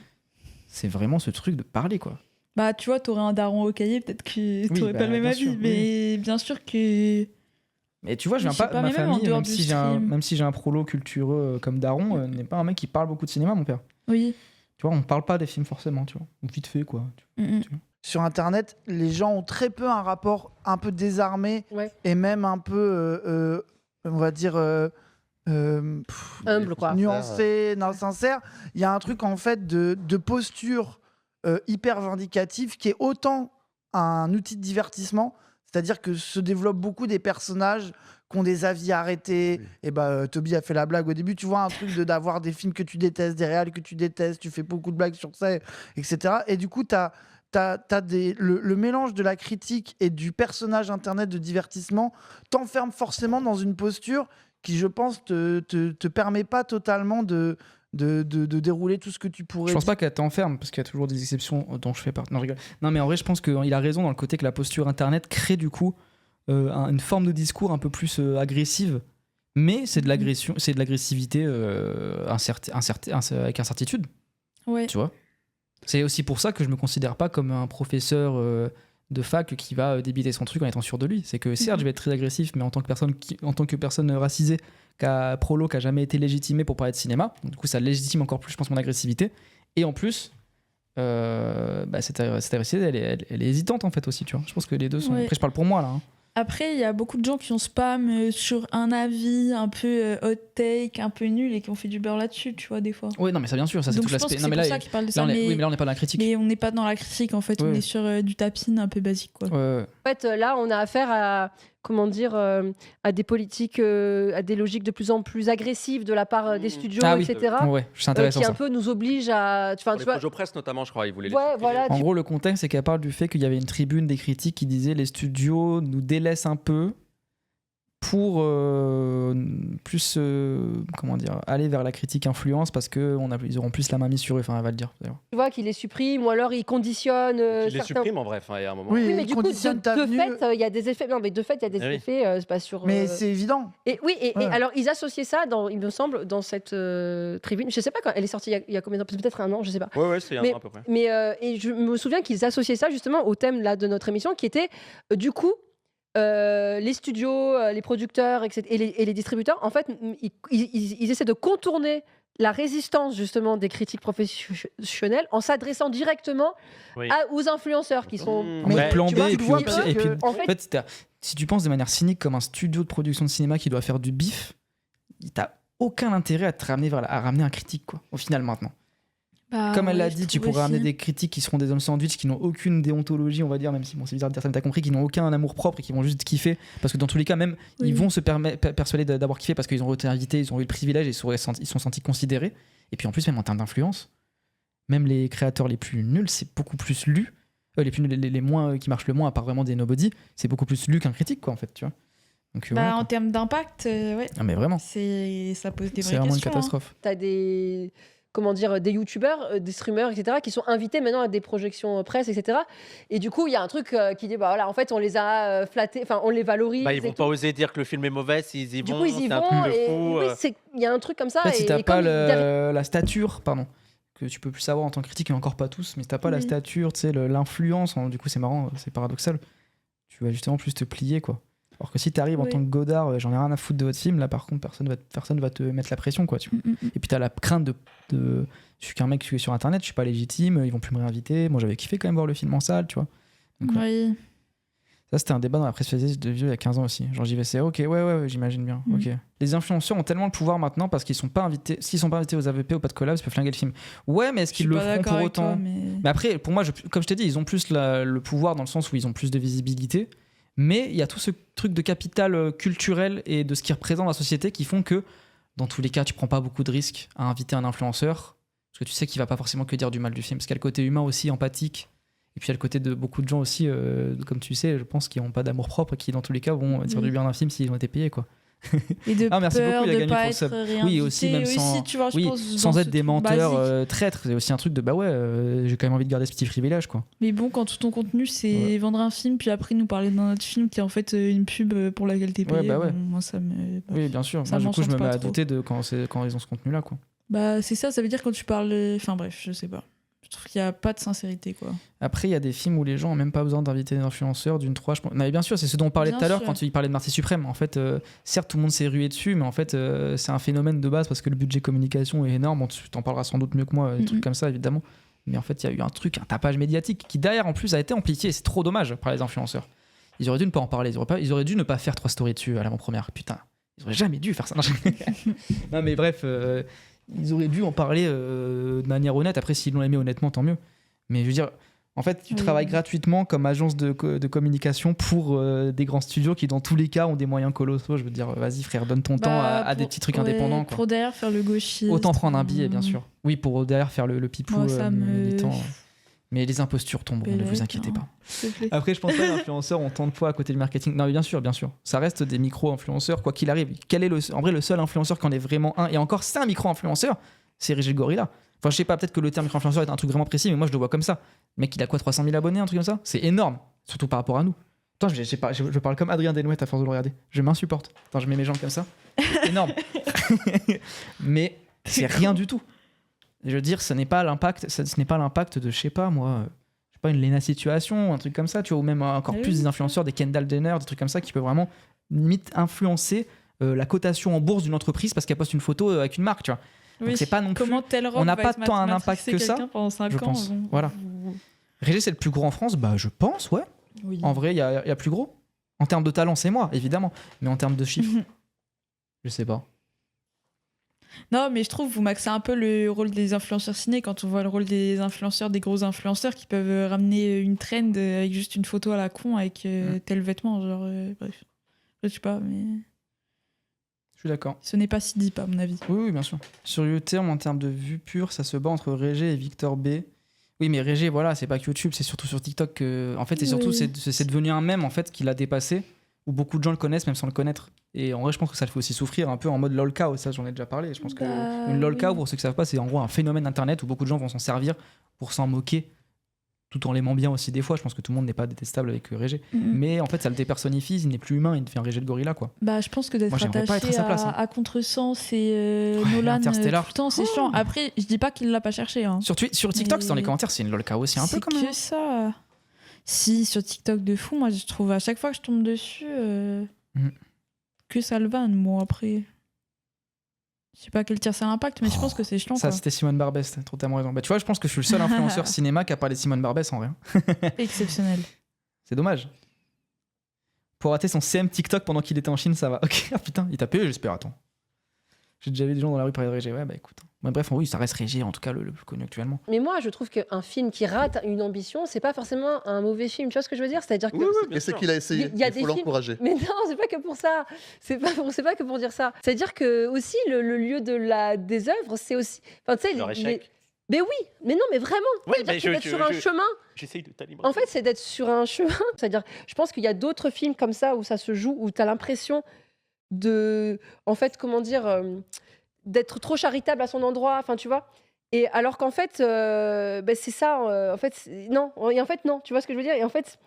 c'est vraiment ce truc de parler, quoi. Bah tu vois, t'aurais un daron au cahier, peut-être que t'aurais pas le même avis, sûr, mais bien sûr que. Mais tu vois, je viens pas, ma famille, même si j'ai un prolo cultureux comme daron, n'est pas un mec qui parle beaucoup de cinéma, mon père. Oui. Tu vois, on parle pas des films forcément, tu vois. Ou vite fait, quoi. Tu vois. Sur Internet, les gens ont très peu un rapport un peu désarmé et même un peu, on va dire, humble, quoi. Nuancé, non, sincère. Il y a un truc, en fait, de posture hyper vindicative qui est autant un outil de divertissement. C'est-à-dire que se développent beaucoup des personnages qui ont des avis arrêtés. Oui. Et Toby a fait la blague au début. Tu vois, un truc d'avoir des films que tu détestes, des réals que tu détestes, tu fais beaucoup de blagues sur ça, etc. Et du coup, t'as le mélange de la critique et du personnage internet de divertissement t'enferme forcément dans une posture qui, je pense, te permet pas totalement de dérouler tout ce que tu pourrais Je pense dire. pas qu'elle t'enferme, parce qu'il y a toujours des exceptions dont je fais partie. Non, je rigole. Non, mais en vrai, je pense qu'il a raison dans le côté que la posture internet crée du coup une forme de discours un peu plus agressive, mais c'est de l'agression, c'est de l'agressivité avec incertitude, Ouais. tu vois. C'est aussi pour ça que je me considère pas comme un professeur de fac qui va débiter son truc en étant sûr de lui. C'est que certes, je vais être très agressif, mais en tant que personne racisée, qui a jamais été légitimée pour parler de cinéma, donc, du coup, ça légitime encore plus, je pense, mon agressivité. Et en plus, cette agressivité, elle est hésitante en fait aussi, tu vois. Je pense que les deux sont. Ouais. Après, je parle pour moi là. Hein. Après, il y a beaucoup de gens qui ont spam sur un avis un peu hot take, un peu nul et qui ont fait du beurre là-dessus, tu vois, des fois. Oui, non, mais ça, bien sûr, ça c'est Donc tout je pense l'aspect. que Non, c'est mais pour là, ça qu'ils parlent de là, ça, on est... mais... oui, mais là, on n'est pas dans la critique. mais on n'est pas dans la critique, en fait, Ouais, on ouais. est sur du tapine un peu basique, quoi. Ouais. En fait, là, on a affaire à, à des politiques, à des logiques de plus en plus agressives de la part des studios, Ah oui. etc. Ouais, c'est intéressant Qui un ça. peu nous obligent à. Enfin, Pour tu les vois, Projo Press notamment, je crois, ils voulaient les ouais, supprimer. voilà. En gros, le contexte, c'est qu'elle parle du fait qu'il y avait une tribune des critiques qui disait les studios nous délaissent un peu pour plus aller vers la critique influence parce qu'ils auront plus la main mise sur eux. Enfin, elle va le dire. D'ailleurs. Tu vois, qu'ils les suppriment ou alors ils conditionnent Ils les certains. suppriment en vrai, enfin, il y a un moment. Oui, Oui, mais ils du coup, de conditionnent ta venue. fait, il y a des effets. Non, mais de fait, il y a des Ah oui. effets c'est pas sur. Mais c'est évident. Et oui, et Ouais. alors ils associaient ça, il me semble, dans cette tribune. Je sais pas quand elle est sortie, il y a combien de temps, peut-être un an, je sais pas. Ouais, c'est un Mais- an à peu près. Mais et je me souviens qu'ils associaient ça justement au thème là de notre émission, qui était du coup les studios, les producteurs, etc., et les distributeurs. En fait, ils essaient de contourner la résistance justement des critiques professionnelles en s'adressant directement Oui. aux influenceurs qui sont. Mais Ouais, plan tu B vois, et tu puis, vois au que- pire- et puis En en fait- fait, si tu penses de manière cynique comme un studio de production de cinéma qui doit faire du bif, t'as aucun intérêt à te ramener à ramener un critique quoi. Au final maintenant. Bah, Comme elle ouais, l'a je dit, tu trouve pourrais aussi. ramener des critiques qui seront des hommes sandwich qui n'ont aucune déontologie, on va dire, même si bon, c'est bizarre de dire ça, mais t'as compris, qui n'ont aucun amour propre et qui vont juste kiffer. Parce que dans tous les cas, même, Oui. ils vont se persuader d'avoir kiffé parce qu'ils ont été invités, ils ont eu le privilège et ils sont sentis considérés. Et puis en plus, même en termes d'influence, même les créateurs les plus nuls, c'est beaucoup plus lu. Les plus nuls, les moins qui marchent le moins, à part vraiment des nobody, c'est beaucoup plus lu qu'un critique, quoi, en fait, tu vois. Donc, Bah, voilà, en quoi. termes d'impact, ouais, Ah, mais vraiment, ça pose des c'est vraies vraiment une questions. hein. catastrophe. T'as des des youtubeurs, des streamers, etc., qui sont invités maintenant à des projections presse, etc. Et du coup, il y a un truc qui dit, bah voilà, en fait, on les a flattés, enfin, on les valorise. Bah, ils et vont tout. pas oser dire que le film est mauvais s'ils y Du vont. coup, ils y c'est un vont. truc de Et fou. oui, il y a un truc comme ça. En fait, si et t'as pas comme derrière- la stature, pardon, que tu peux plus savoir en tant que critique, et encore pas tous, mais si t'as pas la Oui. stature, tu sais, l'influence, du coup c'est marrant, c'est paradoxal, tu vas justement plus te plier, quoi. Alors que si t'arrives en Oui. tant que Godard, j'en ai rien à foutre de votre film, là par contre personne va te mettre la pression, quoi, tu vois. Et puis t'as la crainte de je suis qu'un mec qui est sur internet, je suis pas légitime, ils vont plus me réinviter, moi j'avais kiffé quand même voir le film en salle, tu vois. Donc, ouais. Oui. Ça, c'était un débat dans la presse spécialiste de vieux il y a 15 ans aussi. Genre JVC, ok, ouais, j'imagine bien. Mm. Ok. Les influenceurs ont tellement le pouvoir maintenant parce qu'ils sont pas invités. S'ils sont pas invités aux AVP ou pas de collab, ils peuvent flinguer le film. Ouais, mais est-ce Je suis qu'ils le pas feront d'accord pour avec autant toi, mais... Mais après, pour moi, comme je t'ai dit, ils ont plus le pouvoir dans le sens où ils ont plus de visibilité. Mais il y a tout ce truc de capital culturel et de ce qui représente la société qui font que, dans tous les cas, tu prends pas beaucoup de risques à inviter un influenceur parce que tu sais qu'il va pas forcément que dire du mal du film. Parce qu'il y a le côté humain aussi, empathique. Et puis il y a le côté de beaucoup de gens aussi, comme tu sais, je pense, qui n'ont pas d'amour propre et qui, dans tous les cas, vont dire du bien d'un film s'ils ont été payés, quoi. Et de Ah, merci peur beaucoup, il a de gagné pas pour le être sub. réinvité. Oui, aussi, même sans- tu vois, je Oui, pense, sans dans être ce des truc menteurs basique. traîtres. C'est aussi un truc de bah ouais, j'ai quand même envie de garder ce petit privilège, quoi. Mais bon, quand tout ton contenu, c'est Ouais. vendre un film, puis après nous parler d'un autre film qui est en fait une pub pour laquelle t'es Ouais, payé, bah ouais. bon, moi ça me... Oui, bien sûr. Ça Moi, du coup, je me m'enchante mets pas à trop. douter de quand ils ont ce contenu-là, quoi. Bah c'est ça veut dire quand tu parles... Enfin bref, je sais pas. Je trouve qu'il y a pas de sincérité, quoi. Après, il y a des films où les gens ont même pas besoin d'inviter des influenceurs d'une 3. Non, mais bien sûr, c'est ce dont on parlait Bien tout à l'heure sûr. quand il parlait de Marseille Suprême. En fait, certes, tout le monde s'est rué dessus, mais en fait, c'est un phénomène de base parce que le budget communication est énorme. Bon, tu t'en parleras sans doute mieux que moi, des trucs comme ça, évidemment. Mais en fait, il y a eu un tapage médiatique qui, derrière, en plus, a été amplifié. C'est trop dommage par les influenceurs. Ils auraient dû ne pas en parler. Ils auraient dû ne pas faire 3 stories dessus à l'avant-première. Putain, ils auraient jamais dû faire ça. Non, mais bref, ils auraient dû en parler de manière honnête. Après, s'ils l'ont aimé honnêtement, tant mieux. Mais je veux dire, En fait, tu Oui. travailles gratuitement comme agence de communication pour des grands studios qui, dans tous les cas, ont des moyens colossaux. Je veux dire, vas-y frère, donne ton temps à des petits trucs indépendants. Quoi. Pour derrière faire le gauchiste. Autant prendre un billet, bien sûr. Oui, pour derrière faire le pipou Moi, ça me- militant. Mais les impostures tomberont, ne vous Bellec, inquiétez hein. pas. S'il te plaît. Après, je pense pas que les influenceurs ont tant de poids à côté du marketing. Non, mais bien sûr. Ça reste des micro-influenceurs, quoi qu'il arrive. Quel est en vrai le seul influenceur qui en est vraiment un? Et encore, c'est un micro-influenceur, c'est Régis le Gorilla. Enfin, je sais pas, peut-être que le terme micro-influenceur est un truc vraiment précis, mais moi je le vois comme ça. Le mec, il a quoi, 300 000 abonnés, un truc comme ça? C'est énorme, surtout par rapport à nous. Attends, je parle comme Adrien Desnouettes à force de le regarder. Je m'insupporte. Attends, je mets mes jambes comme ça. C'est énorme. Mais c'est rien du tout. Je veux dire, ce n'est pas l'impact de, je sais pas moi, une Lena Situation, un truc comme ça, tu vois, ou même encore Ah plus oui. des influenceurs, des Kendall Jenner, des trucs comme ça qui peuvent vraiment limite influencer la cotation en bourse d'une entreprise parce qu'elle poste une photo avec une marque, tu vois. Oui. Donc c'est pas non plus. Comment telle robe on n'a va pas être tant un impact que ça, quelqu'un pendant 5 je ans, pense. bon. Voilà. Régis, c'est le plus gros en France, bah je pense, ouais. Oui. En vrai, il y a plus gros. En termes de talent, c'est moi, évidemment, mais en termes de chiffres, je sais pas. Non, mais je trouve vous maxez un peu le rôle des influenceurs ciné quand on voit le rôle des influenceurs, des gros influenceurs qui peuvent ramener une trend avec juste une photo à la con avec tel vêtement, genre bref. Je sais pas, mais Je suis d'accord. ce n'est pas si deep à mon avis. Oui, bien sûr. Sur YouTube, en termes de vues pures, ça se bat entre Régé et Victor B. Oui, mais Régé, voilà, c'est pas que YouTube, c'est surtout sur TikTok que. En fait, c'est surtout, Oui. c'est devenu un mème en fait qui l'a dépassé, où beaucoup de gens le connaissent même sans le connaître. Et en vrai, je pense que ça le fait aussi souffrir un peu en mode lol cow, ça j'en ai déjà parlé. Je pense que Bah, une lol cow, oui. pour ceux qui savent pas, c'est en gros un phénomène internet où beaucoup de gens vont s'en servir pour s'en moquer, tout en l'aimant bien aussi des fois. Je pense que tout le monde n'est pas détestable avec Régé. Mais en fait, ça le dépersonnifie, il n'est plus humain, il devient Régé le gorilla, quoi. Bah, je pense que d'être Moi, j'aimerais pas être à attaché sa place, hein. à contresens et Ouais, Nolan Interstellar. tout le temps, c'est Oh. chiant. Après, je dis pas qu'il l'a pas cherché. Hein. Sur TikTok, c'est dans les Mais- commentaires, c'est une lol cow aussi un peu C'est quand même. que ça. Si, sur TikTok de fou, moi je trouve à chaque fois que je tombe dessus que ça le vanne. Bon, après. Je sais pas quel tir ça l'impact, mais je pense que c'est chiant. Ça, Quoi. c'était Simone Barbès, t'as totalement raison. Bah, tu vois, je pense que je suis le seul influenceur cinéma qui a parlé de Simone Barbès en vrai. Exceptionnel. C'est dommage. Pour rater son CM TikTok pendant qu'il était en Chine, ça va. Ok, ah putain, il t'a payé, j'espère, attends. J'ai déjà vu des gens dans la rue parler de Régé. Ouais, bah écoute. Ouais, bref, oui, ça reste Régé, en tout cas le plus connu actuellement. Mais moi, je trouve qu'un film qui rate une ambition, c'est pas forcément un mauvais film. Tu vois ce que je veux dire? C'est-à-dire que. Oui, oui, bien Et c'est sûr. qu'il a essayé. Il y a Il des faut films- l'encourager. Mais non, c'est pas que pour ça. C'est pas que pour dire ça. C'est-à-dire que aussi le lieu des œuvres, c'est aussi. Enfin, tu sais, Leur échec. Mais oui, mais non, mais vraiment. Oui, C'est-à-dire mais que d'être sur un chemin. J'essaye de t'alimenter. En fait, c'est d'être sur un chemin. C'est-à-dire, je pense qu'il y a d'autres films comme ça où ça se joue, où tu as l'impression de. En fait, comment dire. D'être trop charitable à son endroit. Enfin, tu vois. Et alors qu'en fait, c'est ça. En fait, non. Et en fait, non. Tu vois ce que je veux dire? Et en fait.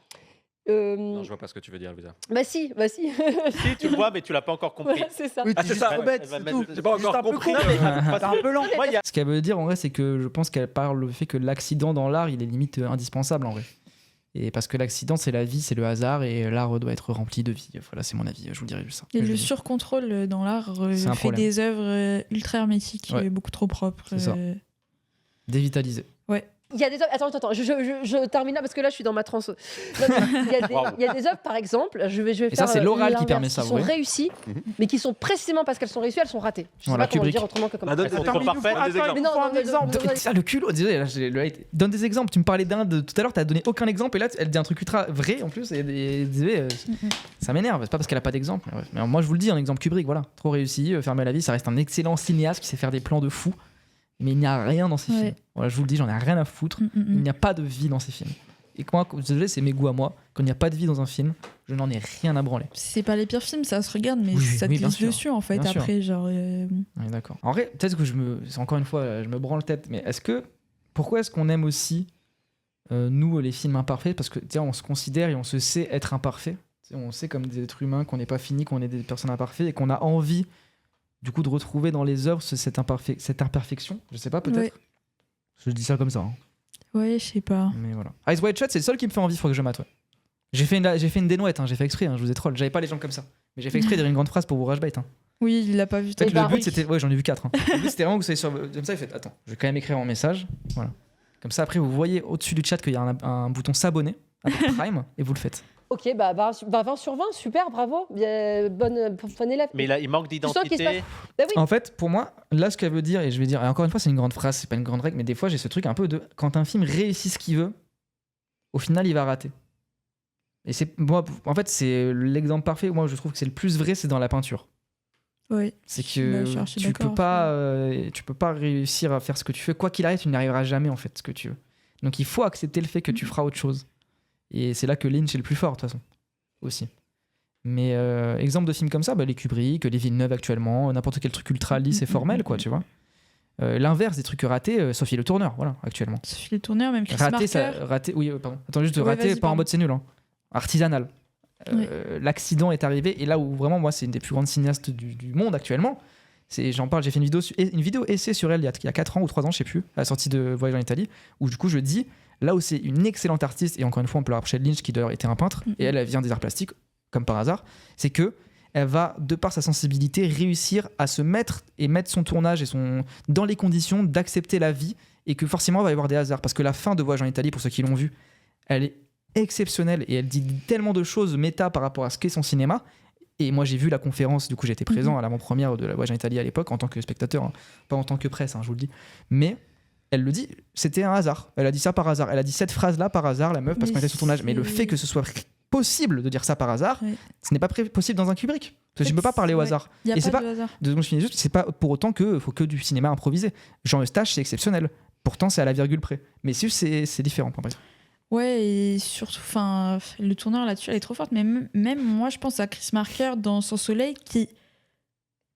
Non, je vois pas ce que tu veux dire, Louisa. Bah si. Si, tu le vois, mais tu l'as pas encore compris. Voilà, c'est ça. Oui, Ah, t'es c'est juste ça, trop ouais, bête, elle va c'est mettre- tout. J'ai pas Juste encore un peu compris. con. mais- T'es un peu lent. Moi, il y a- Ce qu'elle veut dire en vrai, c'est que je pense qu'elle parle le fait que l'accident dans l'art, il est limite indispensable en vrai. Et parce que l'accident, c'est la vie, c'est le hasard, et l'art doit être rempli de vie. Voilà, c'est mon avis, je vous dirais juste ça. Et Je le dis. surcontrôle dans l'art C'est un fait problème. des œuvres ultra hermétiques, Ouais. beaucoup trop propres. C'est ça. Dévitaliser. Il y a des œuvres. Attends, je termine là parce que là je suis dans ma transe. Non, mais il y a des œuvres, par exemple, je vais Et ça, faire. c'est l'oral qui l'inverse, permet ça, qui vous sont voyez. réussies, mais qui sont précisément parce qu'elles sont réussies, elles sont ratées. Je sais Voilà, pas comment le Kubrick. dire autrement que comme Bah, ça. donne des Elles sont exemples. parfaites. Donne des exemples. Mais non, Faut un exemple. Et ça, le culot, désolé, là, j'ai le hate. Donne des exemples. Tu me parlais d'un de tout à l'heure, t'as donné aucun exemple, et là, elle dit un truc ultra vrai en plus. Et désolé, ça m'énerve. C'est pas parce qu'elle a pas d'exemple. Ouais. Mais moi, je vous le dis, un exemple Kubrick, voilà, trop réussi. Fermé à la vie, ça reste un excellent cinéaste qui sait faire des plans de fou. Mais il n'y a rien dans ces Ouais. films. Voilà, je vous le dis, j'en ai rien à foutre. Il n'y a pas de vie dans ces films. Et moi, désolé, c'est mes goûts à moi. Quand il n'y a pas de vie dans un film, je n'en ai rien à branler. C'est pas les pires films, ça se regarde, mais Oui, ça te oui, bien glisse sûr. dessus en fait Bien sûr. après. Genre, On est d'accord. En vrai, peut-être que c'est encore une fois, je me branle tête, mais pourquoi est-ce qu'on aime aussi, nous, les films imparfaits? Parce que, on se considère et on se sait être imparfait. On sait comme des êtres humains qu'on n'est pas fini, qu'on est des personnes imparfaites et qu'on a envie, du coup, de retrouver dans les œuvres cette imperfection. Je sais pas, peut-être. Ouais. Je dis ça comme ça. Hein. ouais, je sais pas. Mais voilà. Eyes Wide Shut, c'est le seul qui me fait envie, il faut que je mate. Ouais. J'ai fait une dénouette, hein, j'ai fait exprès, hein, je vous ai troll. J'avais pas les jambes comme ça. Mais j'ai fait exprès de dire une grande phrase pour vous rage bait. Hein. Oui, il l'a pas vu. En fait, Et le bah, but c'était. Ouais, j'en ai vu 4. Hein. Le but c'était vraiment que vous soyez sur. Comme ça, il fait. Attends, je vais quand même écrire en message. Voilà. Comme ça, après, vous voyez au-dessus du chat qu'il y a un bouton s'abonner avec Prime et vous le faites. Ok, bah 20 sur 20, super, bravo. Bon élève. Mais là, il manque Tu sens qu'il se d'identité. Bah oui. En fait, pour moi, là, ce qu'elle veut dire, et je vais dire, et encore une fois, c'est une grande phrase, c'est pas une grande règle, mais des fois, j'ai ce truc un peu de. Quand un film réussit ce qu'il veut, au final, il va rater. Et moi, en fait, c'est l'exemple parfait. Moi, je trouve que c'est le plus vrai, c'est dans la peinture. Oui. C'est Bah, que je suis archi tu d'accord, peux pas réussir à faire ce que tu fais. Quoi qu'il arrive, tu n'y arriveras jamais, en fait, ce que tu veux. Donc, il faut accepter le fait que tu feras autre chose. Et c'est là que Lynch est le plus fort, de toute façon. Aussi. Mais exemple de films comme ça, les Kubrick, les Villeneuve actuellement, n'importe quel truc ultra lisse et formel, quoi, tu vois. L'inverse des trucs ratés, Sophie Le Tourneur, voilà, actuellement. Sophie Le Tourneur, même Chris Raté, oui, pardon. Attends, juste Ouais, raté, vas-y, pas en pardon. mode c'est nul, hein. Artisanal. Oui. L'accident est arrivé, et là où vraiment, moi, c'est une des plus grandes cinéastes du monde actuellement. J'en parle, j'ai fait une vidéo essai sur elle il y a 4 ans ou 3 ans, je sais plus, à la sortie de Voyage en Italie, où du coup je dis, là où c'est une excellente artiste, et encore une fois on peut la rapprocher de Lynch qui d'ailleurs était un peintre, et elle vient des arts plastiques, comme par hasard, c'est que elle va, de par sa sensibilité, réussir à se mettre son tournage dans les conditions d'accepter la vie, et que forcément il va y avoir des hasards, parce que la fin de Voyage en Italie, pour ceux qui l'ont vu, elle est exceptionnelle, et elle dit tellement de choses méta par rapport à ce qu'est son cinéma. Et moi, j'ai vu la conférence, du coup, j'étais présent à l'avant-première de la Voyage en Italie à l'époque, en tant que spectateur, hein, pas en tant que presse, hein, je vous le dis. Mais elle le dit, c'était un hasard. Elle a dit ça par hasard. Elle a dit cette phrase-là par hasard, la meuf, parce qu'on était sur tournage. Mais le fait que ce soit possible de dire ça par hasard, ce n'est pas possible dans un Kubrick. Parce que je ne peux pas parler au hasard. Il y a Et pas c'est de pas, hasard. je finis juste, c'est pas pour autant qu'il faut que du cinéma improvisé. Jean Eustache, c'est exceptionnel. Pourtant, c'est à la virgule près. Mais c'est différent. Enfin, bref. Ouais, et surtout, le tourneur là-dessus, elle est trop forte. Mais même moi, je pense à Chris Marker dans Sans Soleil, qui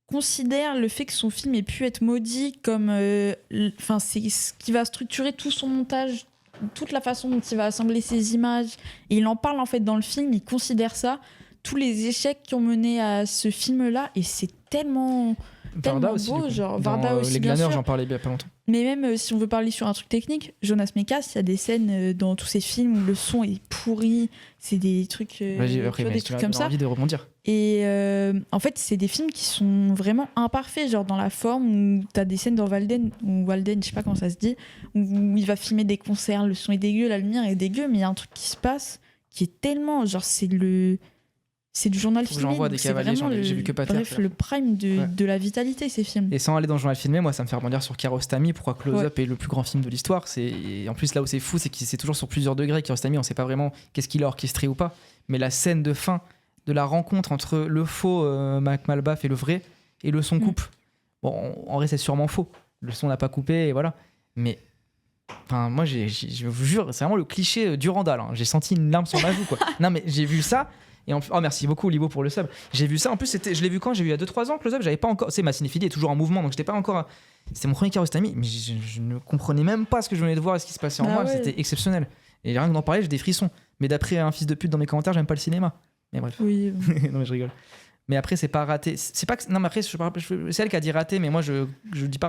considère le fait que son film ait pu être maudit comme. C'est ce qui va structurer tout son montage, toute la façon dont il va assembler ses images. Et il en parle en fait dans le film, il considère ça, tous les échecs qui ont mené à ce film-là. Et c'est tellement. Varda aussi, beau, du coup. genre Dans, Varda aussi, Les bien Glaneurs, sûr. j'en parlais il y a pas longtemps. Mais même si on veut parler sur un truc technique, Jonas Mekas, il y a des scènes dans tous ses films où le son est pourri, c'est des trucs, Vas-y, après, des trucs comme ça. envie de rebondir. Et en fait, c'est des films qui sont vraiment imparfaits, genre dans la forme où t'as des scènes dans Walden, je sais pas comment ça se dit, où il va filmer des concerts, le son est dégueu, la lumière est dégueu, mais il y a un truc qui se passe qui est tellement, genre c'est du journal Faut que filmé, j'envoie donc des c'est cavaliers, vraiment j'ai vu que Pater bref, faire. le prime Ouais. de la vitalité, ces films. Et sans aller dans le journal filmé, moi ça me fait rebondir sur Kiarostami. Pourquoi Close Up est le plus grand film de l'histoire. Et en plus là où c'est fou, c'est que c'est toujours sur plusieurs degrés. Kiarostami, on sait pas vraiment qu'est-ce qu'il a orchestré ou pas. Mais la scène de fin de la rencontre entre le faux Mac Malbaf et le vrai, et le son coupe. Bon, en vrai c'est sûrement faux. Le son n'a pas coupé et voilà. Mais moi je vous jure, c'est vraiment le cliché du Randall. Hein. J'ai senti une larme sur ma joue quoi. Non mais j'ai vu ça. Et oh merci beaucoup Livo pour le sub. J'ai vu ça en plus, je l'ai vu quand j'ai vu il y a 2-3 ans Close Up, j'avais pas encore, ma cinéphilie est toujours en mouvement donc j'étais pas encore c'était mon premier Kiarostami mais je ne comprenais même pas ce que je venais de voir et ce qui se passait en moi, c'était exceptionnel. Et rien que d'en parler, j'ai des frissons. Mais d'après un fils de pute dans mes commentaires, j'aime pas le cinéma. Mais bref. Oui. Non mais je rigole. Mais après c'est pas raté, c'est pas que... non mais après c'est elle qui a dit raté mais moi je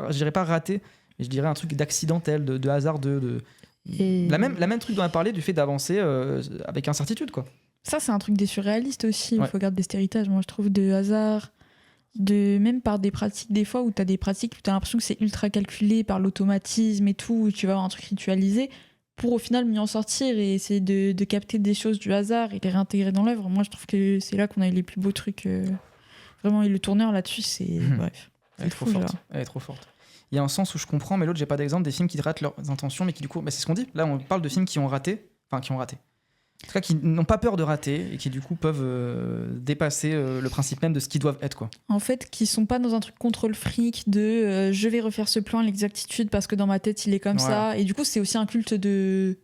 dirais pas raté, mais je dirais un truc d'accidentel, de hasard Et... la même truc dont on a parlé, du fait d'avancer avec incertitude quoi. Ça, c'est un truc des surréalistes aussi. Il Ouais. faut garder cet héritage, moi, je trouve, de hasard. Même par des pratiques, des fois, où tu as des pratiques où tu as l'impression que c'est ultra calculé par l'automatisme et tout, où tu vas avoir un truc ritualisé, pour au final mieux en sortir et essayer de capter des choses du hasard et les réintégrer dans l'œuvre. Moi, je trouve que c'est là qu'on a eu les plus beaux trucs. Vraiment, et le tourneur là-dessus, c'est. Bref. Elle est trop forte. Elle est trop forte. Il y a un sens où je comprends, mais l'autre, j'ai pas d'exemple des films qui ratent leurs intentions, mais qui du coup, c'est ce qu'on dit. Là, on parle de films qui ont raté. En tout cas, qui n'ont pas peur de rater et qui du coup peuvent dépasser le principe même de ce qu'ils doivent être quoi. En fait, qui sont pas dans un truc contre le fric de je vais refaire ce plan à l'exactitude parce que dans ma tête il est comme ça. Et du coup, c'est aussi un culte du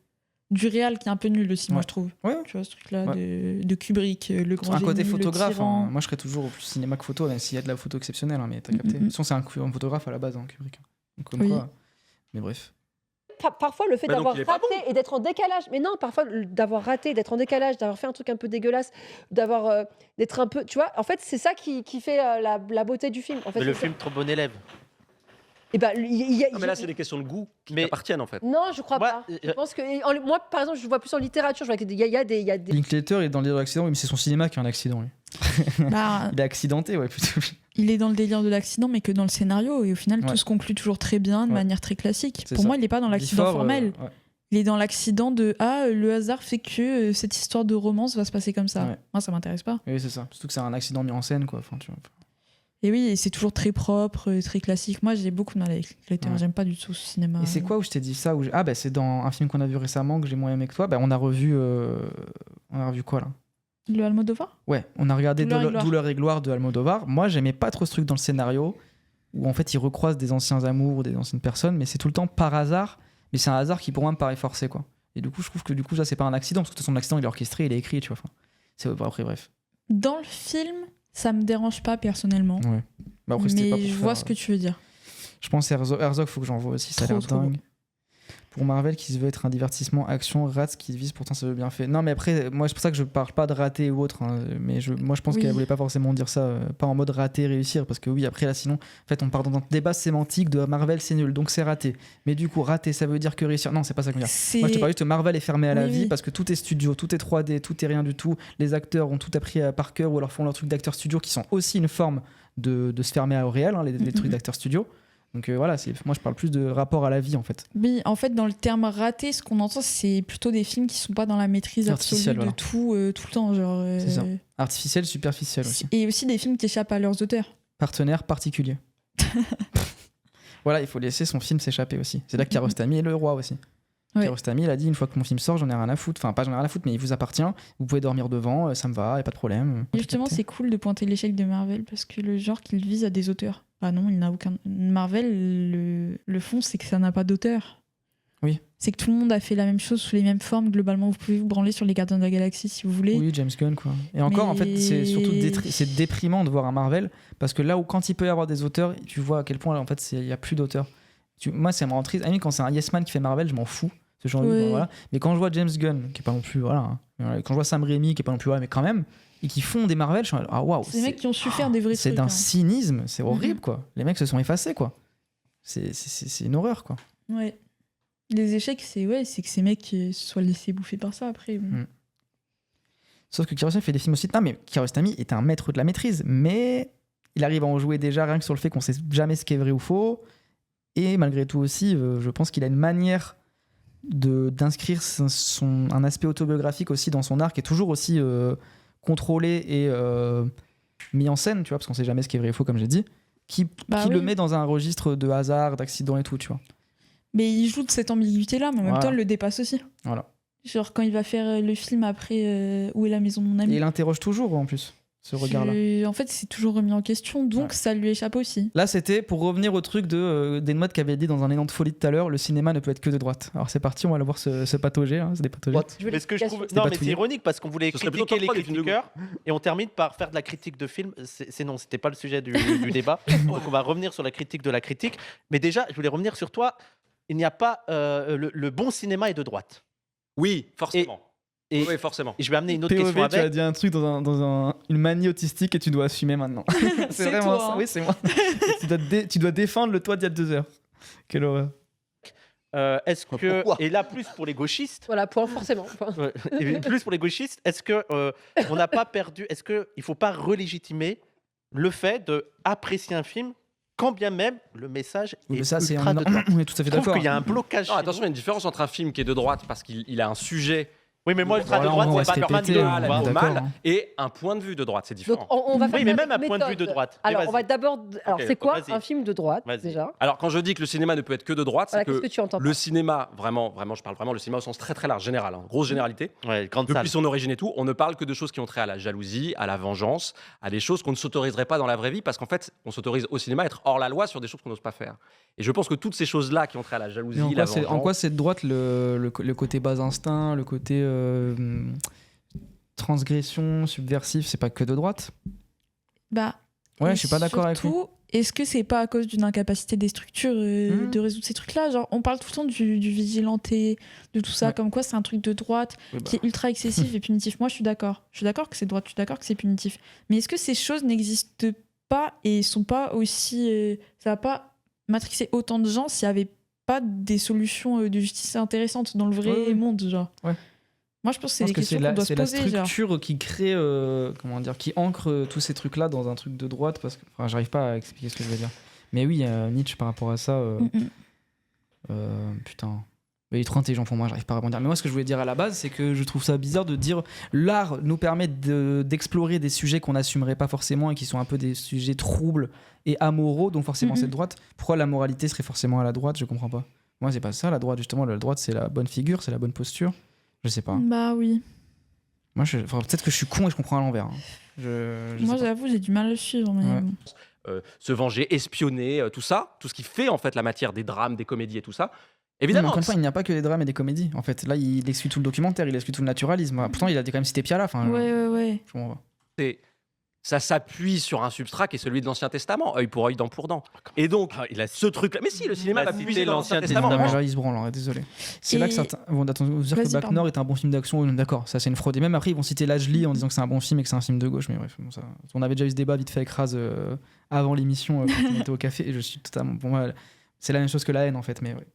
réal qui est un peu nul aussi, moi je trouve. Ouais. Tu vois ce truc-là de Kubrick, le grand Un côté génie, photographe. le tyran. Moi, je serais toujours au plus cinéma que photo, même s'il y a de la photo exceptionnelle. Mais t'as capté. De toute façon, c'est un photographe à la base, Kubrick. Donc, comme quoi. Mais bref. Parfois, le fait Bah donc, d'avoir il est pas raté et d'être en décalage, mais non, parfois d'avoir raté, d'être en décalage, d'avoir fait un truc un peu dégueulasse, d'être un peu, tu vois, en fait, c'est ça qui fait la beauté du film. En fait, Mais le c'est- film Trop bon élève. Eh ben, Non, mais là, c'est des questions de goût qui Mais- appartiennent en fait. Non, je crois Ouais, pas. Je pense que moi, par exemple, je vois plus en littérature. Je vois qu'il y a des. Linklater est dans le délire de l'accident, oui, mais c'est son cinéma qui a un accident. Lui. Bah, Il est accidenté, ouais, plutôt. il est dans le délire de l'accident, mais que dans le scénario. Et au final, Ouais. tout se conclut toujours très bien, de Ouais. manière très classique. C'est Pour ça. moi, il n'est pas dans l'accident Before, formel. ouais. Il est dans l'accident de le hasard fait que cette histoire de romance va se passer comme ça. Ouais. Moi, ça m'intéresse pas. Oui, c'est ça. Surtout que c'est un accident mis en scène, quoi. Enfin, tu vois. Et oui, et c'est toujours très propre, très classique. Moi, j'ai beaucoup de mal avec Glitter. Ouais. J'aime pas du tout ce cinéma. Et c'est quoi où je t'ai dit ça Ah, bah c'est dans un film qu'on a vu récemment que j'ai moins aimé que toi. Bah, on a revu quoi là? Le Almodovar? Ouais, on a regardé Douleur et gloire. Douleur et gloire de Almodovar. Moi, j'aimais pas trop ce truc dans le scénario où en fait ils recroisent des anciens amours ou des anciennes personnes, mais c'est tout le temps par hasard. Mais c'est un hasard qui pour moi me paraît forcé, quoi. Et du coup, je trouve que ça c'est pas un accident parce que de toute façon l'accident il est orchestré, il est écrit, tu vois. Enfin, c'est après bref. Dans le film, ça me dérange pas personnellement. Ouais. Bah, après, c'était Mais pas pour je faire, vois ce que tu veux dire. Je pense Herzog, faut que j'en vois aussi, ça a Trop, l'air trop dingue. Pour Marvel qui se veut être un divertissement action, Rats qui vise pourtant ça veut bien fait. Non mais après, moi c'est pour ça que je parle pas de raté ou autre, hein, mais moi je pense Oui. qu'elle voulait pas forcément dire ça, pas en mode raté réussir, parce que oui après là sinon, en fait on part dans un débat sémantique de Marvel c'est nul, donc c'est raté. Mais du coup raté ça veut dire que réussir, non c'est pas ça que je veux dire. Moi je te parle juste Marvel est fermé à la Oui, vie oui. parce que tout est studio, tout est 3D, tout est rien du tout. Les acteurs ont tout appris par cœur ou alors font leur truc d'acteur studio qui sont aussi une forme de se fermer au réel, hein, les trucs d'acteur studio. Donc voilà, moi je parle plus de rapport à la vie en fait. Oui, en fait, dans le terme raté, ce qu'on entend, c'est plutôt des films qui sont pas dans la maîtrise absolue Artificiel, de voilà. tout le temps. Genre, C'est ça. Artificiel, superficiel aussi. Et aussi des films qui échappent à leurs auteurs. Partenaire particulier. Voilà, il faut laisser son film s'échapper aussi. C'est là que Kiarostami est le roi aussi. Ouais. Kiarostami, il a dit une fois que mon film sort, j'en ai rien à foutre. Enfin, pas j'en ai rien à foutre, mais il vous appartient. Vous pouvez dormir devant, ça me va, y a pas de problème. Et justement, c'est cool de pointer l'échec de Marvel parce que le genre qu'il vise a des auteurs. Ah non, il n'a aucun. Marvel, le fond, c'est que ça n'a pas d'auteur. Oui. C'est que tout le monde a fait la même chose sous les mêmes formes. Globalement, vous pouvez vous branler sur les Gardiens de la Galaxie si vous voulez. Oui, James Gunn quoi. Et encore, en fait, c'est surtout c'est déprimant de voir un Marvel parce que là où quand il peut y avoir des auteurs, tu vois à quel point là, en fait il y a plus d'auteurs. Moi, ça me rend triste. À la limite, quand c'est un Yes Man qui fait Marvel, je m'en fous. Ce genre de voilà. Mais quand je vois James Gunn, qui est pas non plus voilà, hein, quand je vois Sam Raimi, qui est pas non plus voilà, mais quand même, et qui font des Marvel, je suis ah waouh. C'est des mecs qui ont su faire des vrais C'est trucs. d'un hein. cynisme, c'est horrible quoi. Les mecs se sont effacés quoi. C'est une horreur quoi. Ouais. Les échecs, c'est que ces mecs se soient laissés bouffer par ça après. Sauf que Kiarostami fait des films aussi. Non, mais Kiarostami est un maître de la maîtrise, mais il arrive à en jouer déjà rien que sur le fait qu'on sait jamais ce qui est vrai ou faux. Et malgré tout aussi, je pense qu'il a une manière d'inscrire un aspect autobiographique aussi dans son art qui est toujours aussi contrôlé et mis en scène, tu vois, parce qu'on sait jamais ce qui est vrai ou faux, comme j'ai dit, qui le met dans un registre de hasard, d'accident et tout, tu vois. Mais il joue de cette ambiguïté-là, mais en même temps, il le dépasse aussi. Voilà. Genre quand il va faire le film après Où est la maison de mon ami. Et il interroge toujours en plus, ce regard-là. En fait, c'est toujours remis en question, donc ça lui échappe aussi. Là, c'était pour revenir au truc de Denmot qui avait dit dans un élan de folie tout à l'heure, le cinéma ne peut être que de droite. Alors c'est parti, on va le voir se patauger, hein, c'est des patauger. Mais ce que je trouve, C'était non, mais patouillé. c'est ironique parce qu'on voulait Ce serait plutôt critiquer les top 3 des films de critiqueurs et on termine par faire de la critique de films. Non, c'était pas le sujet du débat. Donc on va revenir sur la critique de la critique. Mais déjà, je voulais revenir sur toi. Il n'y a pas le bon cinéma est de droite. Oui, forcément. Et oui, forcément. je vais amener une autre POV, question tu as avec. dit un truc dans une manie autistique et tu dois assumer maintenant. C'est vraiment toi, ça. hein. Oui, c'est moi. tu dois défendre le toi d'il y a 2 heures. Quelle horreur. Est-ce que Pourquoi et là plus pour les gauchistes, Voilà, point forcément. ouais, et plus pour les gauchistes, est-ce que on n'a pas perdu, est-ce que il faut pas relégitimer le fait de apprécier un film quand bien même le message est Ça, c'est ultra de droite. on est tout à fait Je trouve d'accord. qu'il y a un blocage. Non, chez attention, il y a une différence entre un film qui est de droite parce qu'il a un sujet Oui, mais moi, ultra de Voilà, droite, on va c'est se Batman répéter, 2. on mal, est Voilà. au d'accord, mal hein. et un point de vue de droite, c'est Donc différent. on va faire Oui, mais une même un méthode. point de vue de droite. Alors, Mais on va vas-y. d'abord. Alors, Ok, c'est quoi vas-y. un film de droite Vas-y. déjà Alors, quand je dis que le cinéma ne peut être que de droite, Voilà, c'est qu'est-ce que tu entends le par cinéma, vraiment, je parle vraiment le cinéma au sens très très large, général, hein, grosse généralité. Ouais, grande salle. Depuis son origine et tout, on ne parle que de choses qui ont trait à la jalousie, à la vengeance, à des choses qu'on ne s'autoriserait pas dans la vraie vie, parce qu'en fait, on s'autorise au cinéma à être hors la loi sur des choses qu'on n'ose pas faire. Et je pense que toutes ces choses-là qui ont trait à la jalousie, Mais la vengeance... en quoi c'est de droite le côté bas instinct, le côté transgression, subversif, c'est pas que de droite? Bah, Ouais, et je suis pas d'accord avec lui. surtout, est-ce que c'est pas à cause d'une incapacité des structures de résoudre ces trucs-là? Genre, on parle tout le temps du vigilanté, de tout ça, Ouais. comme quoi c'est un truc de droite Oui, bah. qui est ultra excessif et punitif. Moi, je suis d'accord. Je suis d'accord que c'est de droite, je suis d'accord que c'est punitif. Mais est-ce que ces choses n'existent pas et sont pas aussi. Ça va pas matrixer autant de gens s'il y avait pas des solutions de justice intéressantes dans le vrai Ouais, ouais. monde, genre? Ouais. Moi, je pense que Je c'est pense des que questions c'est qu'on doit se c'est la poser, genre. structure qui crée, comment dire, qui ancre tous ces trucs-là dans un truc de droite, parce que, enfin, j'arrive pas à expliquer ce que je veux dire. Mais oui, Nietzsche par rapport à ça, putain. Il est trop intelligent pour moi, j'arrive pas à rebondir. Mais moi, ce que je voulais dire à la base, c'est que je trouve ça bizarre de dire l'art nous permet d'explorer des sujets qu'on n'assumerait pas forcément et qui sont un peu des sujets troubles et amoraux, donc forcément c'est de droite. Pourquoi la moralité serait forcément à la droite? Je comprends pas. Moi, c'est pas ça, la droite. Justement, la droite, c'est la bonne figure, c'est la bonne posture. Je sais pas. Bah oui. Moi, peut-être que je suis con et je comprends à l'envers. Hein. Je Moi, sais pas. j'avoue, j'ai du mal à le suivre. Mais Ouais. bon. Se venger, espionner, tout ça, tout ce qui fait en fait la matière des drames, des comédies et tout ça. Non, mais Évidemment, encore une fois, il n'y a pas que des drames et des comédies. En fait, là, il exclut tout le documentaire, il exclut tout le naturalisme. Pourtant, il a quand même cité Piala. Enfin, Ouais. je comprends pas. ça s'appuie sur un substrat qui est celui de l'Ancien Testament, œil pour œil, dent pour dent. Et donc, il a ce truc-là. Mais si, le cinéma Il a va cité puiser dans l'Ancien l'Ancien Testament. Non, mais Testament. là, il se branle, hein, désolé. C'est Et- là que certains vont dire que Vas-y, Bac pardon. Nord est un bon film d'action. D'accord, ça c'est une fraude. Et même après, ils vont citer Lajli en disant que c'est un bon film et que c'est un film de gauche. Mais bref, bon, ça... on avait déjà eu ce débat vite fait avec Raz avant l'émission quand on était au café. Et je suis totalement. Pour moi, c'est la même chose que la haine en fait. Mais ouais.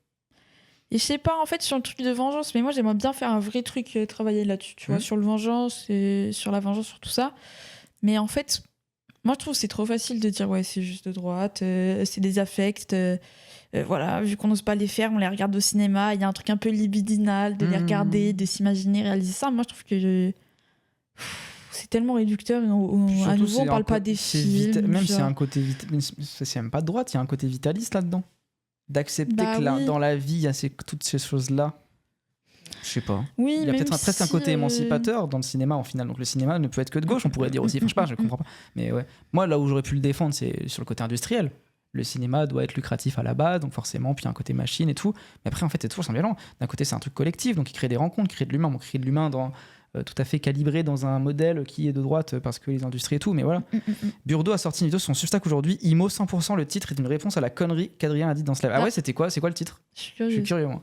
Et je sais pas, en fait, sur le truc de vengeance, mais moi, j'aimerais bien faire un vrai truc, travailler là-dessus, tu vois, sur le vengeance et sur la vengeance, sur tout ça. Mais en fait, moi, je trouve que c'est trop facile de dire, ouais, c'est juste de droite, c'est des affects. Voilà, vu qu'on n'ose pas les faire, on les regarde au cinéma. Il y a un truc un peu libidinal de les regarder, de s'imaginer réaliser ça. Moi, je trouve que c'est tellement réducteur. À Surtout, nouveau, on c'est parle un pas peu- des c'est films. même genre. c'est un côté. C'est même pas de droite, il y a un côté vitaliste là-dedans. D'accepter Bah que oui. dans la vie, il y a toutes ces choses-là. Je sais pas. Oui, Il y a même peut-être presque un si, côté émancipateur dans le cinéma en final. Donc le cinéma ne peut être que de gauche, on pourrait dire aussi. Enfin, je sais pas, je comprends pas. Mais ouais. Moi, là où j'aurais pu le défendre, c'est sur le côté industriel. Le cinéma doit être lucratif à la base, donc forcément, puis il y a un côté machine et tout. Mais après, en fait, c'est toujours violent. D'un côté, c'est un truc collectif, donc il crée des rencontres, il crée de l'humain. On crée de l'humain tout à fait calibré dans un modèle qui est de droite parce que les industries et tout. Mais voilà. Burdo a sorti une vidéo sur son Substack aujourd'hui. IMO 100%, le titre est une réponse à la connerie qu'Adrien a dit dans ce live. Ah ouais, c'était quoi? C'est quoi le titre? Je suis Je suis curieuse. curieux, moi.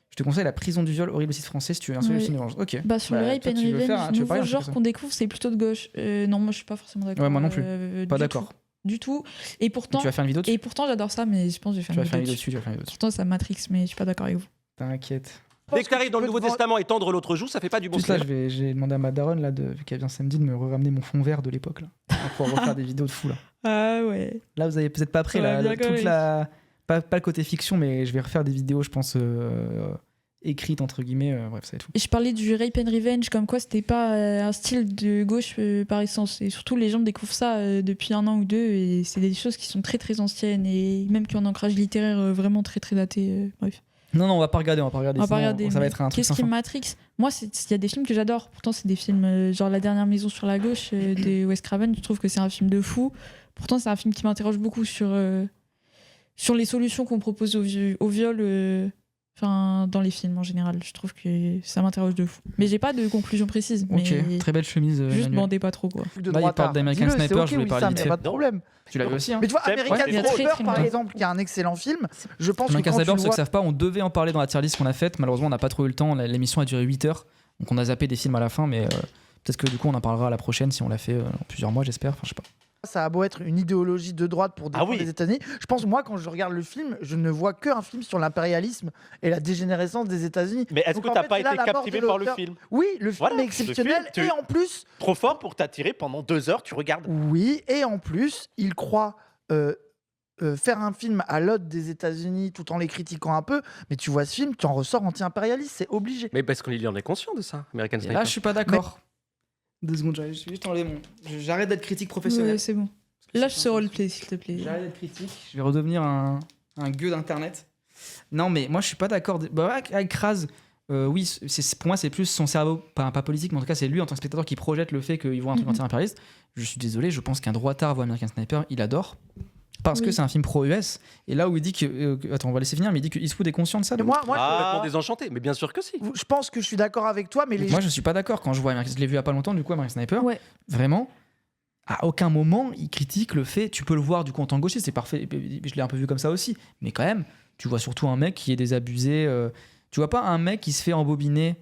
Je te conseille La prison du viol, horrible site français si tu veux un seul Ouais. film de vengeance. Ok. Bah, sur le Rape toi, and tu veux Revenge, faire un- tu veux parler nouveau un truc genre comme ça qu'on découvre, c'est plutôt de gauche. Non, moi je suis pas forcément d'accord. Ouais, moi non plus. Pas du d'accord. tout. Du tout. Et pourtant, Tu vas faire une vidéo dessus? j'adore ça, mais je pense que je vais Tu faire vas faire une une vidéo vidéo dessus, tu vas faire une vidéo dessus. Pourtant, ça matrix, mais je suis pas d'accord avec vous. T'inquiète. Dès que tu arrives dans le peux Nouveau te vendre- Testament et tendre l'autre joue, ça fait pas du bon Juste là, cinéma. j'ai demandé à ma daronne, là, vu qu'elle vient samedi, de me ramener mon fond vert de l'époque, là. Pour pouvoir refaire des vidéos de fou, là. Ah ouais. Là, vous avez peut-être pas prêt, Ça va là, bien coller. pas le côté fiction, mais je vais refaire des vidéos, je pense, écrites, entre guillemets. Bref, ça va être fou. Et je parlais du Rape and Revenge, comme quoi c'était pas un style de gauche par essence. Et surtout, les gens découvrent ça depuis 1 an ou 2, et c'est des choses qui sont très très anciennes, et même qui ont un ancrage littéraire vraiment très très daté. Bref. Non, on va pas regarder, On va pas sinon, regarder. ça va mais être un truc Qu'est-ce sans qui fin. me matrix? Moi, il y a des films que j'adore. Pourtant, c'est des films genre La Dernière Maison sur la gauche de Wes Craven. Je trouve que c'est un film de fou. Pourtant, c'est un film qui m'interroge beaucoup sur les solutions qu'on propose au viol. Dans les films en général, je trouve que ça m'interroge de fou. Mais j'ai pas de conclusion précise. Ok, Mais très belle chemise, juste Emmanuel. bandez pas trop quoi. de Là, il droitard. parle d'American Dis-le, c'est Sniper, ok, je voulais parler Wissam, vite y a fait. pas de problème. Tu l'avais aussi, hein? Mais tu vois, J'aime- American ouais, il y a Sniper, très, très par longtemps. exemple, qui est un excellent film, je pense que American quand tu Sniper, le ceux qui vois... savent pas, on devait en parler dans la tier list qu'on a faite. Malheureusement, on n'a pas trop eu le temps. L'émission a duré 8 heures. Donc, on a zappé des films à la fin, mais peut-être que du coup, on en parlera à la prochaine si on l'a fait en plusieurs mois, j'espère. Enfin, je sais pas. Ça a beau être une idéologie de droite pour défendre oui. les États-Unis, je pense, moi, quand je regarde le film, je ne vois qu'un film sur l'impérialisme et la dégénérescence des États-Unis. Mais est-ce Donc, que en t'as fait, pas c'est là été la mort captivé de par le l'auteur. film? Oui, le film Voilà, est le exceptionnel, film, et en plus, Trop fort pour t'attirer pendant 2 heures, tu regardes. oui, et en plus, il croit faire un film à l'ode des États-Unis tout en les critiquant un peu, mais tu vois ce film, tu en ressors anti-impérialiste, c'est obligé. Mais parce qu'on en est conscient de ça, American Et Sniper. là, je suis pas d'accord. 2 secondes, je suis juste enlever j'arrête d'être critique professionnel. Ouais, c'est bon. Lâche ce roleplay s'il te plaît. J'arrête d'être critique. Je vais redevenir un gueux d'internet. Non, mais moi, je suis pas d'accord. Avec Raz, oui, pour moi, c'est plus son cerveau, pas politique, mais en tout cas, c'est lui en tant que spectateur qui projette le fait qu'il voit un truc anti-impérialiste. Je suis désolé, je pense qu'un droitard voit American Sniper, il adore. Parce que Oui. c'est un film pro-US. Et là où il dit que. Attends, on va laisser finir, mais il dit que Eastwood est conscient de ça. Et donc- moi, Complètement désenchanté, mais bien sûr que si. je pense que je suis d'accord avec toi, mais les Moi, je suis pas d'accord quand je vois American. Je l'ai vu il y a pas longtemps, du coup, American Sniper. Ouais. Vraiment, à aucun moment, il critique le fait. Tu peux le voir du coup en tant que gauchiste, c'est parfait. Je l'ai un peu vu comme ça aussi. Mais quand même, tu vois surtout un mec qui est désabusé. Tu vois pas un mec qui se fait embobiner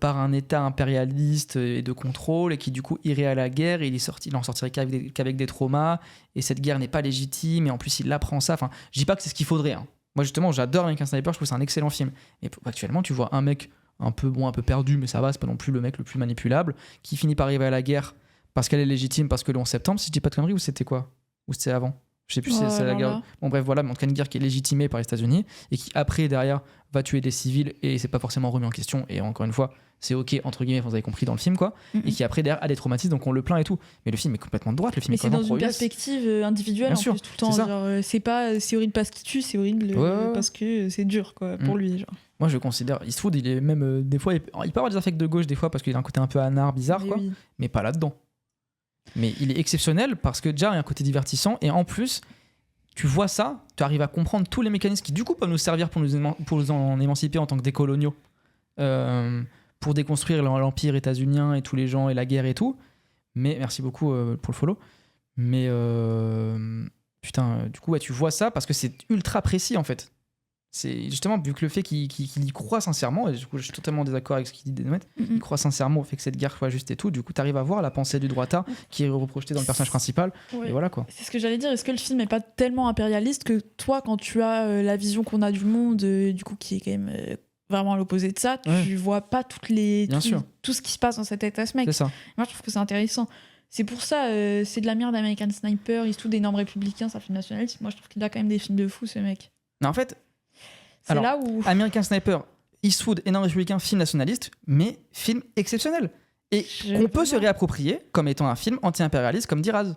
par un État impérialiste et de contrôle et qui du coup irait à la guerre et il en sortirait qu'avec des traumas et cette guerre n'est pas légitime et en plus il apprend ça. Enfin, je dis pas que c'est ce qu'il faudrait. Hein. Moi justement, j'adore American Sniper, je trouve que c'est un excellent film. Mais actuellement, tu vois un mec un peu perdu, mais ça va, c'est pas non plus le mec le plus manipulable, qui finit par arriver à la guerre parce qu'elle est légitime, parce que le 11 septembre, si je dis pas de conneries, ou c'était quoi? Ou c'était avant? Je sais plus si Oh c'est la là guerre. là. Bon bref, voilà, mais en tout cas une guerre qui est légitimée par les États-Unis et qui après derrière va tuer des civils et c'est pas forcément remis en question. Et encore une fois, c'est ok entre guillemets, vous avez compris dans le film quoi. Et qui après derrière a des traumatismes, donc on le plaint et tout. Mais le film est complètement de droite, le film Mais est c'est dans complètement une pro-US. perspective individuelle Bien en sûr, plus tout le temps. c'est ça. Genre, c'est pas c'est horrible parce qu'il tue, c'est horrible Ouais. parce que c'est dur quoi pour lui. Genre. Moi je considère Eastwood, il est même des fois, il peut avoir des affects de gauche des fois parce qu'il a un côté un peu anard, bizarre Mais quoi. oui. Mais pas là-dedans. Mais il est exceptionnel parce que déjà il y a un côté divertissant et en plus tu vois ça, tu arrives à comprendre tous les mécanismes qui du coup peuvent nous servir pour nous en émanciper en tant que décoloniaux, pour déconstruire l'empire états-unien et tous les gens et la guerre et tout. Mais merci beaucoup pour le follow. Mais putain, du coup ouais, tu vois ça parce que c'est ultra précis en fait. C'est justement vu que le fait qu'il y croit sincèrement, et du coup je suis totalement en désaccord avec ce qu'il dit Denouet, il croit sincèrement au fait que cette guerre soit juste et tout, du coup tu arrives à voir la pensée du droitard qui est reprojetée dans le personnage principal, Ouais. et voilà quoi. C'est ce que j'allais dire. Est-ce que le film est pas tellement impérialiste que toi, quand tu as la vision qu'on a du monde, du coup, qui est quand même vraiment à l'opposé de ça, tu vois pas Bien sûr. tout ce qui se passe dans cette tête à ce mec. C'est ça. Moi, je trouve que c'est intéressant. C'est pour ça, c'est de la merde American Sniper, il se fout des normes républicains, ça fait nationaliste. Moi, je trouve qu'il a quand même des films de fou, ce mec. Mais en fait, C'est alors, là où. American Sniper, Eastwood, énorme républicain, film nationaliste, mais film exceptionnel. Et Je qu'on peut vois. se réapproprier comme étant un film anti-impérialiste, comme dit Raz.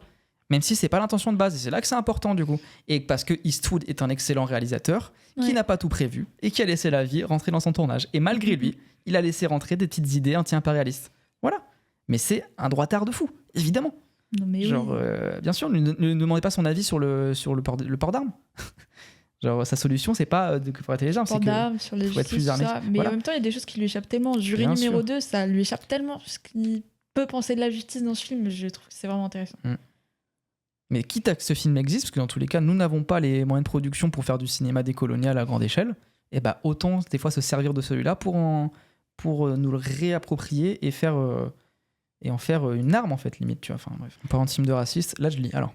Même si c'est pas l'intention de base, et c'est là que c'est important du coup. Et parce que Eastwood est un excellent réalisateur qui Ouais. n'a pas tout prévu et qui a laissé la vie rentrer dans son tournage. Et malgré lui, il a laissé rentrer des petites idées anti-impérialistes. Voilà. Mais c'est un droitard de fou, évidemment. Non, mais Genre, oui. bien sûr, ne demandez pas son avis sur le port d'armes. Genre, sa solution, c'est pas de arrêter les armes, c'est Port que d'armes, sur les faut être justices, plus tout armé. ça. Mais Voilà. en même temps, il y a des choses qui lui échappent tellement. Jury Bien numéro sûr. 2, ça lui échappe tellement. Ce qu'il peut penser de la justice dans ce film, je trouve que c'est vraiment intéressant. Mais quitte à que ce film existe, parce que dans tous les cas, nous n'avons pas les moyens de production pour faire du cinéma décolonial à grande échelle, et bah autant des fois se servir de celui-là pour nous le réapproprier et en faire une arme en fait, limite, tu vois. Enfin bref, on parle de film de raciste, là je lis. Alors,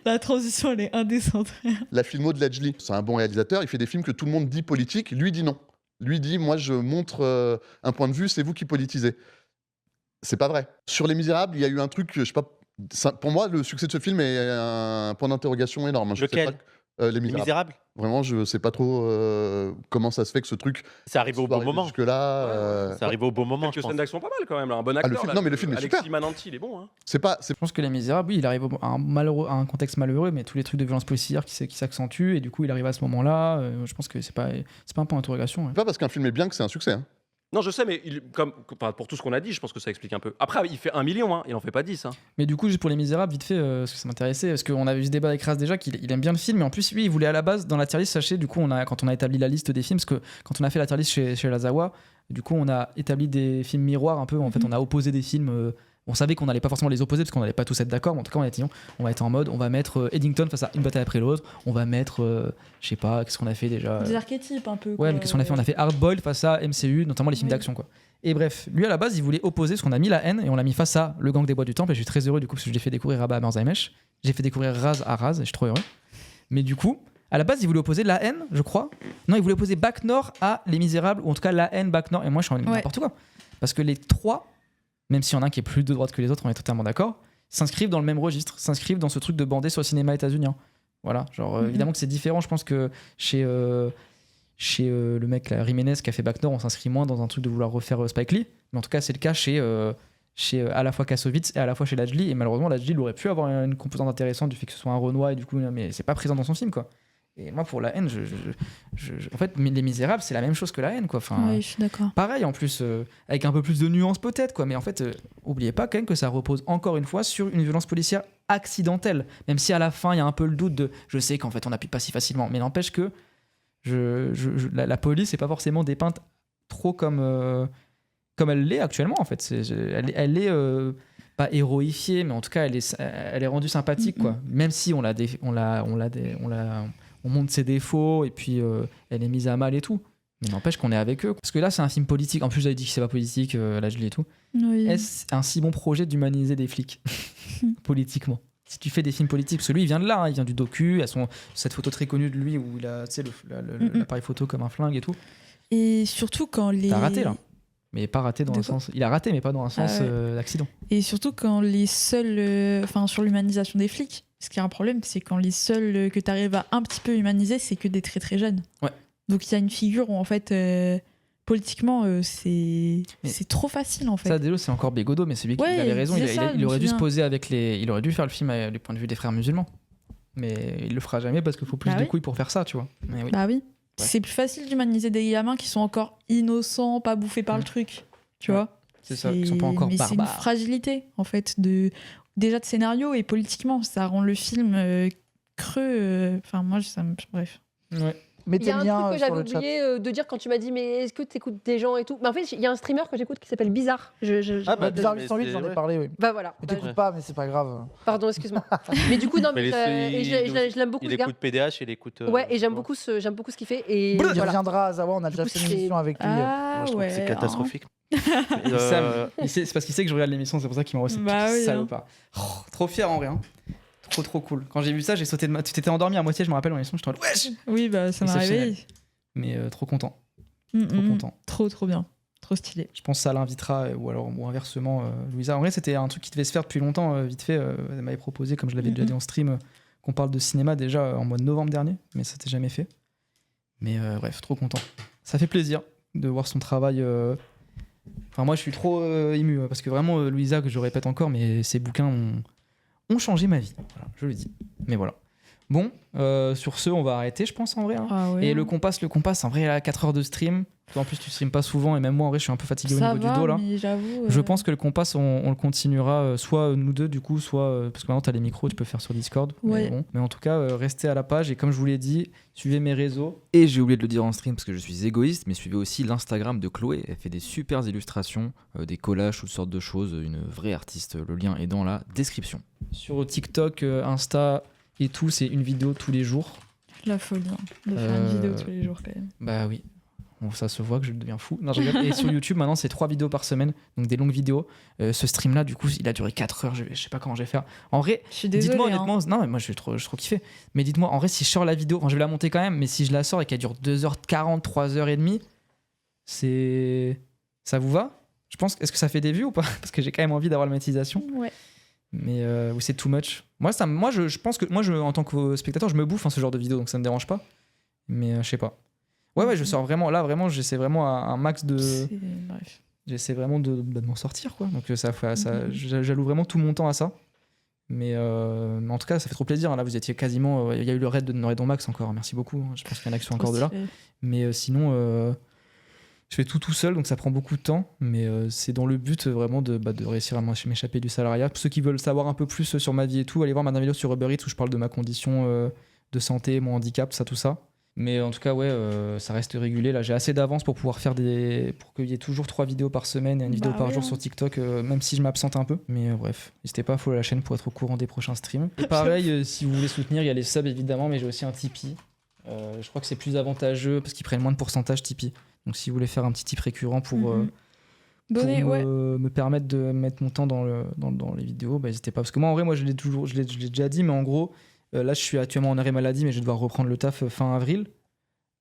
La transition, elle est indécente. La filmo de Ledgely, c'est un bon réalisateur, il fait des films que tout le monde dit politique, lui dit non. Lui dit, moi je montre un point de vue, c'est vous qui politisez. C'est pas vrai. Sur Les Misérables, il y a eu un truc, je sais pas, pour moi, le succès de ce film est un point d'interrogation énorme. Je sais Lequel pas, Les Les Misérables. Misérables. Vraiment, je sais pas trop comment ça se fait que ce truc C'est arrivé au soit bon moment. jusque-là. C'est arrivé au bon moment, je Quelques pense. scènes d'action pas mal quand même, là. Un bon acteur. film- là, non, mais le film est Alexis super. Mananti, il est bon. Hein. C'est je pense que Les Misérables, oui, il arrive à un contexte malheureux, mais tous les trucs de violence policière qui s'accentuent, et du coup il arrive à ce moment-là, je pense que c'est pas un point d'interrogation. Ouais. pas parce qu'un film est bien que c'est un succès. Hein. Non, je sais, mais pour tout ce qu'on a dit, je pense que ça explique un peu. Après, il fait 1 million, hein, il en fait pas 10. Hein. Mais du coup, juste pour Les Misérables, vite fait, parce que ça m'intéressait, parce qu'on avait eu ce débat avec Raz déjà, qu'il aime bien le film, et en plus, lui, il voulait à la base, dans la tier list, sachez, du coup, quand on a établi la liste des films, parce que quand on a fait la tier list chez Lazawa, du coup, on a établi des films miroirs un peu, en fait, on a opposé des films. On savait qu'on n'allait pas forcément les opposer parce qu'on n'allait pas tous être d'accord, mais en tout cas on a dit non, on va être en mode, on va mettre Eddington face à Une bataille après l'autre, on va mettre, je sais pas, qu'est-ce qu'on a fait déjà Des archétypes un peu. Ouais, quoi. mais qu'est-ce qu'on a fait? On a fait Hardboiled face à MCU, notamment les films Oui. d'action quoi. Et bref, lui à la base il voulait opposer parce qu'on a mis la haine et on l'a mis face à Le Gang des Bois du Temple, et je suis très heureux du coup parce que j'ai fait découvrir Rabah à Merzaimesh, j'ai fait découvrir Raz à Raz et je suis trop heureux. Mais du coup, à la base il voulait opposer la haine, je crois. Non, il voulait opposer Bac Nord à Les Misérables, ou en tout cas la haine Bac Nord, et moi je suis en n'importe quoi. Parce que les trois, même s'il y en a un qui est plus de droite que les autres, on est totalement d'accord, s'inscrivent dans le même registre, s'inscrivent dans ce truc de bander sur le cinéma états-unien. Voilà, genre évidemment que c'est différent, je pense que chez le mec là, Jiménez qui a fait Bac Nord, on s'inscrit moins dans un truc de vouloir refaire Spike Lee, mais en tout cas c'est le cas chez à la fois Kassovitz et à la fois chez Ledgely, et malheureusement Ledgely il aurait pu avoir une composante intéressante du fait que ce soit un Renoir, et du coup mais c'est pas présent dans son film quoi. Et moi pour la haine, en fait Les Misérables c'est la même chose que la haine quoi. Enfin, Oui, je suis d'accord. pareil en plus, avec un peu plus de nuances peut-être quoi, mais en fait oubliez pas quand même que ça repose encore une fois sur une violence policière accidentelle, même si à la fin il y a un peu le doute de je sais qu'en fait on n'appuie pas si facilement, mais n'empêche que la police n'est pas forcément dépeinte trop comme elle l'est actuellement en fait. Elle est pas héroïfiée, mais en tout cas elle est rendue sympathique quoi, même si on montre ses défauts et puis elle est mise à mal et tout. Mais n'empêche qu'on est avec eux. Parce que là, c'est un film politique. En plus, j'avais dit que c'est pas politique, Ledgely et tout. Oui. Est-ce un si bon projet d'humaniser des flics politiquement? Si tu fais des films politiques, parce que lui, il vient de là, hein, il vient du docu. Il y a cette photo très connue de lui où il a l'appareil photo comme un flingue et tout. Et surtout quand les. T'as raté là. Mais pas raté dans De un quoi sens. Il a raté, mais pas dans un sens ouais. d'accident. Et surtout quand les seuls. Enfin, sur l'humanisation des flics, ce qui est un problème, c'est quand les seuls que tu arrives à un petit peu humaniser, c'est que des très très jeunes. Ouais. Donc il y a une figure où en fait. Politiquement, c'est trop facile en fait. Ça, déjà, c'est encore Bégodeau, mais c'est lui qui Ouais, avait raison. il disait ça, Il je aurait me dû se souviens. poser avec les. Il aurait dû faire le film du point de vue des frères musulmans. Mais il le fera jamais parce qu'il faut plus Bah de oui. couilles pour faire ça, tu vois. Mais oui. Bah oui. Ouais. C'est plus facile d'humaniser des gamins qui sont encore innocents, pas bouffés par le truc. Tu Ouais. vois. C'est ça, qui sont pas encore Mais c'est une barbares. fragilité en fait déjà de scénario et politiquement, ça rend le film creux. Enfin moi, bref. Ouais. Il y Mettez a le un lien truc que sur j'avais le chat. oublié de dire quand tu m'as dit mais est-ce que tu écoutes des gens et tout. Mais en fait, il y a un streamer que j'écoute qui s'appelle Bizarre. Ah bah, Bizarre mais 808, c'est- j'en ai ouais. parlé, oui. Bah voilà. Mais Bah, t'écoutes pas, mais c'est pas grave. pardon, excuse-moi. Mais du coup non, Mais mais, et je l'aime beaucoup Il ce gars. écoute PDH, il écoute. Ouais, et j'aime tu vois. beaucoup ce qu'il fait et Il voilà. reviendra à Zawa, on a déjà coup, fait une c'est- émission avec lui. Ah Moi, je trouve que c'est ouais. catastrophique. Sam, c'est parce qu'il sait que je regarde l'émission, c'est pour ça qu'il m'a reçu. Bah oui, Salopard. Oh, trop fier en vrai. Hein. Trop cool. Quand j'ai vu ça, j'ai sauté de Tu t'étais endormi à moitié, je me rappelle, dans l'émission, j'étais en mode wesh. Oui, bah ça m'a Exceptionnel. réveillé. Mais trop content. Mm, Trop mm. content. Trop bien. Trop stylé. Je pense que ça l'invitera, ou inversement, Louisa. En vrai, c'était un truc qui devait se faire depuis longtemps, vite fait. Elle m'avait proposé, comme je l'avais déjà dit en stream, qu'on parle de cinéma déjà en mois de novembre dernier, mais ça s'était jamais fait. Mais bref, trop content. Ça fait plaisir de voir son travail. Enfin, moi, je suis trop ému, parce que vraiment, Louisa, que je répète encore, mais ses bouquins ont changé ma vie. Voilà, je le dis. Mais voilà. Bon, sur ce, on va arrêter, je pense, en vrai. Hein. Ah ouais. Et le compas, en vrai, à 4 heures de stream. Toi, en plus, tu streames pas souvent, et même moi, en vrai, je suis un peu fatigué ça au niveau va, du dos, là. mais j'avoue. Je pense que le compas, on le continuera, soit nous deux, du coup, soit. Parce que maintenant, t'as les micros, tu peux faire sur Discord. Ouais. Mais, bon. Mais en tout cas, restez à la page, et comme je vous l'ai dit, suivez mes réseaux. Et j'ai oublié de le dire en stream parce que je suis égoïste, mais suivez aussi l'Instagram de Chloé. Elle fait des super illustrations, des collages, toutes sortes de choses. Une vraie artiste. Le lien est dans la description. Sur TikTok, Insta et tout, c'est une vidéo tous les jours. La folie hein, de faire une vidéo tous les jours quand même. Bah oui. Bon, ça se voit que je deviens fou. Non, je rigole. Et sur YouTube, maintenant, c'est 3 vidéos par semaine, donc des longues vidéos. Ce stream-là, du coup, il a duré 4 heures. Je sais pas comment je vais faire. En vrai, Je suis désolée. dites-moi hein. honnêtement. Non, mais moi, je vais trop kiffer. Mais dites-moi, en vrai, si je sors la vidéo, enfin, je vais la monter quand même, mais si je la sors et qu'elle dure 2h40, 3h30, c'est. Ça vous va? Je pense. Est-ce que ça fait des vues ou pas? Parce que j'ai quand même envie d'avoir la monétisation. Ouais. Mais ou c'est too much. Moi, je pense que moi, en tant que spectateur, je me bouffe ce genre de vidéo, donc ça me dérange pas. Mais je sais pas. Ouais, je sors vraiment. Là, vraiment, j'essaie vraiment un max de. Bref. J'essaie vraiment de m'en sortir, quoi. Donc j'alloue vraiment tout mon temps à ça. Mais en tout cas, ça fait trop plaisir. Là, vous étiez quasiment. Il y a eu le raid de Noredon Max encore. Merci beaucoup. Je pense qu'il y en a qui sont encore de là. Mais sinon, je fais tout seul, donc ça prend beaucoup de temps. Mais c'est dans le but vraiment de réussir à m'échapper du salariat. Pour ceux qui veulent savoir un peu plus sur ma vie et tout, allez voir ma dernière vidéo sur Uber Eats où je parle de ma condition de santé, mon handicap, tout ça. Mais en tout cas, ouais, ça reste régulé. Là, j'ai assez d'avance pour pouvoir faire pour qu'il y ait toujours 3 vidéos par semaine et une vidéo par jour sur TikTok, même si je m'absente un peu. Mais bref, n'hésitez pas à follow la chaîne pour être au courant des prochains streams. Et pareil, si vous voulez soutenir, il y a les subs évidemment, mais j'ai aussi un Tipeee. Je crois que c'est plus avantageux parce qu'ils prennent moins de pourcentage Tipeee. Donc si vous voulez faire un petit tip récurrent pour me permettre de mettre mon temps dans les vidéos, n'hésitez pas. Parce que moi, en vrai, je l'ai déjà dit, mais en gros, là, je suis actuellement en arrêt maladie, mais je vais devoir reprendre le taf fin avril.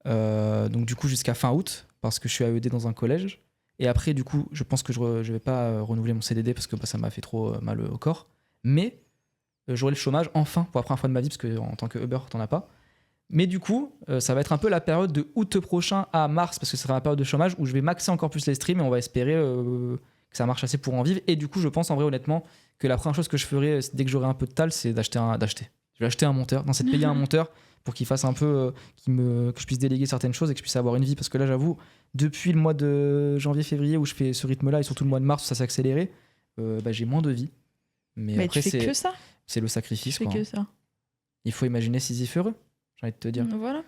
Donc du coup, jusqu'à fin août, parce que je suis AED dans un collège. Et après, du coup, je pense que je vais pas renouveler mon CDD parce que ça m'a fait trop mal au corps. Mais j'aurai le chômage, enfin, pour la première fois de ma vie, parce qu'en tant que Uber, t'en as pas. Mais du coup, ça va être un peu la période de août prochain à mars, parce que ce sera la période de chômage où je vais maxer encore plus les streams et on va espérer que ça marche assez pour en vivre. Et du coup, je pense en vrai, honnêtement, que la première chose que je ferai dès que j'aurai un peu de tal, c'est d'acheter. Je vais acheter un monteur, c'est de payer un monteur pour qu'il fasse un peu, que je puisse déléguer certaines choses et que je puisse avoir une vie. Parce que là, j'avoue, depuis le mois de janvier-février où je fais ce rythme-là et surtout le mois de mars où ça s'est accéléré, j'ai moins de vie. Mais après, tu fais que ça. c'est le sacrifice. Tu fais quoi. que ça. Il faut imaginer Sisyphe heureux, j'ai envie de te dire. Voilà.